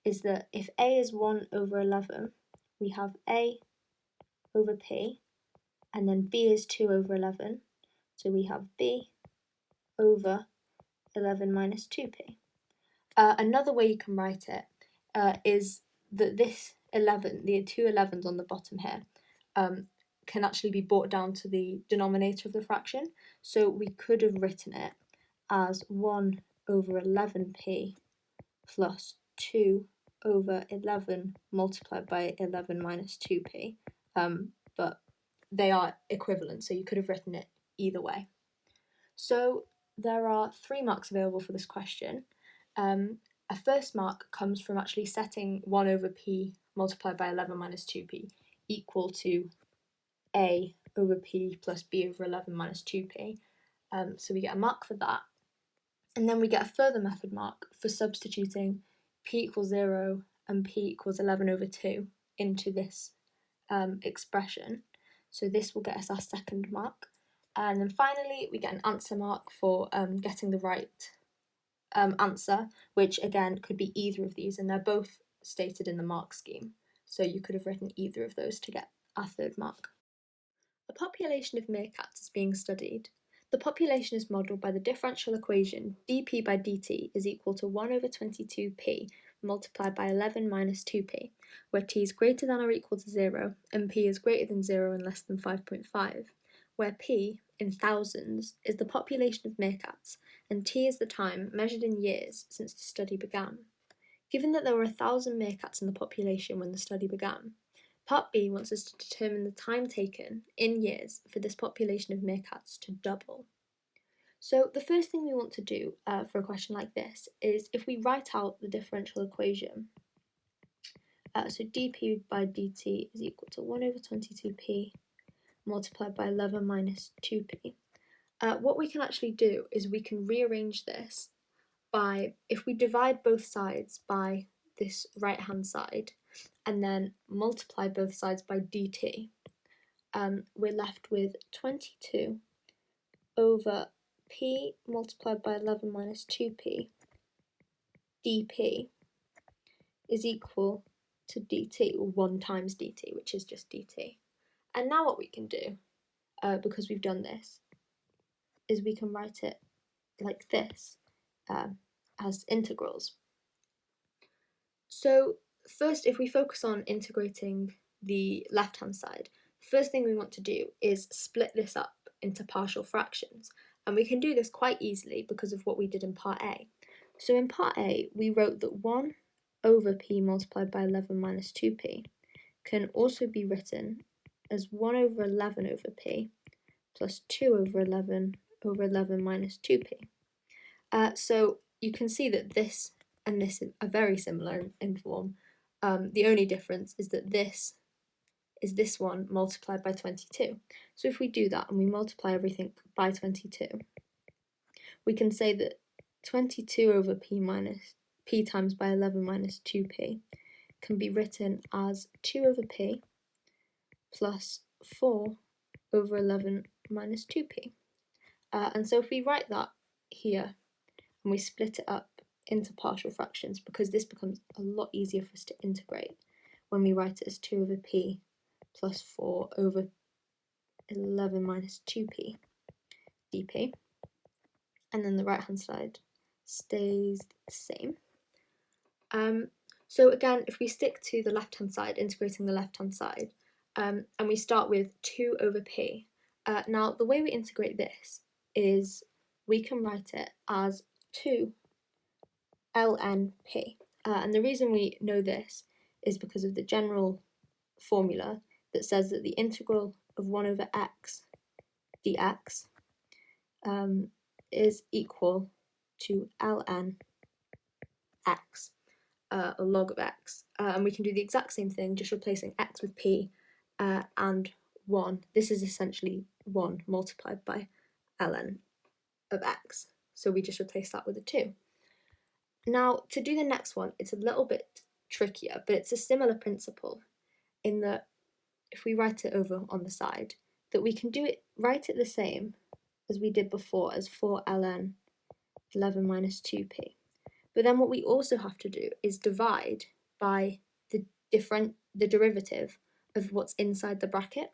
is that if a is 1 over 11, we have a over p, and then b is 2 over 11, so we have b over 11 minus 2p. Another way you can write it is that this 11, the two 11s on the bottom here, can actually be brought down to the denominator of the fraction. So we could have written it as 1 over 11p plus 2 over 11 multiplied by 11 minus 2p, but they are equivalent, so you could have written it either way. So there are 3 marks available for this question. A first mark comes from actually setting 1 over p multiplied by 11 minus 2p equal to a over p plus b over 11 minus 2p. So we get a mark for that. And then we get a further method mark for substituting p equals 0 and p equals 11 over 2 into this expression. So this will get us our second mark. And then finally, we get an answer mark for getting the right answer, which again could be either of these, and they're both stated in the mark scheme. So you could have written either of those to get our third mark. A population of meerkats is being studied. The population is modelled by the differential equation dp by dt is equal to 1 over 22p multiplied by 11 minus 2p, where t is greater than or equal to 0 and p is greater than 0 and less than 5.5, where p, in thousands, is the population of meerkats and t is the time, measured in years, since the study began. Given that there were 1,000 meerkats in the population when the study began, Part B wants us to determine the time taken, in years, for this population of meerkats to double. So the first thing we want to do for a question like this is if we write out the differential equation. So dp by dt is equal to 1 over 22p multiplied by 11 minus 2p. What we can actually do is we can rearrange this by, if we divide both sides by this right hand side and then multiply both sides by dt, we're left with 22 over p multiplied by 11 minus 2p dp is equal to dt, or 1 times dt, which is just dt. And now what we can do, because we've done this, is we can write it like this, as integrals. So first, if we focus on integrating the left-hand side, the first thing we want to do is split this up into partial fractions. And we can do this quite easily because of what we did in part A. So in part A, we wrote that 1 over p multiplied by 11 minus 2p can also be written as 1 over 11 over p plus 2 over 11 minus 2p. So you can see that this and this are very similar in form. The only difference is that this is this one multiplied by 22. So if we do that and we multiply everything by 22, we can say that 22 over p times by 11 minus 2p can be written as 2 over p plus 4 over 11 minus 2p. And so if we write that here and we split it up into partial fractions, because this becomes a lot easier for us to integrate when we write it as 2 over p plus 4 over 11 minus 2p dp, and then the right hand side stays the same. So again, if we stick to the left hand side, integrating the left hand side, and we start with 2 over p, now the way we integrate this is we can write it as 2 ln p, and the reason we know this is because of the general formula that says that the integral of 1 over x dx is equal to ln x, a log of x, and we can do the exact same thing, just replacing x with p and 1. This is essentially 1 multiplied by ln of x, so we just replace that with a 2. Now, to do the next one, it's a little bit trickier, but it's a similar principle in that if we write it over on the side, that we can write it the same as we did before, as 4 ln 11 minus 2p. But then what we also have to do is divide by the derivative of what's inside the bracket,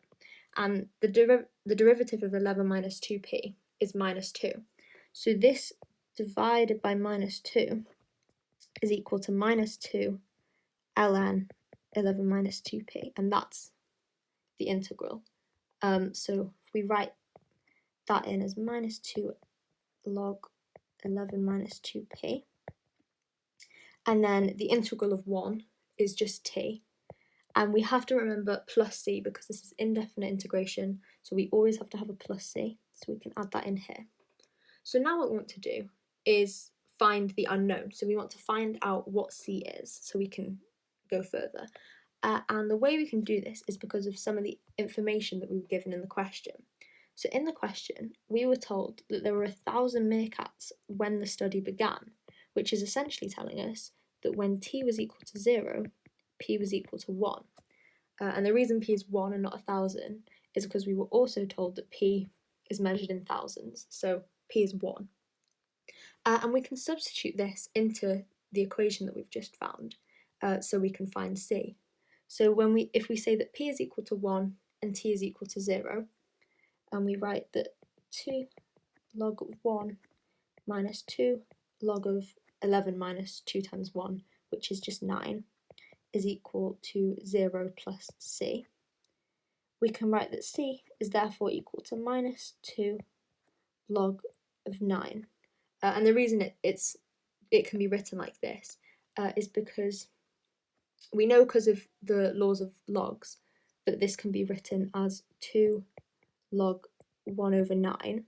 and the derivative of 11 minus 2p is minus 2. So this divided by minus 2 is equal to minus 2 ln 11 minus 2p, and that's the integral. So if we write that in as minus 2 log 11 minus 2p, and then the integral of 1 is just t, and we have to remember plus c because this is indefinite integration, so we always have to have a plus c, so we can add that in here. So now what we want to do is find the unknown, so we want to find out what c is so we can go further. And the way we can do this is because of some of the information that we were given in the question. So in the question, we were told that there were 1,000 meerkats when the study began, which is essentially telling us that when t was equal to 0, p was equal to 1. And the reason p is 1 and not 1,000 is because we were also told that p is measured in thousands, so p is 1. And we can substitute this into the equation that we've just found, so we can find c. So if we say that p is equal to 1 and t is equal to 0, and we write that 2 log of 1 minus 2 log of 11 minus 2 times 1, which is just 9, is equal to 0 plus c, we can write that c is therefore equal to minus 2 log of 9. And the reason it can be written like this is because we know, because of the laws of logs, that this can be written as 2 log 1 over 9,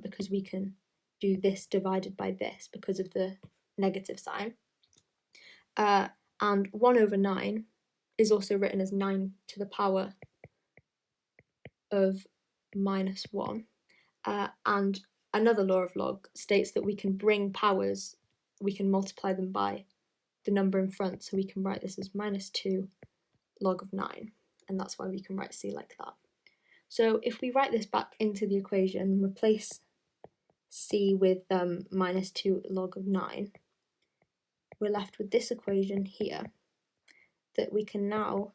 because we can do this divided by this because of the negative sign. And 1 over 9 is also written as 9 to the power of minus 1. And another law of log states that we can bring powers, we can multiply them by the number in front, so we can write this as minus 2 log of 9, and that's why we can write c like that. So if we write this back into the equation and replace c with minus 2 log of 9, we're left with this equation here, that we can now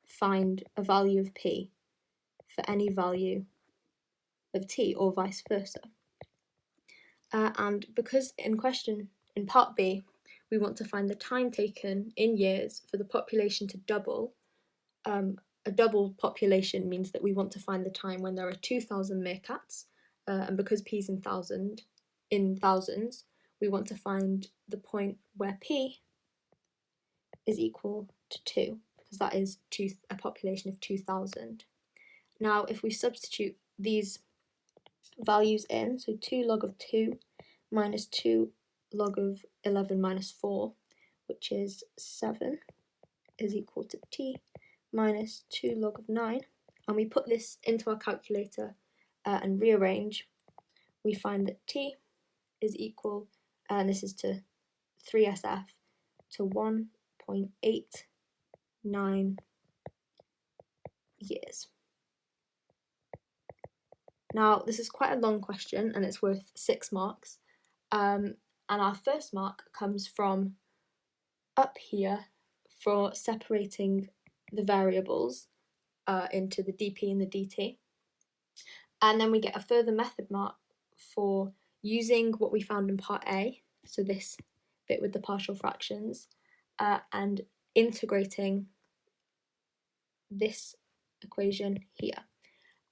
find a value of p for any value of t, or vice versa. And because in part B, we want to find the time taken in years for the population to double, a double population means that we want to find the time when there are 2,000 meerkats, and because p is in thousands, we want to find the point where p is equal to 2, because that is a population of 2,000. Now, if we substitute these values in, so 2 log of 2 minus 2 log of 11 minus 4, which is 7, is equal to t minus 2 log of 9, and we put this into our calculator and rearrange, we find that t is equal, and this is to 3SF, to 1.8 9 years. Now, this is quite a long question and it's worth 6 marks. And our first mark comes from up here for separating the variables into the dp and the dt. And then we get a further method mark for using what we found in part A, so this bit with the partial fractions, and integrating this equation here.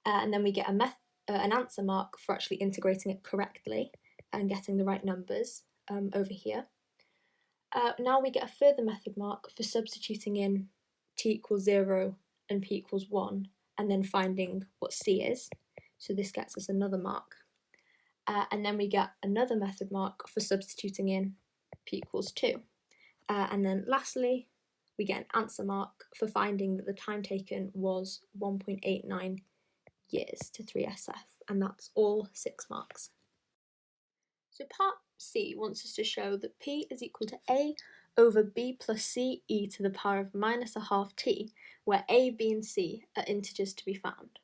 And then we get an answer mark for actually integrating it correctly and getting the right numbers over here. Now we get a further method mark for substituting in t equals 0 and p equals 1 and then finding what c is. So this gets us another mark. And then we get another method mark for substituting in p equals 2. And then lastly, we get an answer mark for finding that the time taken was 1.89 years to 3SF, and that's all 6 marks. So part C wants us to show that P is equal to A over B plus C e to the power of minus a half t, where A, B and C are integers to be found.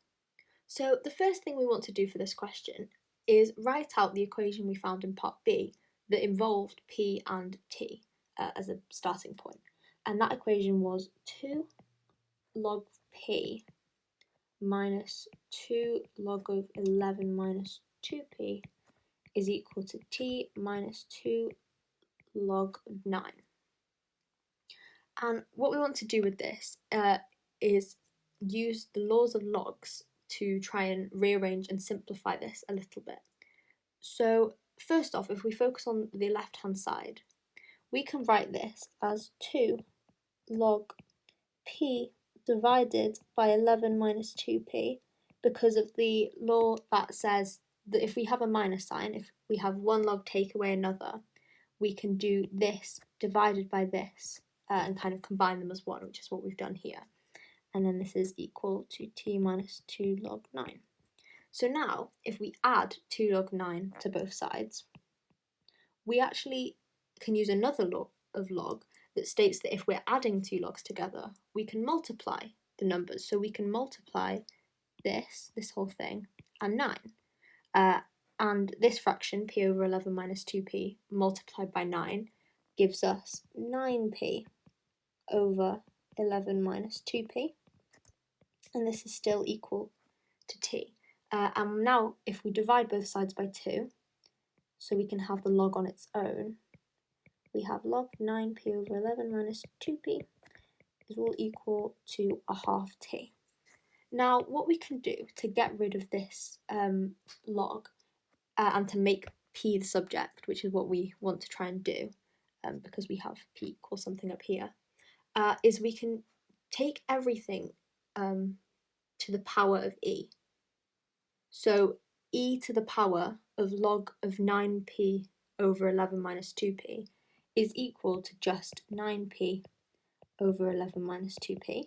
So the first thing we want to do for this question is write out the equation we found in part B that involved P and T as a starting point. And that equation was 2 log P minus 2 log of 11 minus 2P is equal to T minus 2 log 9. And what we want to do with this is use the laws of logs to try and rearrange and simplify this a little bit. So first off, if we focus on the left hand side, we can write this as 2 log P divided by 11 minus 2P because of the law that says that if we have a minus sign, if we have one log take away another, we can do this divided by this and kind of combine them as one, which is what we've done here. And then this is equal to t minus 2 log 9. So now, if we add 2 log 9 to both sides, we actually can use another law of log that states that if we're adding 2 logs together, we can multiply the numbers. So we can multiply this whole thing, and 9. And this fraction, p over 11 minus 2p, multiplied by 9, gives us 9p over 11 minus 2p. And this is still equal to t. And now, if we divide both sides by 2, so we can have the log on its own, we have log 9p over 11 minus 2p is all equal to a half t. Now, what we can do to get rid of this log and to make p the subject, which is what we want to try and do, because we have p equals something up here, is we can take everything to the power of e. So e to the power of log of 9p over 11 minus 2p is equal to just 9p over 11 minus 2p,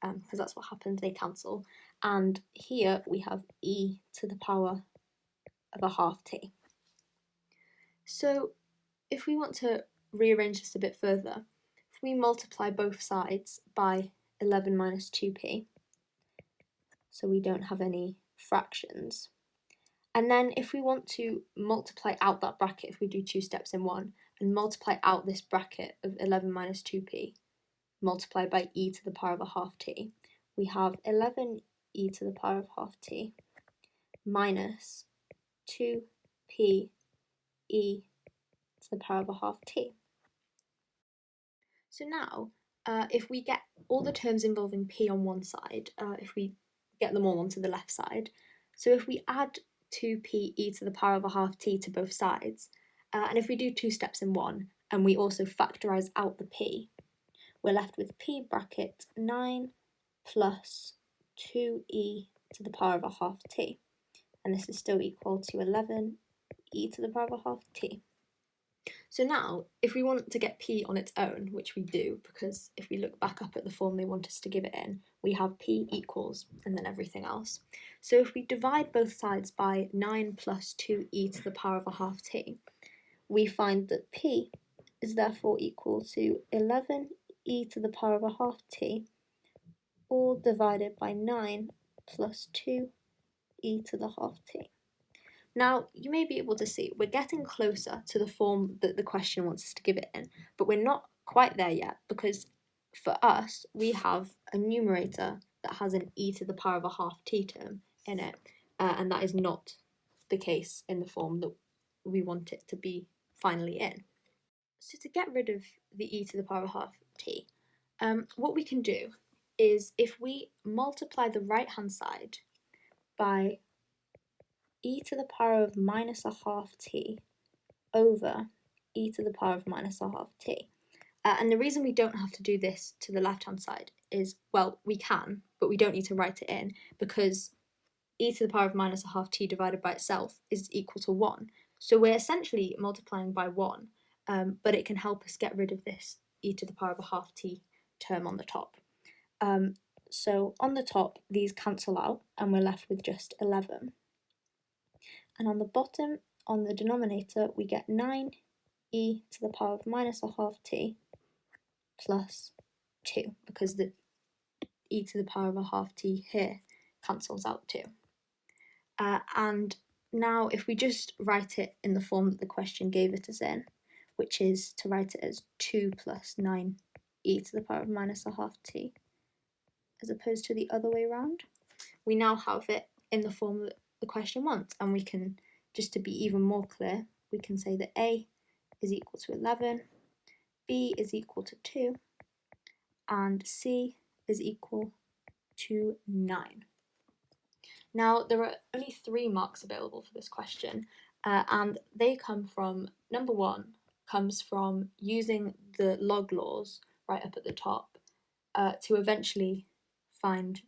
because that's what happens, they cancel. And here we have e to the power of a half t. So if we want to rearrange this a bit further, if we multiply both sides by 11 minus 2p, so we don't have any fractions, and then if we want to multiply out that bracket, if we do 2 steps in one, and multiply out this bracket of 11 minus 2p, multiplied by e to the power of a half t, we have 11 e to the power of half t minus 2p e to the power of a half t. So now, if we get all the terms involving p on one side, if we get them all onto the left side, so if we add 2p e to the power of a half t to both sides, and if we do 2 steps in one, and we also factorise out the p, we're left with p bracket 9 plus 2e to the power of a half t, and this is still equal to 11 e to the power of a half t. So now, if we want to get p on its own, which we do, because if we look back up at the form they want us to give it in, we have p equals and then everything else. So if we divide both sides by 9 plus 2e to the power of a half t, we find that p is therefore equal to 11 e to the power of a half t, all divided by 9 plus 2 e to the half t. Now, you may be able to see we're getting closer to the form that the question wants us to give it in, but we're not quite there yet because for us, we have a numerator that has an e to the power of a half t term in it, and that is not the case in the form that we want it to be finally in. So to get rid of the e to the power of a half t, what we can do is if we multiply the right-hand side by e to the power of minus a half t over e to the power of minus a half t. And the reason we don't have to do this to the left-hand side is, well, we can, but we don't need to write it in because e to the power of minus a half t divided by itself is equal to 1. So we're essentially multiplying by 1, but it can help us get rid of this e to the power of a half t term on the top. So on the top, these cancel out and we're left with just 11. And on the bottom, on the denominator, we get 9 e to the power of minus a half t plus 2, because the e to the power of a half t here cancels out too. And now if we just write it in the form that the question gave it us in, which is to write it as 2 plus 9 e to the power of minus a half t, as opposed to the other way around, we now have it in the form that the question wants, and we can, just to be even more clear, we can say that a is equal to 11, b is equal to 2, and c is equal to 9. Now, there are only 3 marks available for this question, and they come from, number 1, comes from using the log laws right up at the top to eventually find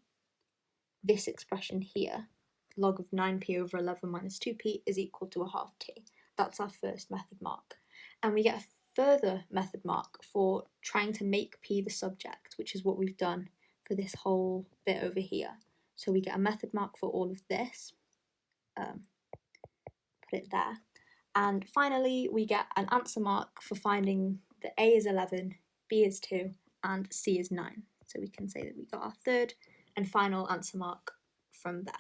this expression here, log of 9p over 11 minus 2p is equal to a half t. That's our first method mark. And we get a further method mark for trying to make p the subject, which is what we've done for this whole bit over here. So we get a method mark for all of this, put it there. And finally, we get an answer mark for finding that a is 11, b is 2, and c is 9. So we can say that we got our third and final answer mark from there.